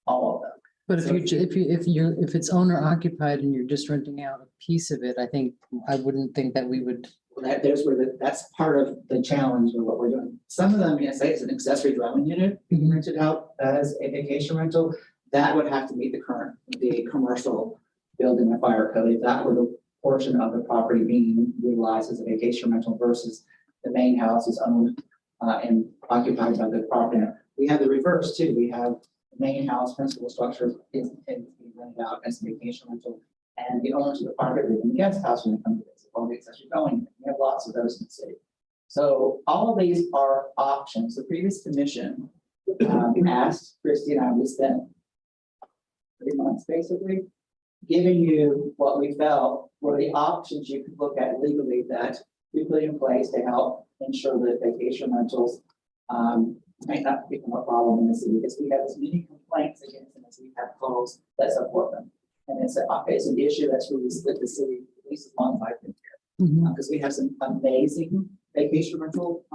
all of them. But if it's owner occupied and you're just renting out a piece of it, I wouldn't think that we would. Well, that's part of the challenge of what we're doing. Some of them, say it's an accessory dwelling unit being rented out as a vacation rental, that would have to meet the commercial building and fire code. If that were the portion of the property being utilized as a vacation rental versus the main house is owned and occupied by the property owner. We have the reverse too. We have the main house principal structure is being rented out as a vacation rental, and the owners of the property live in the guest house when they come to visit, or the accessory dwelling unit. We have lots of those in the city. So all of these are options. The previous commission asked Christy and I, we spent 3 months basically giving you what we felt were the options you could look at legally that we put in place to help ensure that vacation rentals might not become a problem in the city, because we have as many complaints against them as we have calls that support them. And it's an issue that's really split the city, at least as long as I've been here, because we have some amazing vacation rental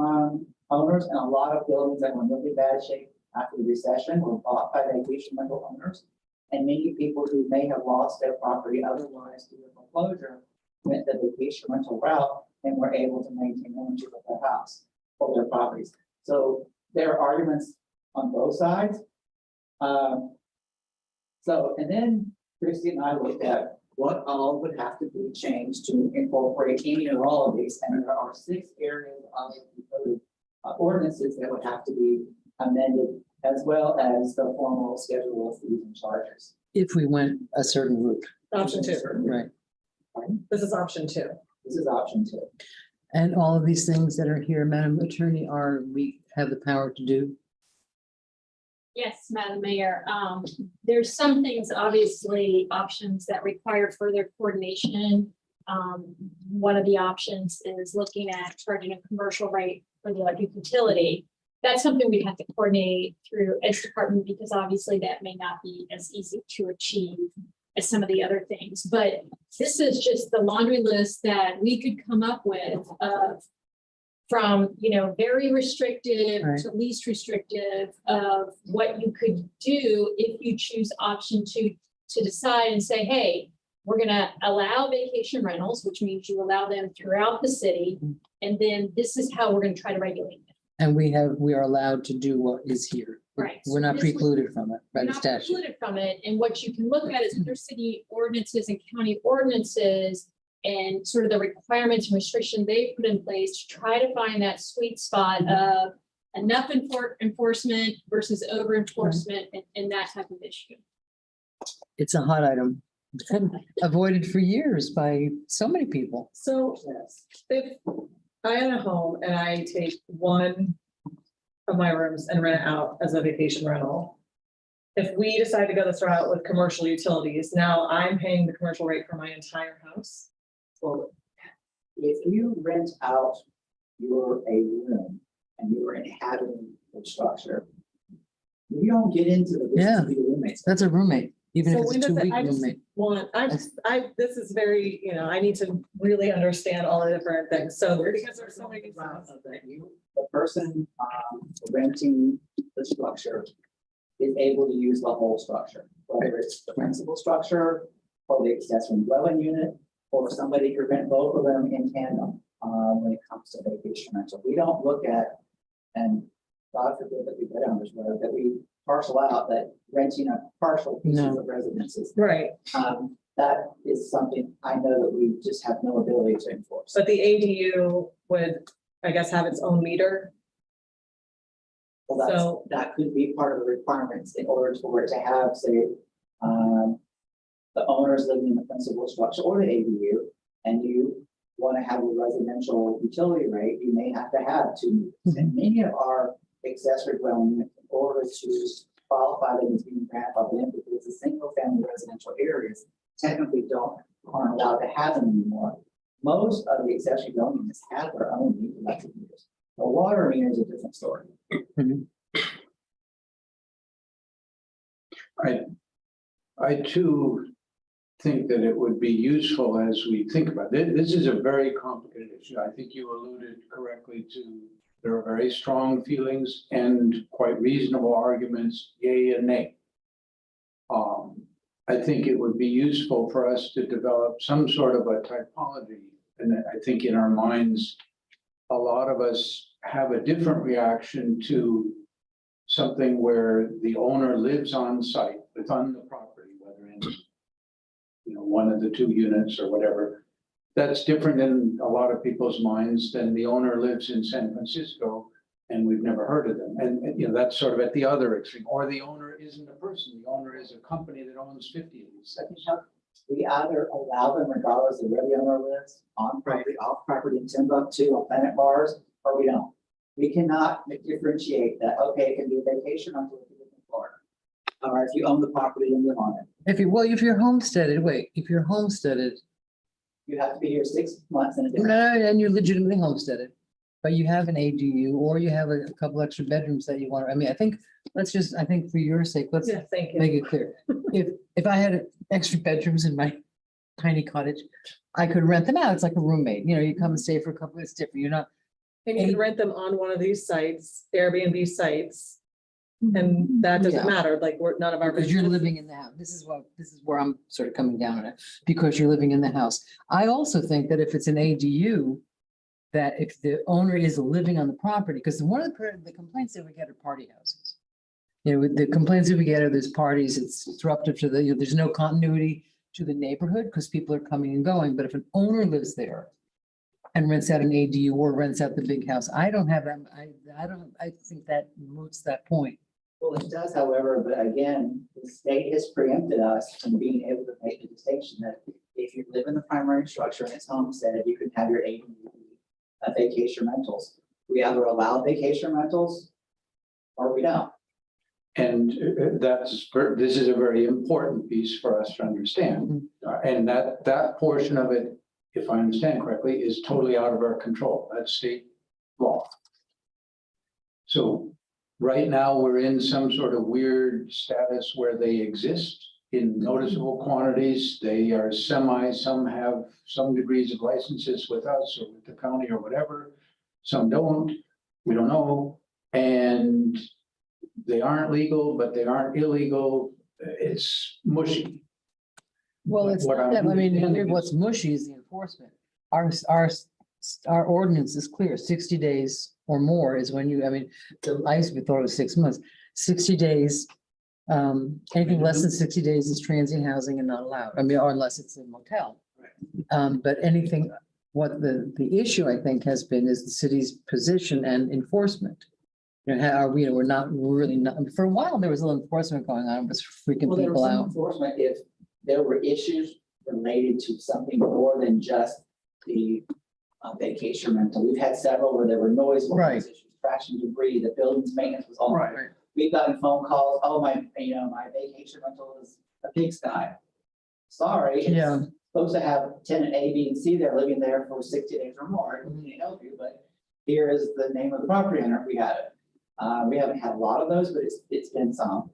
owners, and a lot of buildings that were in really bad shape after the recession were bought by vacation rental owners. And many people who may have lost their property otherwise through a foreclosure went the vacation rental route and were able to maintain ownership of their house or their properties. So there are arguments on both sides. And then Christy and I looked at what all would have to be changed to incorporate any or all of these. And there are 6 areas of the ordinances that would have to be amended, as well as the formal schedule of fees and charges. If we went a certain route, Option 2. right? This is option 2. This is option 2. And all of these things that are here, Madam Attorney, we have the power to do. Yes, Madam Mayor. There's some things, obviously, options that require further coordination. One of the options is looking at charging a commercial rate for the electric utility. That's something we have to coordinate through Edge Department, because obviously that may not be as easy to achieve as some of the other things. But this is just the laundry list that we could come up with from, very restrictive Right. to least restrictive of what you could do if you choose option 2 to decide and say, hey, we're going to allow vacation rentals, which means you allow them throughout the city. And then this is how we're going to try to regulate them. And we are allowed to do what is here. Right. We're not This was- precluded from it by You're the not statute. precluded from it, and what you can look at is other city ordinances and county ordinances and sort of the requirements and restriction they put in place to try to find that sweet spot of enough enforcement versus over enforcement and that type of issue. It's a hot item, avoided for years by so many people. So if I own a home and I take one of my rooms and rent it out as a vacation rental, if we decide to go this route with commercial utilities, now I'm paying the commercial rate for my entire house. Well, if you rent out a room and you're inhabiting the structure, you don't get into the business of your roommates. That's a roommate, even if So it's when a does it, 2-week I just roommate. want, this is very, I need to really understand all the different things, so because there's so many. The person renting the structure is able to use the whole structure, whether it's the principal structure or the accessory dwelling unit, or somebody could rent both of them in tandem when it comes to vacation rental. We don't look at, and God forbid that we go down this road, that we parcel out that renting a partial pieces No. of residences. Right, That is something I know that we just have no ability to enforce. but the ADU would, I guess, have its own meter. Well, So- that could be part of the requirements in order for it to have, say, the owners living in the principal structure or the ADU, and you want to have a residential utility rate, you may have to have two meters. And many of our accessory dwelling units, in order to qualify them as being grandfathered in, because the single family residential areas technically aren't allowed to have them anymore. Most of the accessory dwelling units have their own electric meters. The water meter is a different story. I too think that it would be useful as we think about it. This is a very complicated issue. I think you alluded correctly to, there are very strong feelings and quite reasonable arguments, yay and nay. I think it would be useful for us to develop some sort of a typology. And I think in our minds, a lot of us have a different reaction to something where the owner lives on site within the property, whether in one of the two units or whatever. That's different in a lot of people's minds than the owner lives in San Francisco and we've never heard of them. And that's sort of at the other extreme. Or the owner isn't a person, the owner is a company that owns 50 of these things. We either allow them regardless of where the owner lives, on property, off property, in Timbuktu, on Planet Bars, or we don't. We cannot differentiate that, okay, it can be a vacation rental if you live in Florida. Or if you own the property and live on it. If you're homesteaded, if you're homesteaded, You have to be here 6 months in a different. no, and you're legitimately homesteaded, but you have an ADU or you have a couple extra bedrooms that you want, I think, I think for your sake, let's Yeah, thank you. make it clear. If I had extra bedrooms in my tiny cottage, I could rent them out. It's like a roommate, you come and stay for a couple, it's different. You're not, And you can rent them on one of these sites, Airbnb sites. And that doesn't Yeah. matter, like, none of our. because you're business. living in the house. This is where I'm sort of coming down on it, because you're living in the house. I also think that if it's an ADU, that if the owner is living on the property, because one of the complaints that we get are party houses. With the complaints that we get are there's parties, it's disruptive to there's no continuity to the neighborhood because people are coming and going. But if an owner lives there and rents out an ADU or rents out the big house, I think that moots that point. Well, it does, however, but again, the state has preempted us from being able to make the distinction that if you live in the primary structure and it's homesteaded, you can have your ADU vacation rentals. We either allow vacation rentals or we don't. And this is a very important piece for us to understand. And that portion of it, if I understand correctly, is totally out of our control. That's state law. So right now, we're in some sort of weird status where they exist in noticeable quantities. They are some have some degrees of licenses with us or with the county or whatever. Some don't, we don't know. And they aren't legal, but they aren't illegal. It's mushy. Well, it's What not I'm that, understanding is- what's mushy is the enforcement. Our ordinance is clear, 60 days or more is when I used to thought it was 6 months, 60 days. Anything less than 60 days is transient housing and not allowed, or unless it's a motel. But anything, what the issue I think has been is the city's position and enforcement. We're not really, for a while, there was a little enforcement going on, it was freaking Well, there was people some out. enforcement if there were issues related to something more than just the vacation rental. We've had several where there were noise Right. issues, trash and debris, the building's maintenance was all. Right. We've gotten phone calls, oh, my vacation rental is a pigsty. Sorry, Yeah. it's supposed to have tenant A, B, and C there living there for 60 days or more. We can help you, but here is the name of the property owner if we had it. We haven't had a lot of those, but it's been some.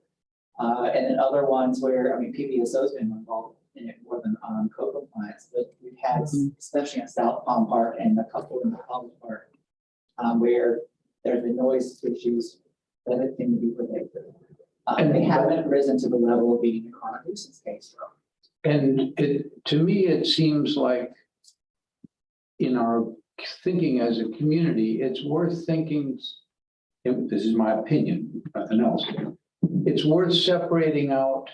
And then other ones where, PBSO's been involved in it more than on code compliance, but we've had, especially in South Palm Park and a couple in the College Park, where there's been noise issues that have been to be predicted. They haven't risen to the level of being a chronic nuisance case. And to me, it seems like in our thinking as a community, it's worth thinking, this is my opinion, nothing else. It's worth separating out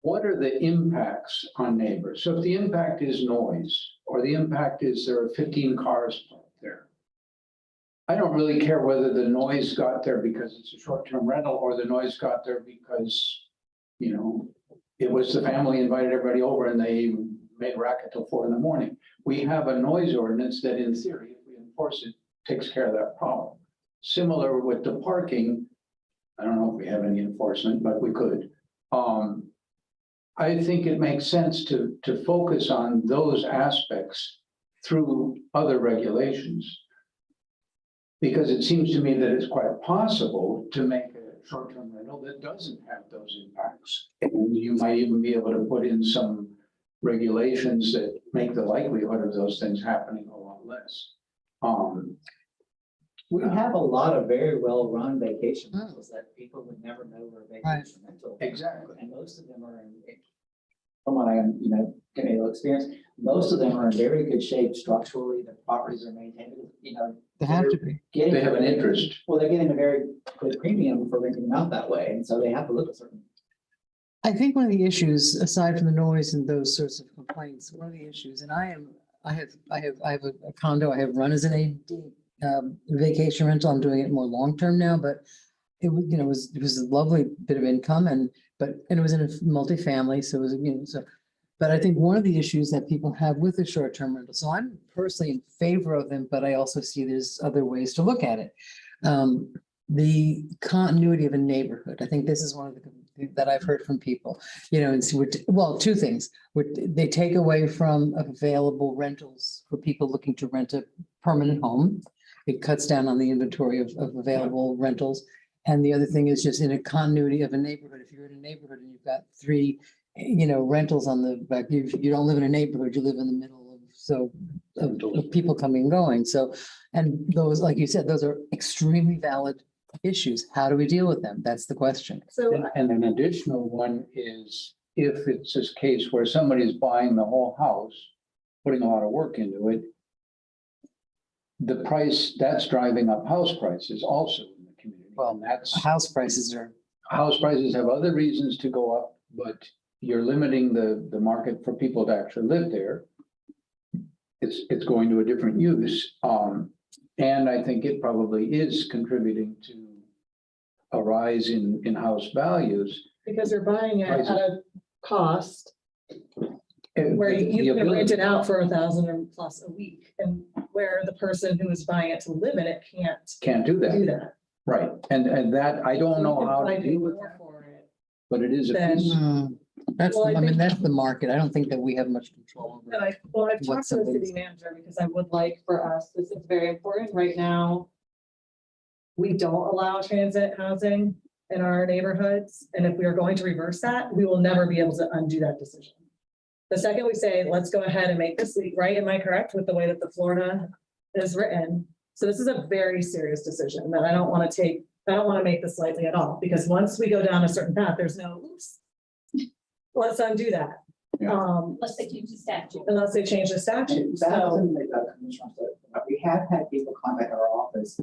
what are the impacts on neighbors. So if the impact is noise, or the impact is there are 15 cars parked there, I don't really care whether the noise got there because it's a short-term rental or the noise got there because, you know, it was the family invited everybody over and they made racket till 4 a.m. We have a noise ordinance that in theory, if we enforce it, takes care of that problem. Similar with the parking, I don't know if we have any enforcement, but we could. I think it makes sense to focus on those aspects through other regulations. Because it seems to me that it's quite possible to make a short-term rental that doesn't have those impacts. And you might even be able to put in some regulations that make the likelihood of those things happening a lot less. We have a lot of very well-run vacation rentals that people would never know were vacation rental. Exactly. And most of them are in, from what I am, getting a little experience, most of them are in very good shape structurally. The properties are maintained, They have to be. They have an interest. Well, they're getting a very good premium for renting them out that way, and so they have to look at certain. I think one of the issues, aside from the noise and those sorts of complaints, one of the issues, and I have a condo, I have run as an vacation rental. I'm doing it more long-term now, but it was, it was a lovely bit of income and it was in a multifamily. So it was, but I think one of the issues that people have with the short-term rental, so I'm personally in favor of them, but I also see there's other ways to look at it. The continuity of a neighborhood. I think this is one of the that I've heard from people, and so well, two things. They take away from available rentals for people looking to rent a permanent home. It cuts down on the inventory of available rentals. And the other thing is just in a continuity of a neighborhood. If you're in a neighborhood and you've got 3, rentals on the back, you don't live in a neighborhood, you live in the middle of people coming and going. So, and those, like you said, those are extremely valid issues. How do we deal with them? That's the question. So And an additional one is if it's this case where somebody's buying the whole house, putting a lot of work into it, the price that's driving up house prices also in the community. Well, And that's house prices have other reasons to go up, but you're limiting the market for people to actually live there. It's going to a different use. And I think it probably is contributing to a rise in house values. because you're buying it at Prices. a cost And where the you can rent ability- it out for $1,000 or plus a week, and where the person who is buying it to live in it Can't do do that, that. right? And that, I don't know You can how to probably deal pay with more that, for it. but it is a Then- piece. That's, Well, I I mean, think- that's the market. I don't think that we have much control over And it. I've What talked to the somebody's- city manager because I would like for us, this is very important right now. We don't allow transit housing in our neighborhoods. And if we are going to reverse that, we will never be able to undo that decision. The second we say, let's go ahead and make this legal, right? Am I correct with the way that the Florida is written? So this is a very serious decision that I don't want to take. I don't want to make this lightly at all, because once we go down a certain path, there's no, oops. Let's undo that. Yeah. Unless they change the statute. Unless they change the statute. And that So, doesn't make that Commissioner said, but we have had people contact our office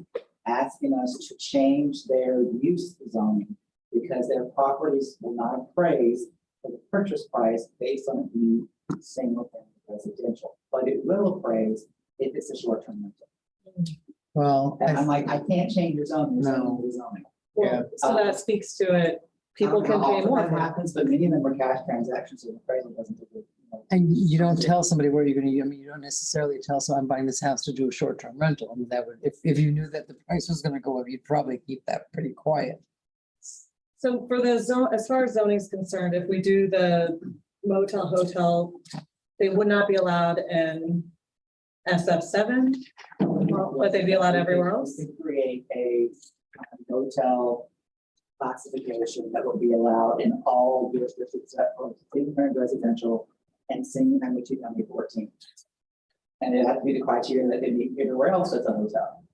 asking us to change their use zoning because their properties will not appraise for the purchase price based on it being single family residential, but it will appraise if it's a short-term rental. Well, And I'm like, I can't change your zoning, your No. zoning is zoning. Yeah. well, so that speaks to it. People can pay more That for it. happens, but many of them are cash transactions, so the appraisal doesn't do it. and you don't tell somebody where you're gonna, you don't necessarily tell someone I'm buying this house to do a short-term rental. I mean, that would, if you knew that the price was gonna go up, you'd probably keep that pretty quiet. So for the zone, as far as zoning is concerned, if we do the motel, hotel, they would not be allowed in SF7, but they'd be allowed everywhere else. We could create a motel classification that would be allowed in all jurisdictions except for single-family residential and single-family, two-family 14. And it had to be the criteria that they meet everywhere else that's a hotel.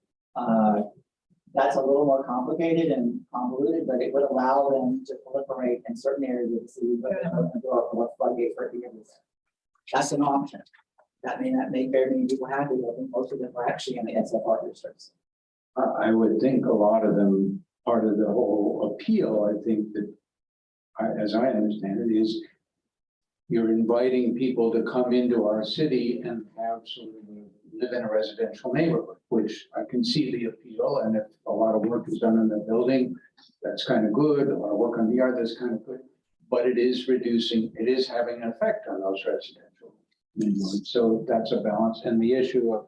That's a little more complicated and convoluted, but it would allow them to proliferate in certain areas of the city, but open the door for what floodgate for everything. That's an option. That may not make very many people happy, but I think most of them are actually in the SFR districts. I would think a lot of them, part of the whole appeal, I think that, as I understand it, is you're inviting people to come into our city and have sort of live in a residential neighborhood, which I can see the appeal. And if a lot of work is done in the building, that's kind of good. A lot of work on the yard, that's kind of good. But it is having an effect on those residential neighborhoods. So that's a balance. And the issue of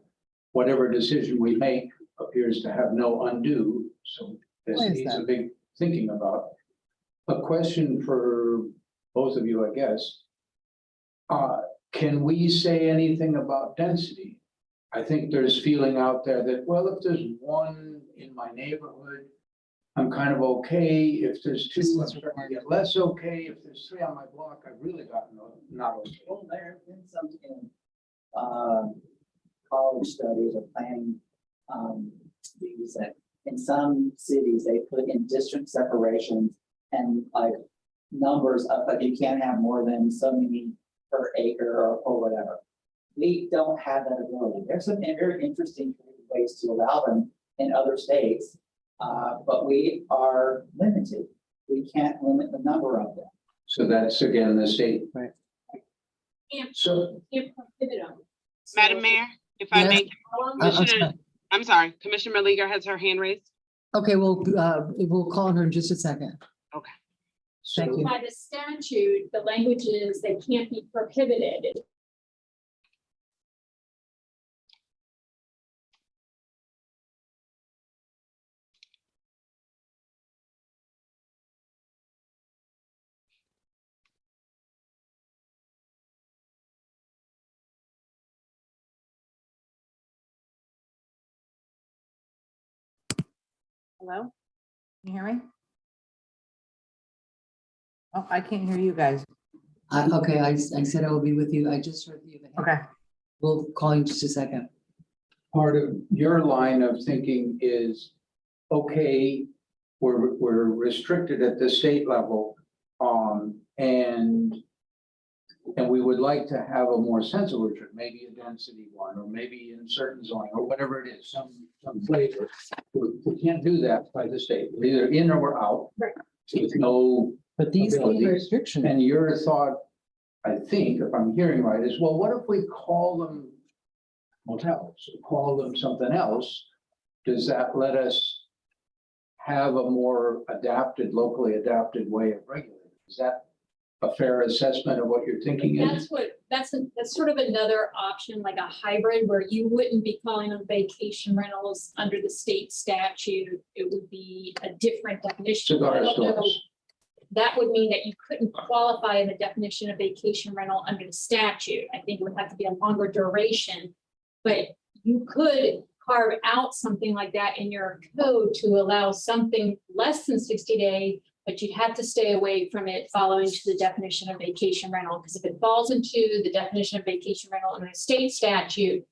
whatever decision we make appears to have no undo. So this Why is needs a that? big thinking about. A question for both of you, I guess. Can we say anything about density? I think there's feeling out there that, well, if there's one in my neighborhood, I'm kind of okay. If there's two, I'm starting to get less okay. If there's three on my block, I've really gotten not okay. Well, there have been some college studies or planning views that in some cities they put in district separations and like numbers of like you can't have more than so many per acre or whatever. We don't have that ability. There's some very interesting ways to allow them in other states, but we are limited. We can't limit the number of them. So that's again the state. Right. So Can't prohibit them. Madam Mayor, if I Yes. may, I'm Commissioner, sorry. I'm sorry, Commissioner Maliga has her hand raised. Okay, well, we'll call on her in just a second. Okay. Thank So you. by the statute, the language is they can't be prohibited. Hello? Can you hear me? Oh, I can't hear you guys. Okay, I said I will be with you. I just heard you. Okay. We'll call you in just a second. part of your line of thinking is, okay, we're restricted at the state level, and we would like to have a more sensible restriction, maybe a density one, or maybe in certain zoning, or whatever it is, some flavor. We can't do that by the state. We're either in or we're out. Right. With no, But these ability. restrictions, and your thought, I think, if I'm hearing right, is, well, what if we call them motels, or call them something else? Does that let us have a more adapted, locally adapted way of regulating? Is that a fair assessment of what you're thinking is? That's sort of another option, like a hybrid, where you wouldn't be calling them vacation rentals under the state statute. It would be a different definition. I Cigar don't know. stores. That would mean that you couldn't qualify in the definition of vacation rental under the statute. I think it would have to be a longer duration. But you could carve out something like that in your code to allow something less than 60 days, but you'd have to stay away from it following to the definition of vacation rental. Because if it falls into the definition of vacation rental under the state statute,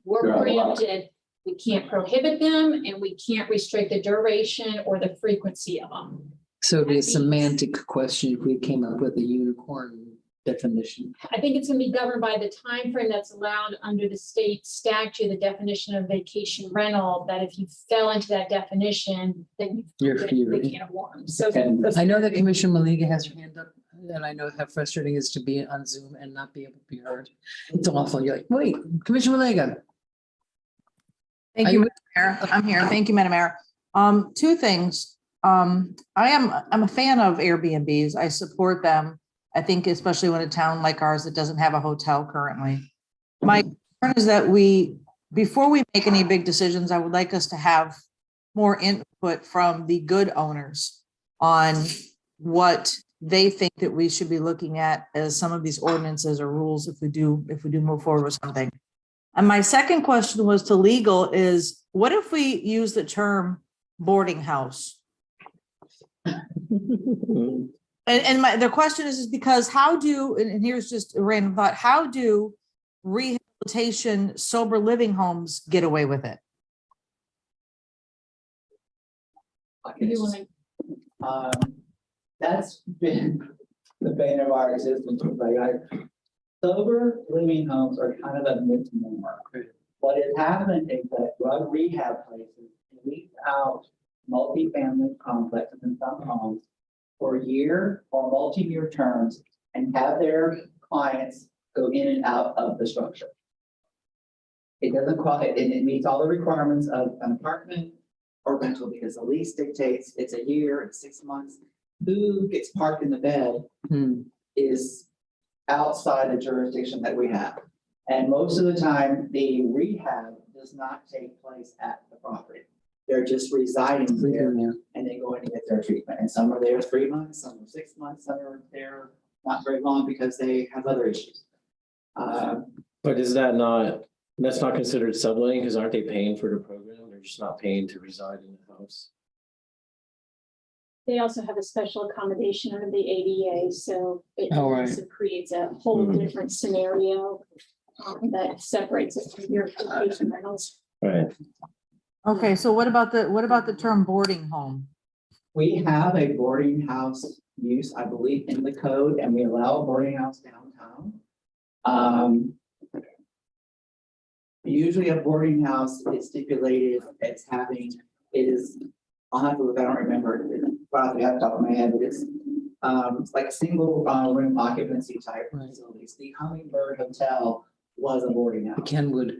we're Yeah. preempted. We can't prohibit them and we can't restrict the duration or the frequency of them. so it'd be a semantic question if we came up with a unicorn definition. I think it's gonna be governed by the time frame that's allowed under the state statute, the definition of vacation rental, that if you fell into that definition, then You're you fury. can't have warrants. So And I know that Commissioner Maliga has her hand up, and I know how frustrating it is to be on Zoom and not be able to be heard. It's awful. You're like, wait, Commissioner Maliga. Thank Are you, you- Madam Mayor. I'm here. Thank you, Madam Mayor. Two things. I'm a fan of Airbnbs. I support them. I think especially when a town like ours that doesn't have a hotel currently. My concern is that before we make any big decisions, I would like us to have more input from the good owners on what they think that we should be looking at as some of these ordinances or rules if we do move forward with something. And my second question was to legal is, what if we use the term boarding house? And the question is because how do, and here's just a random thought, how do rehabilitation sober living homes get away with it? You wanna- That's been the bane of our existence. Sober living homes are kind of a misnomer. What has happened is that drug rehab places lease out multifamily complexes in some homes for year or multi-year terms and have their clients go in and out of the structure. It doesn't qualify, and it meets all the requirements of an apartment or rental because the lease dictates it's a year, it's 6 months. Who gets parked in the bed is outside the jurisdiction that we have. And most of the time, the rehab does not take place at the property. They're just residing there and they go in and get their treatment. And some are there 3 months, some are 6 months, some are there not very long because they have other issues. But is that not, that's not considered subletting because aren't they paying for the program? They're just not paying to reside in the house. They also have a special accommodation under the ADA, so it Oh, right. also creates a whole different scenario that separates it from your vacation rentals. Right. Okay, so what about the term boarding home? We have a boarding house use, I believe, in the code, and we allow a boarding house downtown. Usually a boarding house is stipulated as having, it is, I'll have to look, I don't remember it off the top of my head, but it's like a single room occupancy type Right. facilities. The Hummingbird Hotel was a boarding The house, Kenwood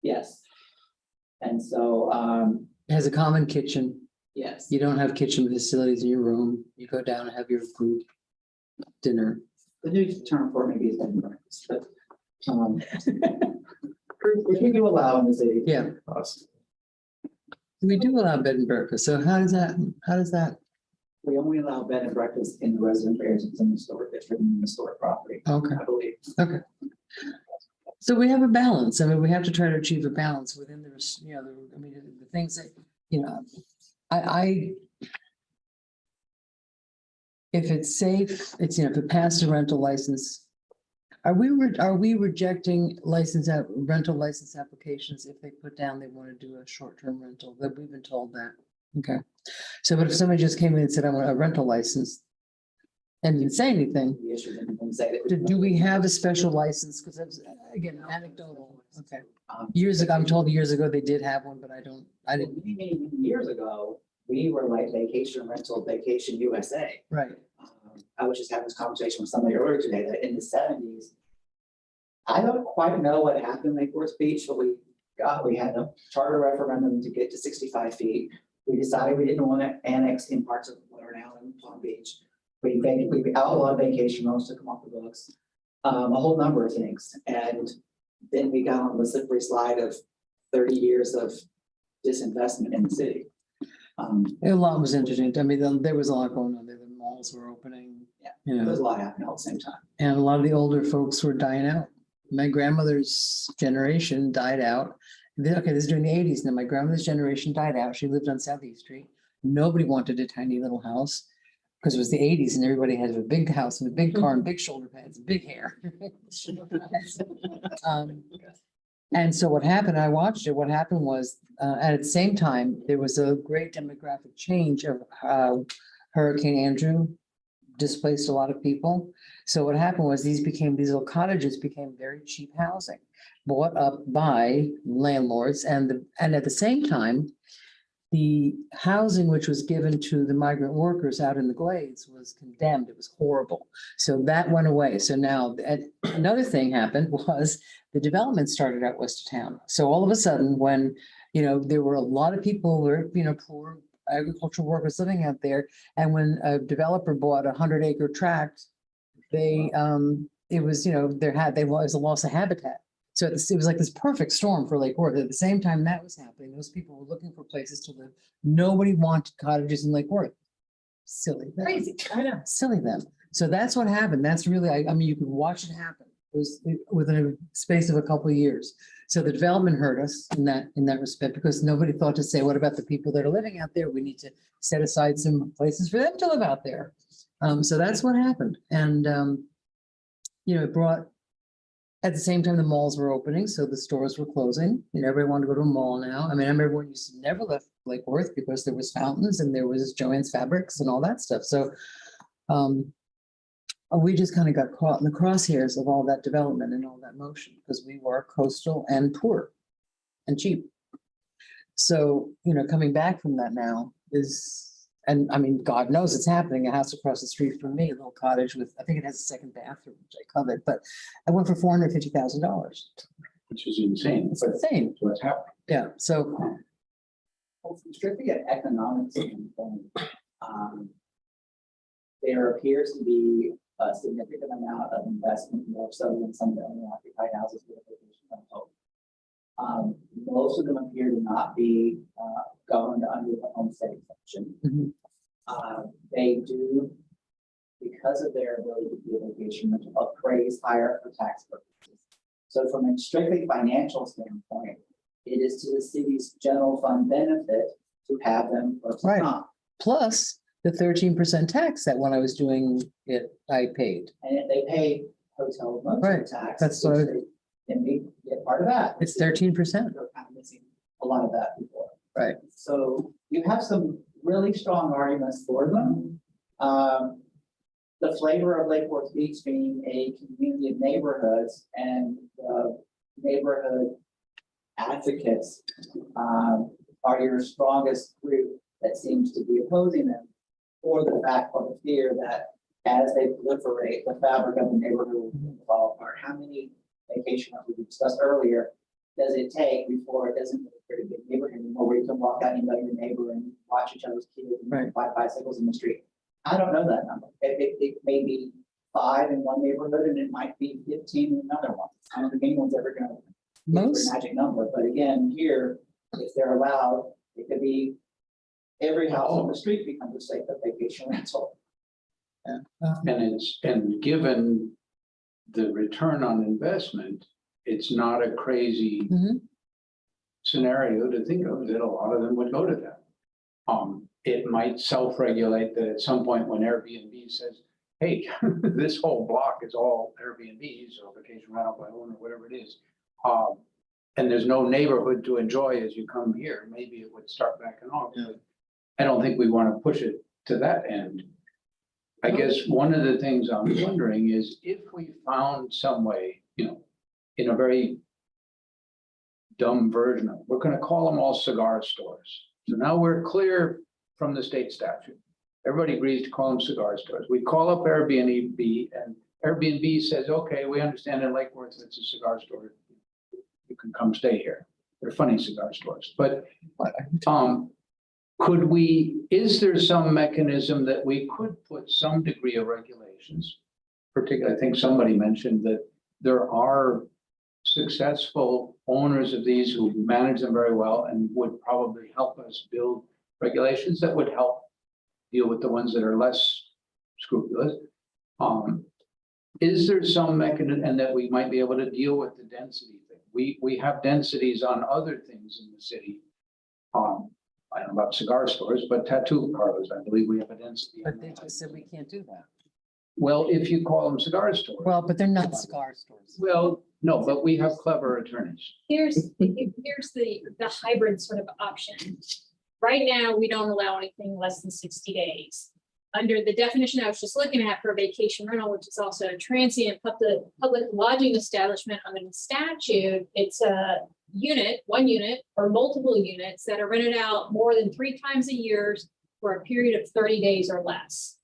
yes. And so, has a common kitchen. yes. You don't have kitchen facilities in your room. You go down and have your food, dinner. The new term for it maybe is bed and breakfast, but which we do allow in the city. Yeah, we do allow bed and breakfast. So how does that? We only allow bed and breakfast in the resident areas in the historic district and the historic property, Okay, I believe. okay. So we have a balance. I mean, we have to try to achieve a balance within the things that, if it's safe, it's, if it passed a rental license, are we rejecting rental license applications if they put down they want to do a short-term rental? That we've been told that. Okay. So, but if somebody just came in and said, I want a rental license and didn't say anything, The issue and say that. do we have a special license? Because that's, again, anecdotal. Okay. Um, Years ago, I'm told years ago they did have one, but I didn't. Many years ago, we were like vacation rental, vacation USA. Right. I was just having this conversation with somebody earlier today that in the 70s, I don't quite know what happened in Lake Forest Beach, but we had a charter referendum to get to 65 feet. We decided we didn't want to annex in parts of what are now in Palm Beach. We outlawed vacation rentals, took them off the books, a whole number of things. And then we got on the slippery slide of 30 years of disinvestment in the city. A lot was interesting. I mean, there was a lot going on there. The malls were opening. Yeah, there's a lot happening all at the same time. And a lot of the older folks were dying out. My grandmother's generation died out. Okay, this is during the 80s. Now, my grandmother's generation died out. She lived on Southeast Street. Nobody wanted a tiny little house because it was the 80s and everybody had a big house and a big car and big shoulder pads and big hair. And so what happened, I watched it, what happened was at the same time, there was a great demographic change of Hurricane Andrew displaced a lot of people. So what happened was these little cottages became very cheap housing, bought up by landlords, and at the same time, the housing which was given to the migrant workers out in the glades was condemned. It was horrible. So that went away. So now another thing happened was the development started out west of town. So all of a sudden, when there were a lot of people who were poor agricultural workers living out there, and when a developer bought 100-acre tract, it was a loss of habitat. So it was like this perfect storm for Lake Worth. At the same time that was happening, those people were looking for places to live. Nobody wanted cottages in Lake Worth. Silly. Crazy, I know. Silly them. So that's what happened. That's really, I mean, you could watch it happen. It was within a space of a couple of years. So the development hurt us in that respect, because nobody thought to say, what about the people that are living out there? We need to set aside some places for them to live out there. So that's what happened. And, it brought, at the same time, the malls were opening, so the stores were closing. Everybody wanted to go to a mall now. I mean, I remember when you never left Lake Worth because there was fountains and there was Joann's Fabrics and all that stuff. So we just kind of got caught in the crosshairs of all that development and all that motion because we were coastal and poor and cheap. So, coming back from that now is, and I mean, God knows it's happening. A house across the street from me, a little cottage with, I think it has a second bathroom, which I covet, but I went for $450,000. Which is insane. It's but insane. that's what's happening. Yeah, so Well, from strictly an economic standpoint, there appears to be a significant amount of investment, more so than some of the owner-occupied houses with a vacation rental. Most of them appear to not be governed under the homestead exemption. They do, because of their ability to do a vacation rental, appraise higher for tax purposes. So from a strictly financial standpoint, it is to the city's general fund benefit to have them versus Right. not. plus the 13% tax that when I was doing it, I paid. And if they pay hotel motel Right, tax, that's which what I- they can be get part of that. It's 13%. They're kind of missing a lot of that before. Right. So you have some really strong arguments for them. The flavor of Lake Worth Beach being a community of neighborhoods and neighborhood advocates are your strongest group that seems to be opposing them, or the fact or the fear that as they proliferate, the fabric of the neighborhood will fall apart. How many vacation homes we discussed earlier does it take before it doesn't look a pretty big neighborhood anymore, where you can walk out and know your neighbor and watch each other's kids and Right. ride bicycles in the street? I don't know that number. It may be 5 in one neighborhood and it might be 15 in another one. I don't think anyone's ever gonna Most, magic number, but again, here, if they're allowed, it could be every house on the street becomes a safe vacation rental. And given the return on investment, it's not a crazy Mhm. scenario to think of that a lot of them would go to that. It might self-regulate that at some point when Airbnb says, hey, this whole block is all Airbnbs or vacation rental by owner, whatever it is. And there's no neighborhood to enjoy as you come here, maybe it would start backing off. But I don't think we want to push it to that end. I guess one of the things I'm wondering is if we found some way, in a very dumb version of, we're gonna call them all cigar stores. So now we're clear from the state statute. Everybody agrees to call them cigar stores. We call up Airbnb and Airbnb says, okay, we understand in Lake Worth it's a cigar store. You can come stay here. They're funny cigar stores, but is there some mechanism that we could put some degree of regulations? Particularly, I think somebody mentioned that there are successful owners of these who manage them very well and would probably help us build regulations that would help deal with the ones that are less scrupulous. Is there some mechanism and that we might be able to deal with the density thing? We have densities on other things in the city. I don't know about cigar stores, but tattoo parlors, I believe we have a density. but they just said we can't do that. Well, if you call them cigar stores. Well, but they're not cigar stores. Well, no, but we have clever attorneys. Here's the hybrid sort of option. Right now, we don't allow anything less than 60 days. Under the definition I was just looking at for vacation rental, which is also a transient public lodging establishment under the statute, it's a one unit or multiple units that are rented out more than 3 times a year for a period of 30 days or less.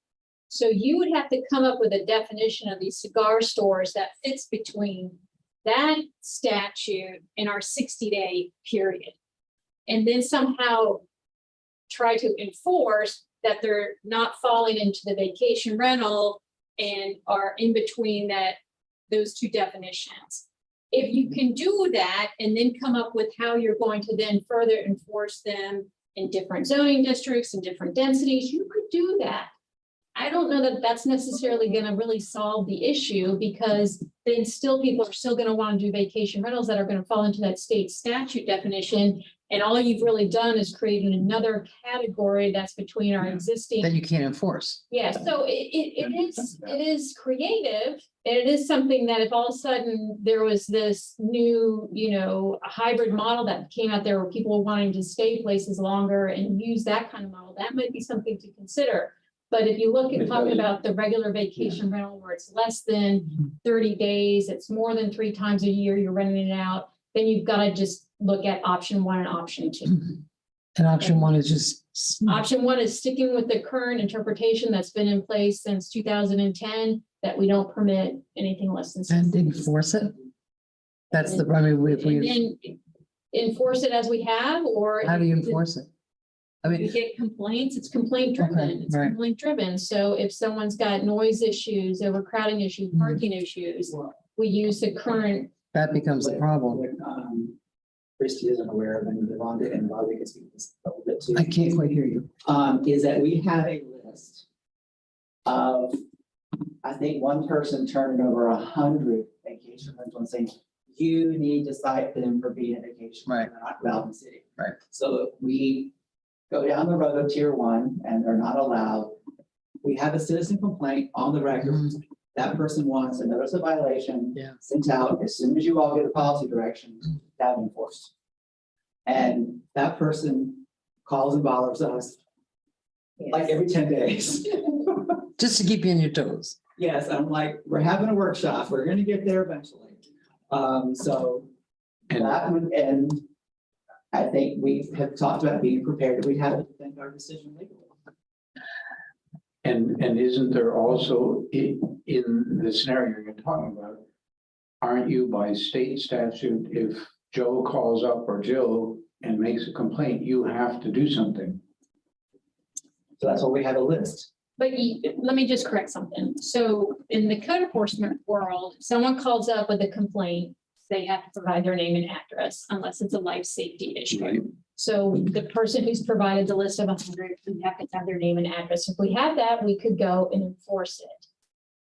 So you would have to come up with a definition of these cigar stores that fits between that statute and our 60-day period. And then somehow try to enforce that they're not falling into the vacation rental and are in between those two definitions. If you can do that and then come up with how you're going to then further enforce them in different zoning districts and different densities, you could do that. I don't know that that's necessarily gonna really solve the issue, because then still people are still gonna want to do vacation rentals that are gonna fall into that state statute definition. And all you've really done is created another category that's between our existing. That you can't enforce. Yeah, so it is creative. And it is something that if all of a sudden there was this new, hybrid model that came out there where people were wanting to stay places longer and use that kind of model, that might be something to consider. But if you look at talking about the regular vacation rental where it's less than 30 days, it's more than 3 times a year, you're renting it out, then you've got to just look at option 1 and option 2. And option 1 is just. Option 1 is sticking with the current interpretation that's been in place since 2010, that we don't permit anything less than. And 60 days. enforce it. That's the, I mean, if And we, then enforce it as we have, or. how do you enforce it? I You mean, get complaints, it's complaint driven, Okay, it's right. complaint driven. So if someone's got noise issues, overcrowding issues, Mhm. parking issues, we use the current. that becomes the problem. What, Christie isn't aware of, and Yolanda and Bobby can speak to this a little bit too. I can't quite hear you. Is that we have a list of, I think one person turned over 100 vacation rentals and saying, you need to cite them for being a vacation. Right. They're not allowed in the city. Right. So we go down the road of tier 1 and they're not allowed. We have a citizen complaint on the record. Mhm. That person wants a notice of violation. Yeah. Sent out as soon as you all get a policy direction, that enforced. And that person calls and bothers us like every 10 days. Just to keep you on your toes. Yes, I'm like, we're having a workshop, we're gonna get there eventually. So And- that one, and I think we have talked about being prepared, we have to defend our decision legally. And isn't there also in the scenario you're talking about, aren't you by state statute, if Joe calls up or Jill and makes a complaint, you have to do something? So that's why we have a list. But let me just correct something. So in the code enforcement world, if someone calls up with a complaint, they have to provide their name and address unless it's a life safety issue. Right. So the person who's provided the list of 100, we have to have their name and address. If we have that, we could go and enforce it.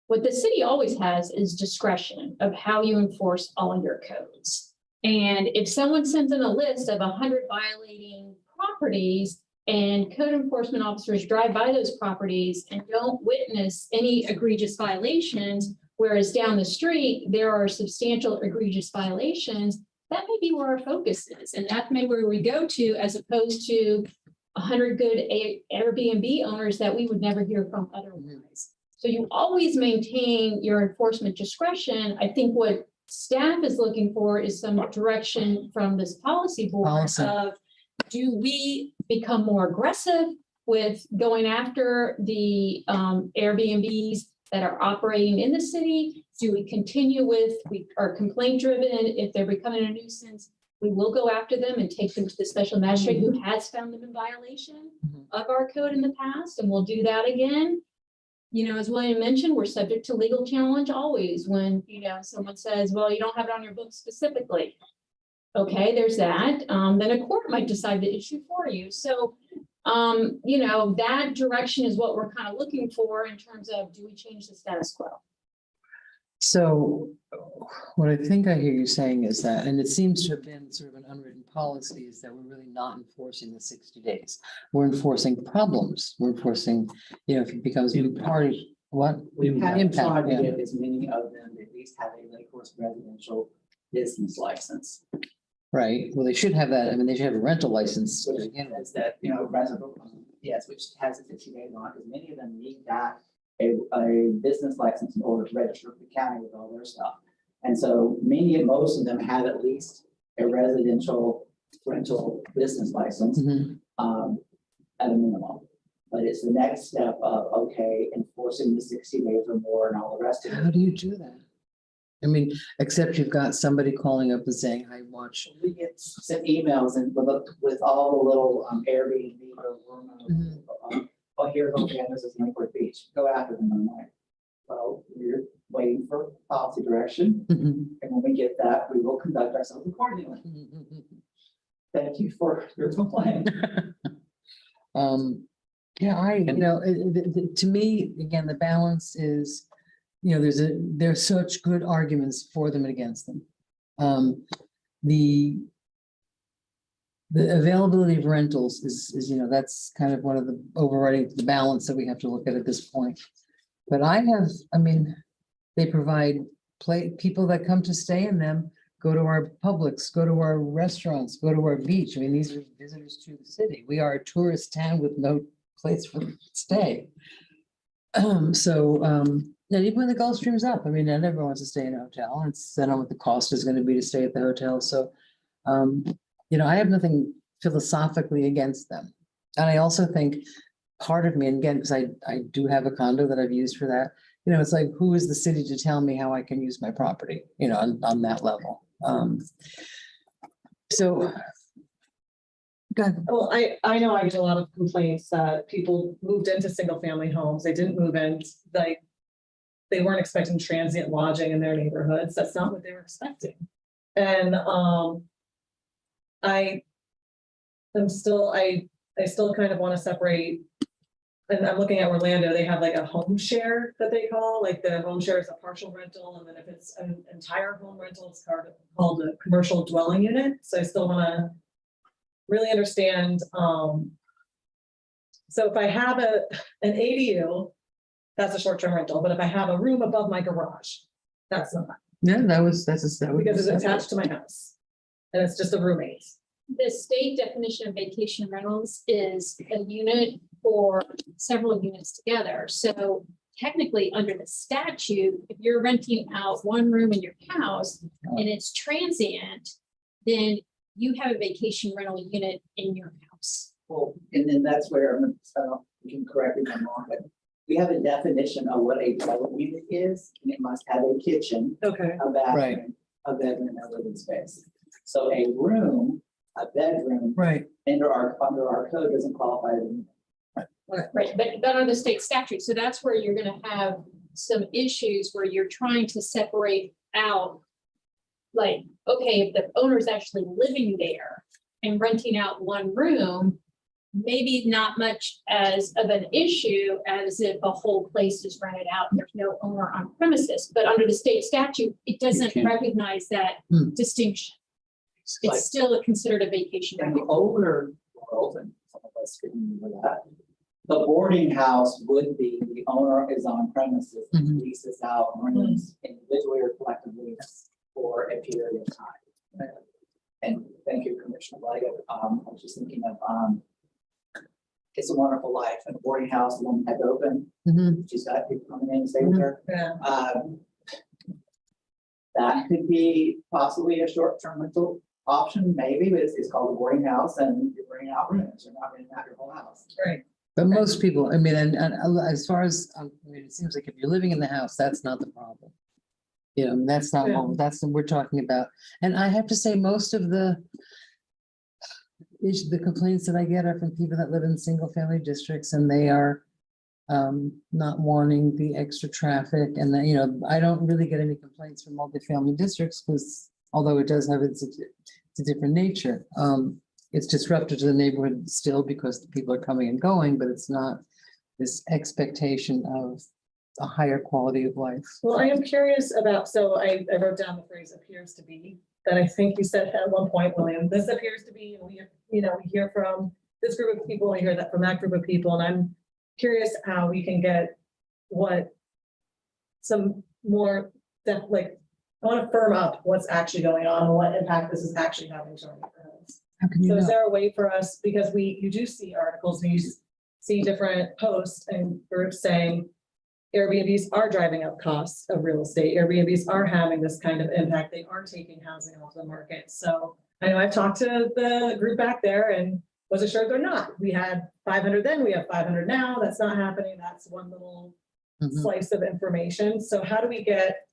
What the city always has is discretion of how you enforce all your codes. And if someone sends in a list of 100 violating properties and code enforcement officers drive by those properties and don't witness any egregious violations, whereas down the street, there are substantial egregious violations, that may be where our focus is. And that may be where we go to, as opposed to 100 good Airbnb owners that we would never hear from otherwise. So you always maintain your enforcement discretion. I think what staff is looking for is some direction from this policy board Policy. of, do we become more aggressive with going after the Airbnbs that are operating in the city? Do we continue with, we are complaint driven? If they're becoming a nuisance, we will go after them and take them to the special magistrate who has found them in violation of our code in the past, and we'll do that again. As William mentioned, we're subject to legal challenge always when, someone says, well, you don't have it on your book specifically. Okay, there's that. Then a court might decide the issue for you. So, that direction is what we're kind of looking for in terms of, do we change the status quo? So what I think I hear you saying is that, and it seems to have been sort of an unwritten policy, is that we're really not enforcing the 60 days. We're enforcing problems. We're enforcing, if it becomes a big party, what? We have Impact, tried to yeah. get as many of them to at least have a Lake Course residential business license. Right. Well, they should have that. I mean, they should have a rental license to Which begin with. is that, residential, yes, which has a 60-day lock, because many of them need that, a business license in order to register with the county with all their stuff. And so most of them have at least a residential rental business license, Mhm. at a minimum. But it's the next step of, okay, enforcing the 60 days or more and all the rest of How it. do you do that? I mean, except you've got somebody calling up and saying, I watch. We get sent emails and with all the little Airbnb or room, oh, here's okay, this is Newport Beach, go after them. I'm like, well, we're waiting for policy direction. Mhm. And when we get that, we will conduct ourselves accordingly. Thank you for your complaint. Yeah, to me, again, the balance is, there's such good arguments for them and against them. The availability of rentals is, that's kind of one of the overriding, the balance that we have to look at this point. But they provide people that come to stay in them, go to our Publix, go to our restaurants, go to our beach. These are visitors to the city. We are a tourist town with no place for them to stay. And even when the Gulfstream's up, not everyone wants to stay in a hotel. It's, I don't know what the cost is going to be to stay at the hotel. So, I have nothing philosophically against them. And I also think part of me, and again, because I do have a condo that I've used for that, it's like, who is the city to tell me how I can use my property, on that level? So. Go ahead. Well, I know I get a lot of complaints that people moved into single family homes. They didn't move in, like, they weren't expecting transient lodging in their neighborhoods. That's not what they were expecting. And I still kind of want to separate. And I'm looking at Orlando, they have like a home share that they call, like the home share is a partial rental. And then if it's an entire home rental, it's called a commercial dwelling unit. So I still want to really understand. So if I have an ADU, that's a short-term rental, but if I have a room above my garage, that's not. Yeah, because Because it's attached to my house and it's just a roommate. The state definition of vacation rentals is a unit or several units together. So technically, under the statute, if you're renting out one room in your house and it's transient, then you have a vacation rental unit in your house. Well, and then that's where, you can correct me if I'm wrong, but we have a definition of what a dwelling unit is, and it must have a kitchen, Okay. a bathroom, a bedroom, and a living space. So a room, a bedroom, right. under our code doesn't qualify as a unit. Right, but under the state statute, so that's where you're gonna have some issues where you're trying to separate out. Like, okay, if the owner's actually living there and renting out one room, maybe not much as of an issue as if a whole place is rented out and there's no owner on premises. But under the state statute, it doesn't can't. recognize that distinction. Like, It's still considered a vacation in rental. the older world, and some of us could remember that, the boarding house would be, the owner is on premises, and leases out rooms individually or collectively for a period of time. And thank you, Commissioner Liggett. I was just thinking of, It's a Wonderful Life, and a boarding house, the woman had opened, she's got people coming in and stay with her. Yeah. That could be possibly a short-term rental option, maybe, but it's called a boarding house, and you're renting out rooms, you're not renting out your whole house. Right. But most people, and as far as, it seems like if you're living in the house, that's not the problem. That's not, that's what we're talking about. And I have to say, most of the complaints that I get are from people that live in single family districts, and they are not wanting the extra traffic. And then, I don't really get any complaints from multifamily districts, because although it does have it's a different nature. It's disruptive to the neighborhood still because the people are coming and going, but it's not this expectation of a higher quality of life. Well, I am curious about, so I wrote down the phrase appears to be, that I think you said at one point, William, this appears to be, and we hear from this group of people, we hear that from that group of people, and I'm curious how we can get some more I want to firm up what's actually going on and what impact this is actually having to our neighborhoods. How can you So is know? there a way for us, because you do see articles and you see different posts and groups saying Airbnbs are driving up costs of real estate. Airbnbs are having this kind of impact. They are taking housing off the market. So I know I've talked to the group back there and wasn't sure they're not. We had 500 then, we have 500 now. That's not happening. That's one little slice of information. So how do we get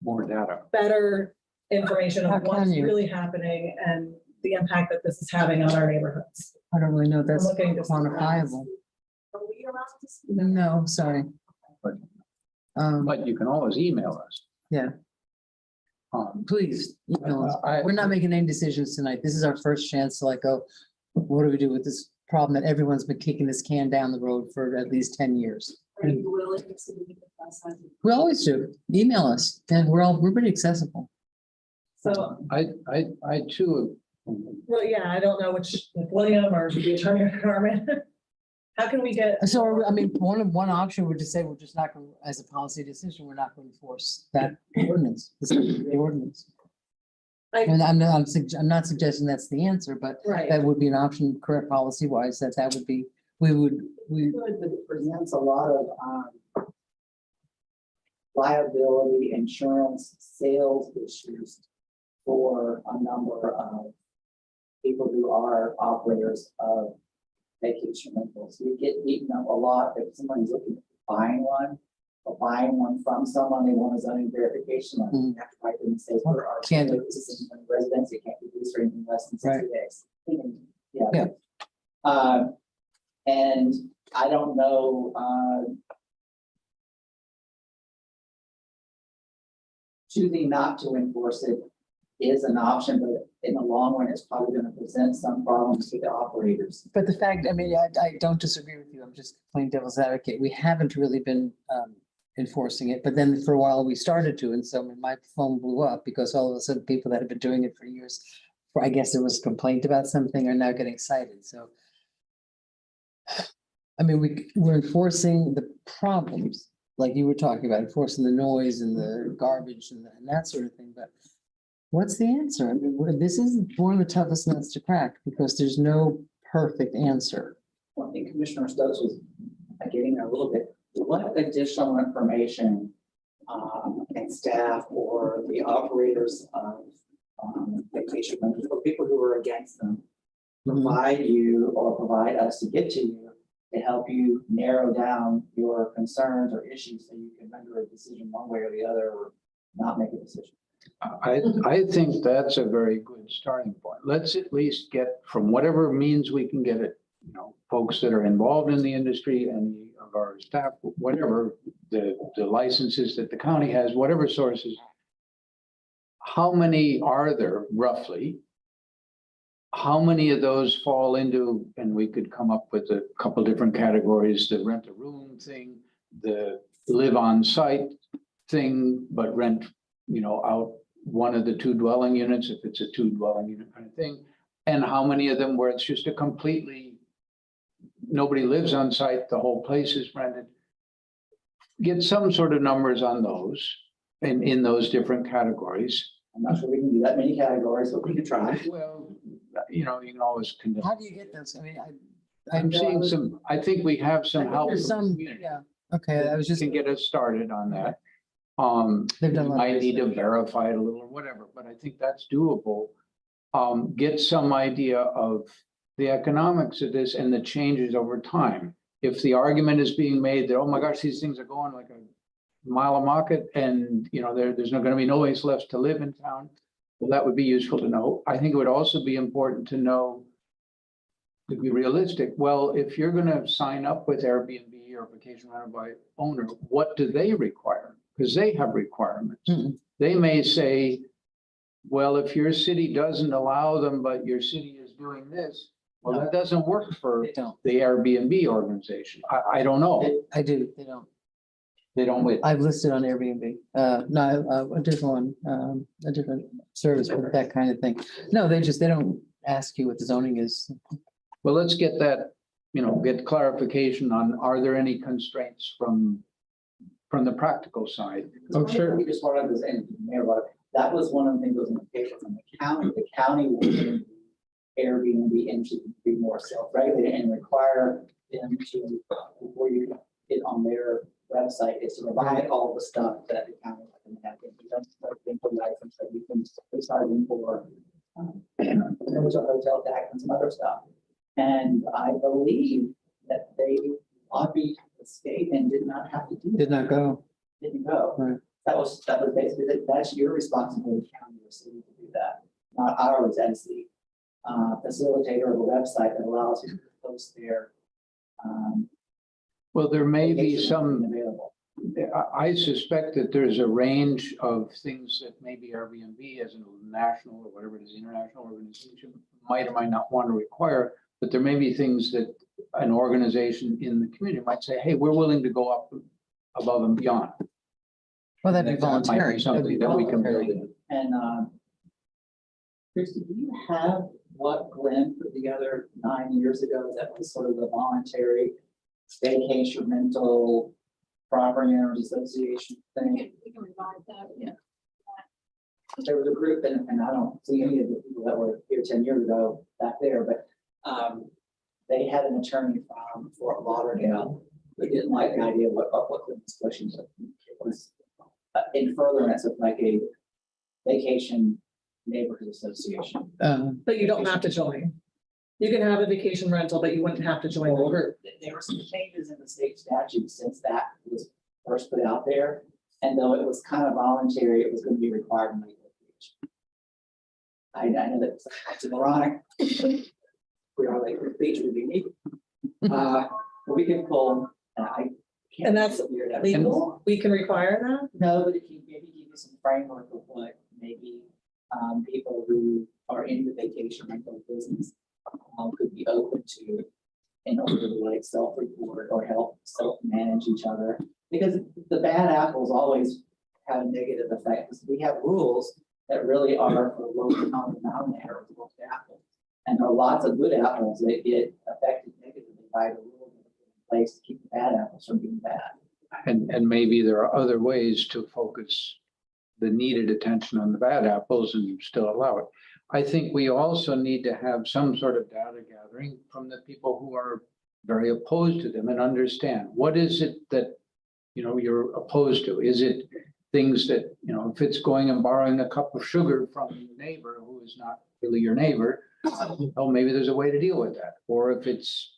More data. better information How of what's can you? really happening and the impact that this is having on our neighborhoods? I don't really know if that's I'm looking to see quantifiable. Are we allowed to see? No, sorry. But you can always email us. Yeah. Please, email us. We're not making any decisions tonight. This is our first chance to go, what do we do with this problem that everyone's been kicking this can down the road for at least 10 years. Are you willing to meet with us? We always do. Email us and we're pretty accessible. So, I too. well, yeah, I don't know which, if William or the attorney or Carmen. How can we get? So, I mean, one option would just say, we're just not going, as a policy decision, we're not going to enforce that ordinance, the ordinance. And I'm not suggesting that's the answer, but Right. that would be an option, correct, policy wise, that would be, we. Good, but it presents a lot of liability, insurance, sales issues for a number of people who are operators of vacation rentals. We get beaten up a lot if someone's looking at buying one or buying one from someone, they want a zoning verification. Like you have to write them and say, for our Can't do. residents, it can't be leased for anything less than 60 days. Yeah. Yeah. And I don't know, choosing not to enforce it is an option, but in the long run, it's probably going to present some problems to the operators. But the fact, I mean, I don't disagree with you. I'm just playing devil's advocate. We haven't really been enforcing it, but then for a while we started to, and so my phone blew up because all of a sudden people that have been doing it for years, I guess there was a complaint about something, are now getting cited. So, I mean, we're enforcing the problems, like you were talking about, enforcing the noise and the garbage and that sort of thing, but what's the answer? I mean, this is one of the toughest nuts to crack because there's no perfect answer. One thing Commissioner Stokes was getting a little bit, what additional information can staff or the operators of vacation rentals, or people who are against them, provide you or provide us to get to you to help you narrow down your concerns or issues so you can render a decision one way or the other or not make a decision? I think that's a very good starting point. Let's at least get, from whatever means we can get it, you know, folks that are involved in the industry, any of our staff, whatever, the licenses that the county has, whatever sources. How many are there roughly? How many of those fall into, and we could come up with a couple different categories, the rent a room thing, the live on site thing, but rent, you know, out one of the two dwelling units, if it's a two dwelling unit kind of thing. And how many of them where it's just a completely, nobody lives on site, the whole place is rented. Get some sort of numbers on those and in those different categories. I'm not sure we can do that many categories, but we can try. Well, you know, you can always condense. How do you get those? I mean, I'm seeing some, I think we have some help. there's from the some, community. yeah, okay, I was just. Can get us started on that. They've done a lot of Might need to research. verify it a little or whatever, but I think that's doable. Get some idea of the economics of this and the changes over time. If the argument is being made that, oh my gosh, these things are going like a mile a market and, you know, there's not going to be no place left to live in town. Well, that would be useful to know. I think it would also be important to know, to be realistic. Well, if you're going to sign up with Airbnb or vacation rental by owner, what do they require? Because they have requirements. They may say, well, if your city doesn't allow them, but your city is doing this, well, that doesn't work for They don't. the Airbnb organization. I don't know. I do, they don't. They don't wait. I've listed on Airbnb, no, a different one, a different service for that kind of thing. No, they don't ask you what the zoning is. Well, let's get that, you know, get clarification on, are there any constraints from the practical side? Oh, sure. We just wanted to, and Mayor, that was one of the things that was in the paper from the county. The county wanted Airbnb industry to be more self-regulated and require them to, before you get on their website, is to provide all the stuff that the county has. You don't start being for license, that you can start in for there's a hotel tax and some other stuff. And I believe that they lobbied the state and did not have to do that. Did not go. Didn't go. Right. That was basically, that's your responsibility, county or city, to do that, not ours as the facilitator of a website that allows you to post their Well, there may be vacation some, available. I suspect that there's a range of things that maybe Airbnb as a national or whatever it is, international organization might or might not want to require. But there may be things that an organization in the community might say, hey, we're willing to go up above and beyond. Well, that'd be That might be voluntary. That'd be something that we can build voluntary. in. And Christie, do you have what Glenn put together 9 years ago that was sort of the voluntary vacation rental property owners association thing? We can revive that, yeah. There was a group, and I don't see any of the people that were here 10 years ago back there, but they had an attorney from Fort Lauderdale who didn't like the idea of what Glenn was pushing. So it was in furtherance of like a vacation neighborhood association. But you don't have to join. You can have a vacation rental, but you wouldn't have to join the group. There were some changes in the state statute since that was first put out there. And though it was kind of voluntary, it was going to be required in legal. I know that's moronic. We are like the beach would be neat. We can pull, I can't. And that's figure it out. legal? We can require that? No, but if you maybe give you some framework of what maybe people who are in the vacation rental business could be open to in order to like self-report or help self-manage each other. Because the bad apples always have a negative effect. Because we have rules that really are for low common denominator of most apples. And there are lots of good apples that get affected negatively by the rules that are in place to keep the bad apples from being bad. And maybe there are other ways to focus the needed attention on the bad apples and still allow it. I think we also need to have some sort of data gathering from the people who are very opposed to them and understand what is it that, you know, you're opposed to? Is it things that, you know, if it's going and borrowing a cup of sugar from your neighbor who is not really your neighbor, oh, maybe there's a way to deal with that. Or if it's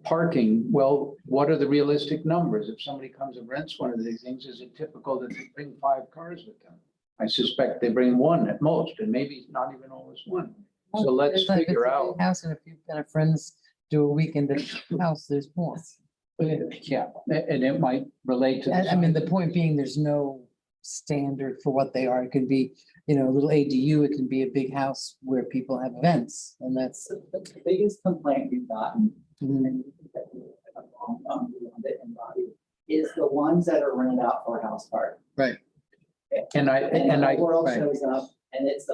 parking, well, what are the realistic numbers? If somebody comes and rents one of these things, is it typical that they bring 5 cars with them? I suspect they bring 1 at most, and maybe not even always 1. So let's It's like figure it's a out. big house, and if you've got a friends do a weekend at the house, there's more. Yeah, and it might relate to. I mean, the point being, there's no standard for what they are. It could be, you know, a little ADU, it can be a big house where people have events, and that's. The biggest complaint we've gotten Mhm. is the ones that are rented out for a house party. Right. And I, The world right. shows up and it's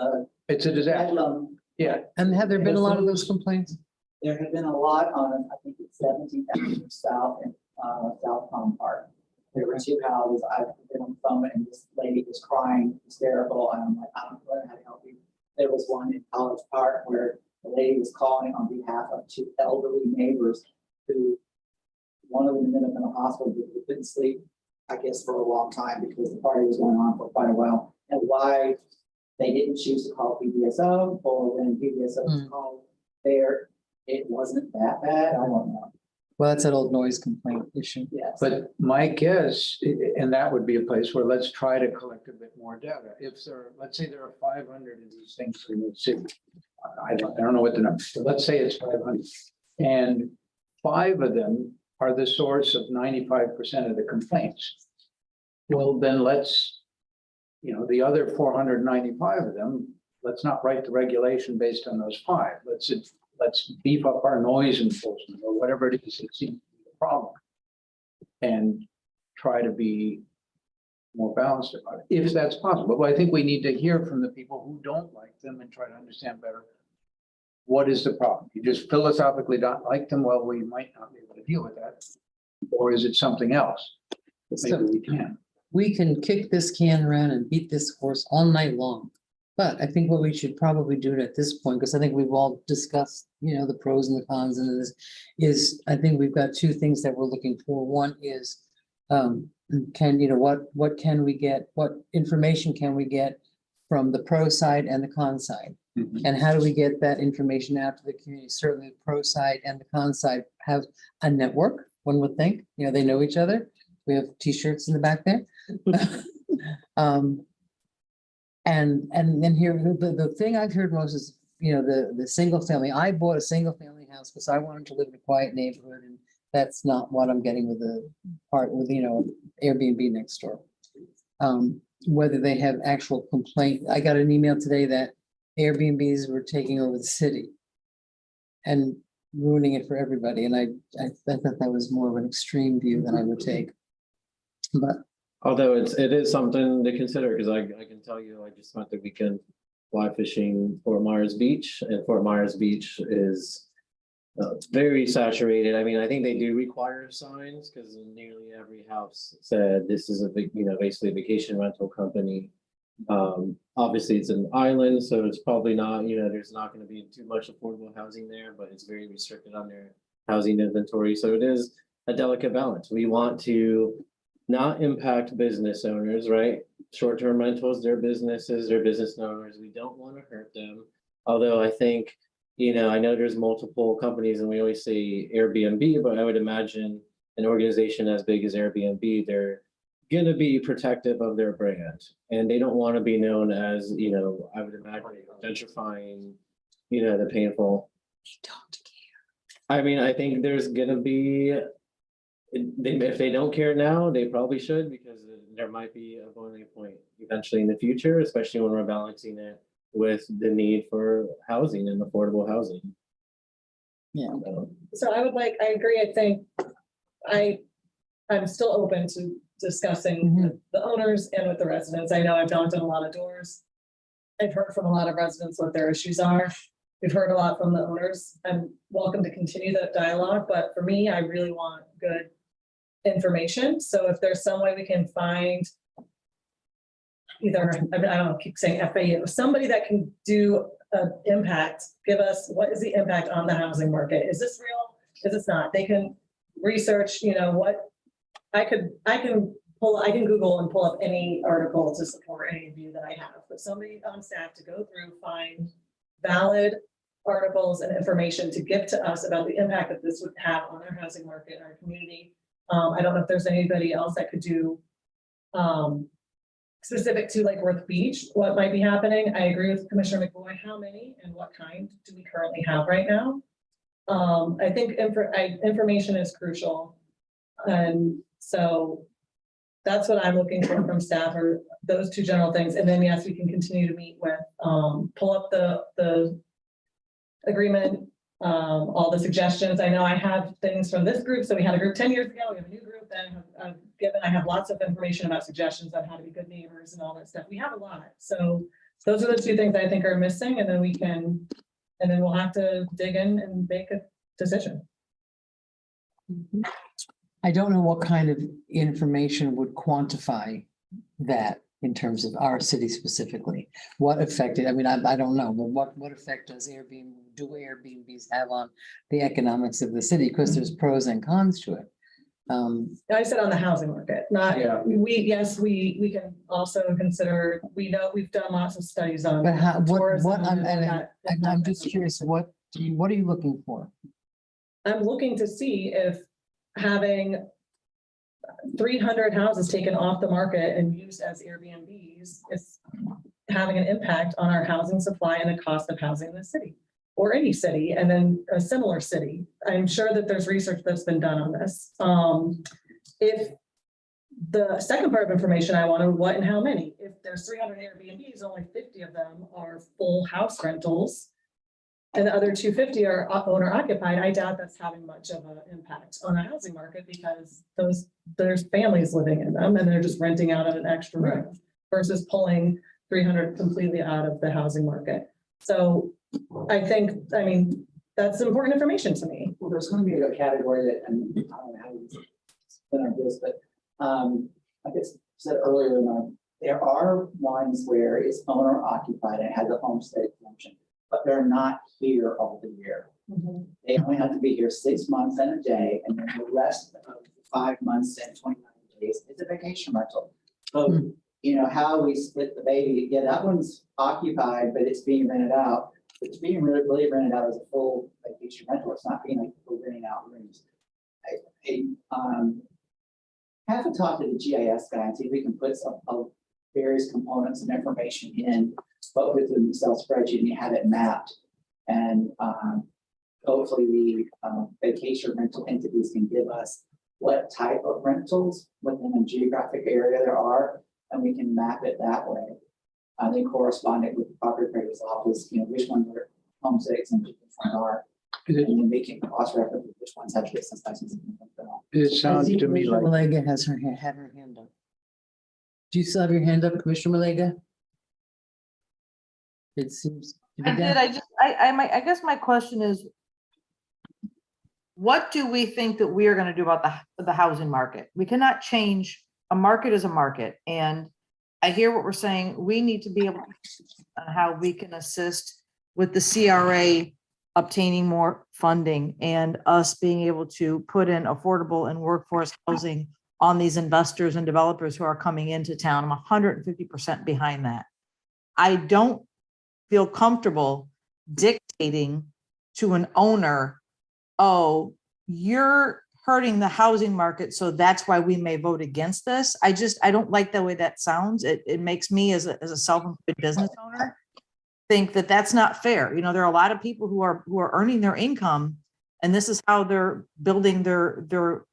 it's a disaster. Yeah, And have there been a lot of those complaints? there have been a lot on, I think it's 17th South and South Palm Park. There were 2 houses. I've been on the phone and this lady was crying hysterical and I'm like, I don't know how to help you. There was one in College Park where the lady was calling on behalf of 2 elderly neighbors who, one of them ended up in the hospital, but they couldn't sleep, I guess, for a long time because the party was going on for quite a while. And why they didn't choose to call PDSO, or when PDSO was called there, it wasn't that bad. I don't know. Well, that's that old noise complaint issue. Yes. but my guess, and that would be a place where let's try to collect a bit more data. If there, let's say there are 500 of these things in the city. I don't know what the number, but let's say it's 500. And 5 of them are the source of 95% of the complaints. Well, then let's, you know, the other 495 of them, let's not write the regulation based on those 5. Let's beef up our noise enforcement or whatever it is that seems to be the problem. And try to be more balanced about it, if that's possible. But I think we need to hear from the people who don't like them and try to understand better. What is the problem? You just philosophically don't like them, well, we might not be able to deal with that. Or is it something else that maybe we can? We can kick this can around and beat this horse all night long. But I think what we should probably do at this point, because I think we've all discussed, you know, the pros and the cons and this, is I think we've got 2 things that we're looking for. One is, what can we get? What information can we get from the pro side and the con side? Mhm. And how do we get that information out to the community? Certainly the pro side and the con side have a network, one would think, you know, they know each other. We have T-shirts in the back there. And then here, the thing I've heard most is, you know, the single family. I bought a single family house because I wanted to live in a quiet neighborhood, and that's not what I'm getting with the part with, you know, Airbnb next door. Whether they have actual complaint, I got an email today that Airbnbs were taking over the city. And ruining it for everybody. And I thought that was more of an extreme view than I would take. But Although it is something to consider, because I can tell you, I just spent the weekend fly fishing Fort Myers Beach, and Fort Myers Beach is very saturated. I mean, I think they do require signs because nearly every house said this is a big, basically a vacation rental company. Obviously it's an island, so it's probably not, there's not going to be too much affordable housing there, but it's very restricted on their housing inventory. So it is a delicate balance. We want to not impact business owners, right? Short-term rentals, their businesses, their business owners. We don't want to hurt them. Although I think, I know there's multiple companies and we always say Airbnb, but I would imagine an organization as big as Airbnb, they're going to be protective of their brand, and they don't want to be known as, I would imagine gentrifying, the painful. I mean, I think there's going to be, if they don't care now, they probably should, because there might be a boiling point eventually in the future, especially when we're balancing it with the need for housing and affordable housing. yeah, So I agree, I think I'm still open to discussing with the owners and with the residents. I know I've knocked on a lot of doors. I've heard from a lot of residents what their issues are. We've heard a lot from the owners. I'm welcome to continue that dialogue, but for me, I really want good information. So if there's some way we can find either, I don't know, keep saying FAU, somebody that can do an impact, give us, what is the impact on the housing market? Is this real? Is this not? They can research, what I can Google and pull up any article to support any view that I have, but somebody on staff to go through, find valid articles and information to give to us about the impact that this would have on our housing market, our community. I don't know if there's anybody else that could do specific to like Worth Beach, what might be happening. I agree with Commissioner McBoy. How many and what kind do we currently have right now? I think information is crucial. And so that's what I'm looking for from staff, or those two general things. And then yes, we can continue to meet with, pull up the agreement, all the suggestions. I know I have things from this group. So we had a group 10 years ago, we have a new group that I have lots of information about suggestions on how to be good neighbors and all that stuff. We have a lot. So those are the two things I think are missing, and then we'll have to dig in and make a decision. I don't know what kind of information would quantify that in terms of our city specifically. What effect, I mean, I don't know, but what effect does Airbnbs have on the economics of the city? Because there's pros and cons to it. I said on the housing market, not, Yeah. we can also consider, we know we've done lots of studies on. But how, tourism what, and I'm just curious, what are you looking for? I'm looking to see if having 300 houses taken off the market and used as Airbnbs is having an impact on our housing supply and the cost of housing in the city, or any city, and then a similar city. I'm sure that there's research that's been done on this. If the second part of information I wanted, what and how many? If there's 300 Airbnbs, only 50 of them are full house rentals, and the other 250 are owner occupied. I doubt that's having much of an impact on the housing market, because there's families living in them and they're just renting out an extra room versus pulling 300 completely out of the housing market. So I mean, that's important information to me. Well, there's going to be a category that, and I don't know how we spin on this, but like I said earlier, there are ones where it's owner occupied and it has a homestead exemption, but they're not here all the year. They only have to be here 6 months and a day, and then the rest of 5 months and 29 days is a vacation rental. So, how we split the baby, yeah, that one's occupied, but it's being rented out. It's being really rented out as a full vacation rental. It's not being like people renting out rooms. I have to talk to the GIS guy and see if we can put some of various components and information in, but with an Excel spreadsheet, and you have it mapped. And hopefully the vacation rental entities can give us what type of rentals within a geographic area there are, and we can map it that way. Then correspond it with the property appraiser's office, which ones are homestead exemptions are. And then making cross reference which ones have business licenses. It sounds to me Commissioner like, Malega has had her hand up. Do you still have your hand up, Commissioner Malega? It seems. to be I did, down. I guess my question is, what do we think that we are gonna do about the housing market? We cannot change, a market is a market, and I hear what we're saying, we need to be able to on how we can assist with the CRA obtaining more funding and us being able to put in affordable and workforce housing on these investors and developers who are coming into town. I'm 150% behind that. I don't feel comfortable dictating to an owner, oh, you're hurting the housing market, so that's why we may vote against this. I don't like the way that sounds. It makes me as a self-employed business owner think that that's not fair. You know, there are a lot of people who are earning their income, and this is how they're building their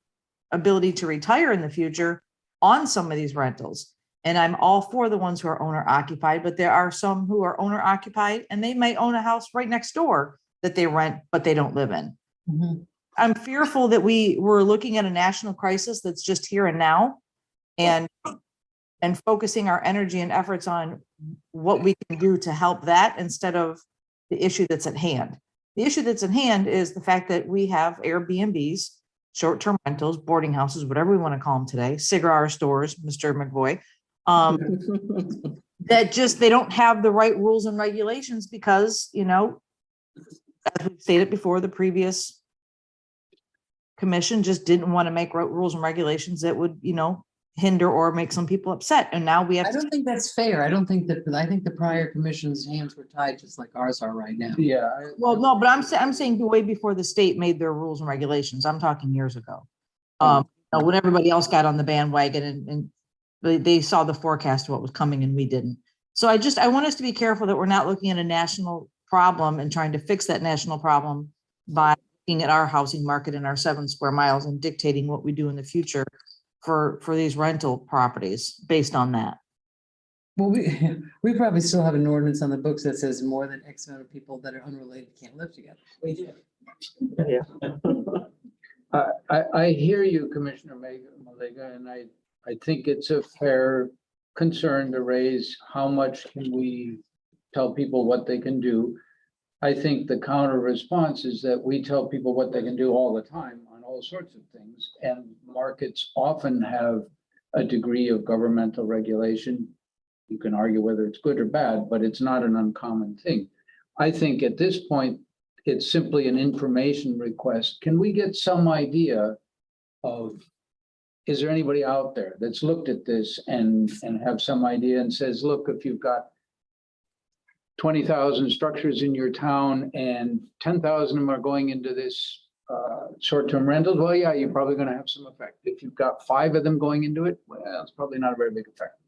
ability to retire in the future on some of these rentals. And I'm all for the ones who are owner occupied, but there are some who are owner occupied and they might own a house right next door that they rent, but they don't live in. Mhm. I'm fearful that we're looking at a national crisis that's just here and now, and focusing our energy and efforts on what we can do to help that instead of the issue that's at hand. The issue that's at hand is the fact that we have Airbnbs, short-term rentals, boarding houses, whatever we want to call them today, cigar stores, Mr. McVoy, that just, they don't have the right rules and regulations because, you know, as we've stated before, the previous commission just didn't want to make rules and regulations that would, you know, hinder or make some people upset. And now we have I don't think that's fair. I don't think that, I think the prior commission's hands were tied just like ours are right now. yeah. well, no, but I'm saying way before the state made their rules and regulations. I'm talking years ago. When everybody else got on the bandwagon and they saw the forecast of what was coming and we didn't. So I want us to be careful that we're not looking at a national problem and trying to fix that national problem by looking at our housing market in our 7 square miles and dictating what we do in the future for these rental properties based on that. Well, we probably still have an ordinance on the books that says more than X amount of people that are unrelated can't live together. We do. I hear you, Commissioner Malega, and I think it's a fair concern to raise. How much can we tell people what they can do? I think the counter response is that we tell people what they can do all the time on all sorts of things, and markets often have a degree of governmental regulation. You can argue whether it's good or bad, but it's not an uncommon thing. I think at this point, it's simply an information request. Can we get some idea of, is there anybody out there that's looked at this and have some idea and says, look, if you've got 20,000 structures in your town and 10,000 of them are going into this short-term rentals, well, yeah, you're probably going to have some effect. If you've got 5 of them going into it, well, it's probably not a very big effect.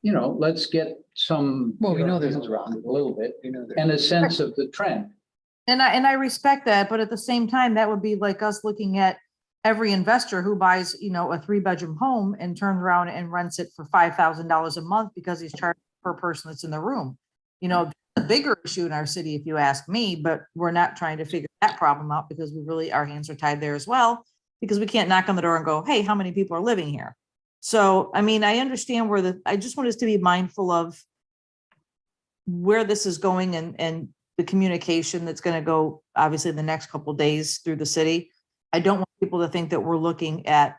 You know, let's get some. Well, we know there's a around it a little bit You know, and a sense of the trend. And I respect that, but at the same time, that would be like us looking at every investor who buys, you know, a 3-bedroom home and turns around and rents it for $5,000 a month because he's charged per person that's in the room. You know, a bigger issue in our city, if you ask me, but we're not trying to figure that problem out because we really, our hands are tied there as well, because we can't knock on the door and go, hey, how many people are living here? So, I mean, I understand I just want us to be mindful of where this is going and the communication that's going to go, obviously, the next couple of days through the city. I don't want people to think that we're looking at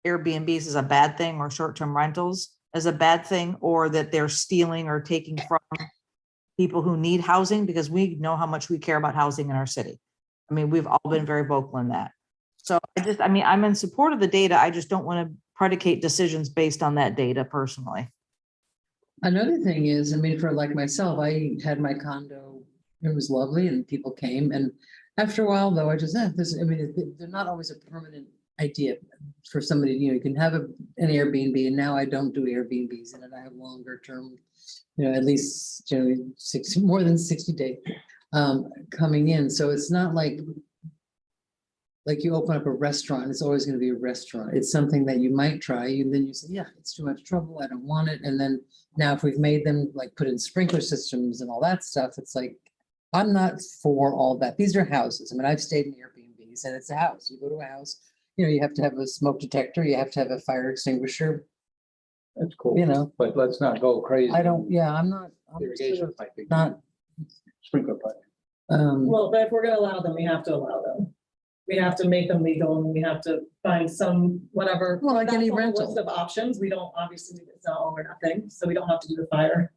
Airbnbs as a bad thing or short-term rentals as a bad thing, or that they're stealing or taking from people who need housing, because we know how much we care about housing in our city. I mean, we've all been very vocal in that. So I'm in support of the data. I just don't want to predicate decisions based on that data personally. another thing is, I mean, for like myself, I had my condo, it was lovely and people came, and after a while though, I just, they're not always a permanent idea for somebody, you know, you can have an Airbnb, and now I don't do Airbnbs and I have longer term, you know, at least, you know, more than 60 days coming in. So it's not like you open up a restaurant, it's always going to be a restaurant. It's something that you might try, and then you say, yeah, it's too much trouble, I don't want it. And then now if we've made them like put in sprinkler systems and all that stuff, it's like, I'm not for all that. These are houses. I mean, I've stayed in Airbnbs and it's a house. You go to a house, you know, you have to have a smoke detector, you have to have a fire extinguisher, That's cool. you know. But let's not go crazy. I don't, yeah, I'm not, I'm sort Irrigation of piping. not, Sprinkler pipe. Well, but if we're gonna allow them, we have to allow them. We have to make them legal and we have to find some, whatever. Well, like That's any on the rental. List of options, we don't, obviously, it's not all or nothing, so we don't have to do the fire. well,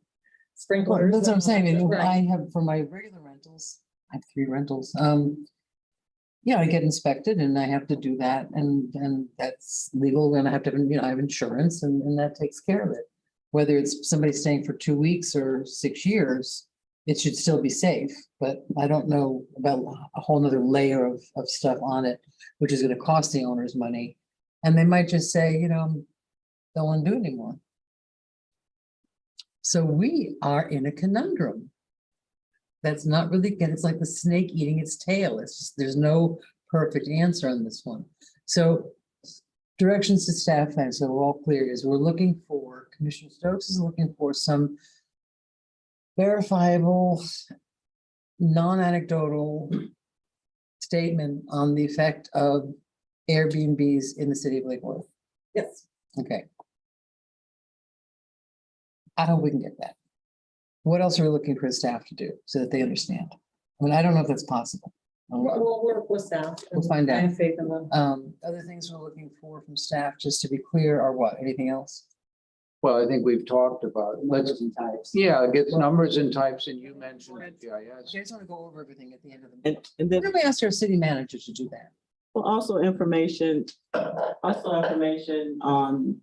Sprinklers. that's what I'm saying. I mean, Right. I have, for my regular rentals, I have 3 rentals. Yeah, I get inspected and I have to do that and that's legal and I have to, you know, I have insurance and that takes care of it. Whether it's somebody staying for 2 weeks or 6 years, it should still be safe, but I don't know about a whole nother layer of stuff on it, which is gonna cost the owners money. And they might just say, you know, don't want to do it anymore. So we are in a conundrum. That's not really good. It's like the snake eating its tail. It's just, there's no perfect answer on this one. So directions to staff, and so we're all clear, is we're looking for, Commissioner Stokes is looking for some verifiable, non-anecdotal statement on the effect of Airbnbs in the city of Lake Worth. Yes. Okay. I hope we can get that. What else are we looking for staff to do so that they understand? I mean, I don't know if that's possible. We'll work with staff. We'll find I out. have faith in them. Other things we're looking for from staff, just to be clear, are what? Anything else? Well, I think we've talked about, let's, Numbers and types. yeah, get numbers and types and you mentioned GIS. You guys want to go over everything at the end of the. And Why then don't we ask our city manager to do that? well, also information on,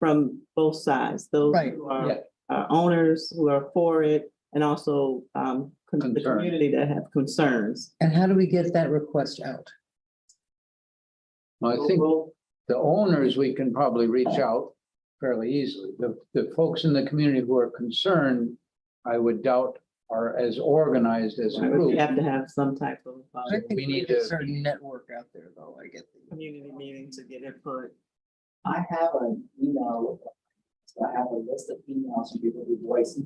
from both sides, those Right, who are yeah. owners who are for it, and also, the Concern. community that have concerns. And how do we get that request out? I think the owners, we can probably reach out fairly easily. The folks in the community who are concerned, I would doubt are as organized as a We group. have to have some type of, I think we we need need a to- certain network out there, though. I get the. community meeting to get input. I have an email, so I have a list of emails from people who voice,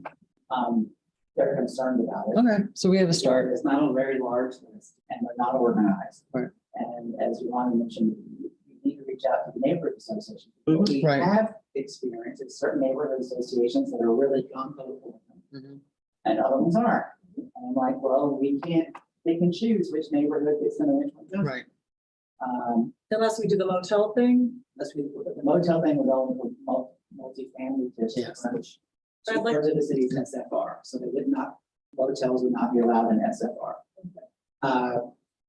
they're concerned about it. Okay, so we have a start. It's not a very large list and they're not organized. Right. And as Yolanda mentioned, you need to reach out to the neighborhood association. We Right. have experience in certain neighborhood associations that are really gung ho for them. Mhm. And other ones aren't. And I'm like, well, we can't, they can choose which neighborhood gets in and which one doesn't. Right. Unless we do the motel thing. Unless we, the motel thing would only with multifamily districts, Yes. which I'd like- two-thirds of the city's SFR, so they would not, motels would not be allowed in SFR.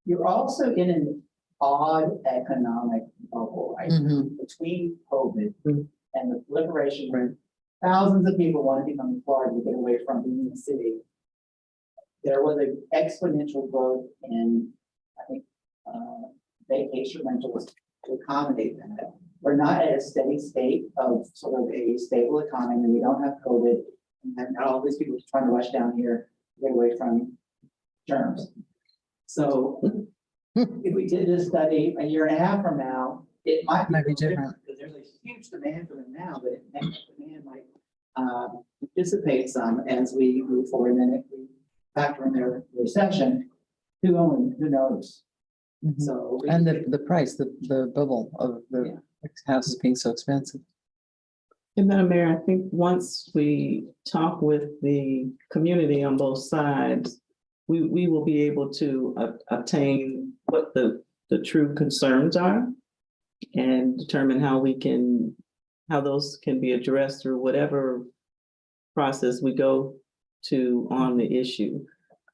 You're also in an odd economic bubble, right? Mhm. Between COVID and the proliferation where thousands of people wanted to come to Florida to get away from being in the city. There was an exponential growth in, I think, vacation rentals to accommodate that. We're not at a steady state of sort of a stable economy. We don't have COVID. And now all these people trying to rush down here to get away from germs. So if we did this study a year and a half from now, it might Might be a little different. because there's a huge demand for them now, but that demand might dissipate some as we move forward. And then if we factor in their recession, who knows? Mhm. So. we- And the price, the bubble of the houses being so expensive. And Madam Mayor, I think once we talk with the community on both sides, we will be able to obtain what the true concerns are and determine how those can be addressed through whatever process we go to on the issue.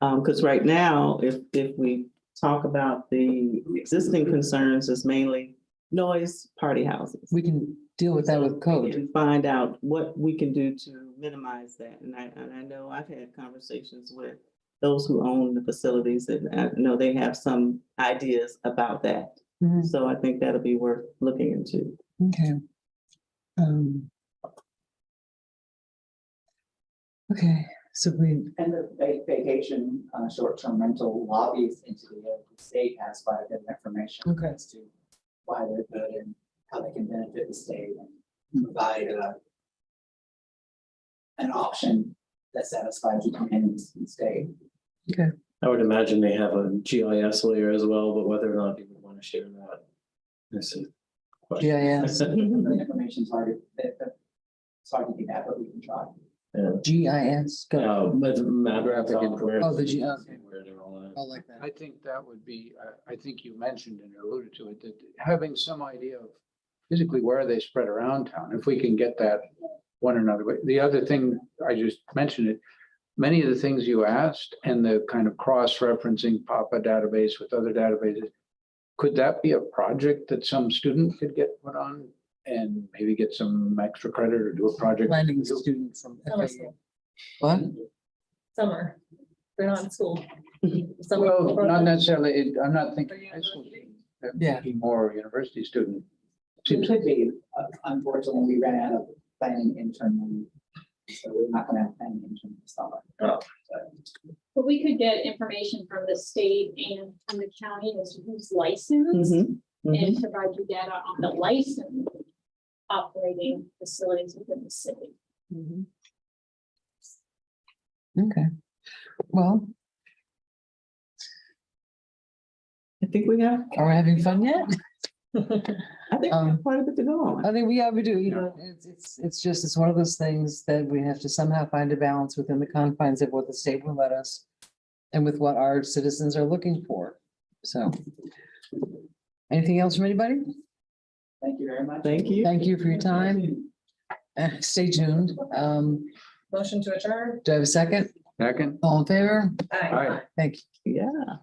Because right now, if we talk about the existing concerns as mainly noise, party houses. We can deal with that with We code. can find out what we can do to minimize that. And I know I've had conversations with those who own the facilities and I know they have some ideas about that. Mhm. So I think that'll be worth looking into. Okay. Okay, so we, And the vacation, short-term rental lobbies into the state has quite a bit of information. Okay. As to why they're good and how they can benefit the state and provide, an option that satisfies the commandments and stay. I would imagine they have a GIS layer as well, but whether or not you would want to share that. This is. GIS, The information's hard, it's hard to get that, but we can try. GIS. Go. But matter of Oh, the G, okay. where they're all at. I like that. I think that would be, I think you mentioned and alluded to it, that having some idea of physically where they spread around town, if we can get that one or another way. The other thing, I just mentioned it, many of the things you asked and the kind of cross-referencing Papa database with other databases, could that be a project that some student could get put on and maybe get some extra credit or do a project? Planning student from Summer FAU. school. What? Summer, they're not in school. Summer Well, not program. necessarily, I'm not thinking high school. Yeah. Maybe more university student. It could be, unfortunately, we ran out of planning internally. So we're not gonna have planning intern this summer. But we could get information from the state and from the county as to who's licensed and provide you data on the license operating facilities within the city. Okay. Well, I think we have, are we having fun yet? I think we have quite a bit to go on. I think we do, you know, it's one of those things that we have to somehow find a balance within the confines of what the state will let us and with what our citizens are looking for. So, anything else from anybody? Thank you very much. Thank you. Thank you for your time. Stay tuned. Motion to adjourn. Do I have a second? Second? All in favor? Aye. Thank you. Yeah.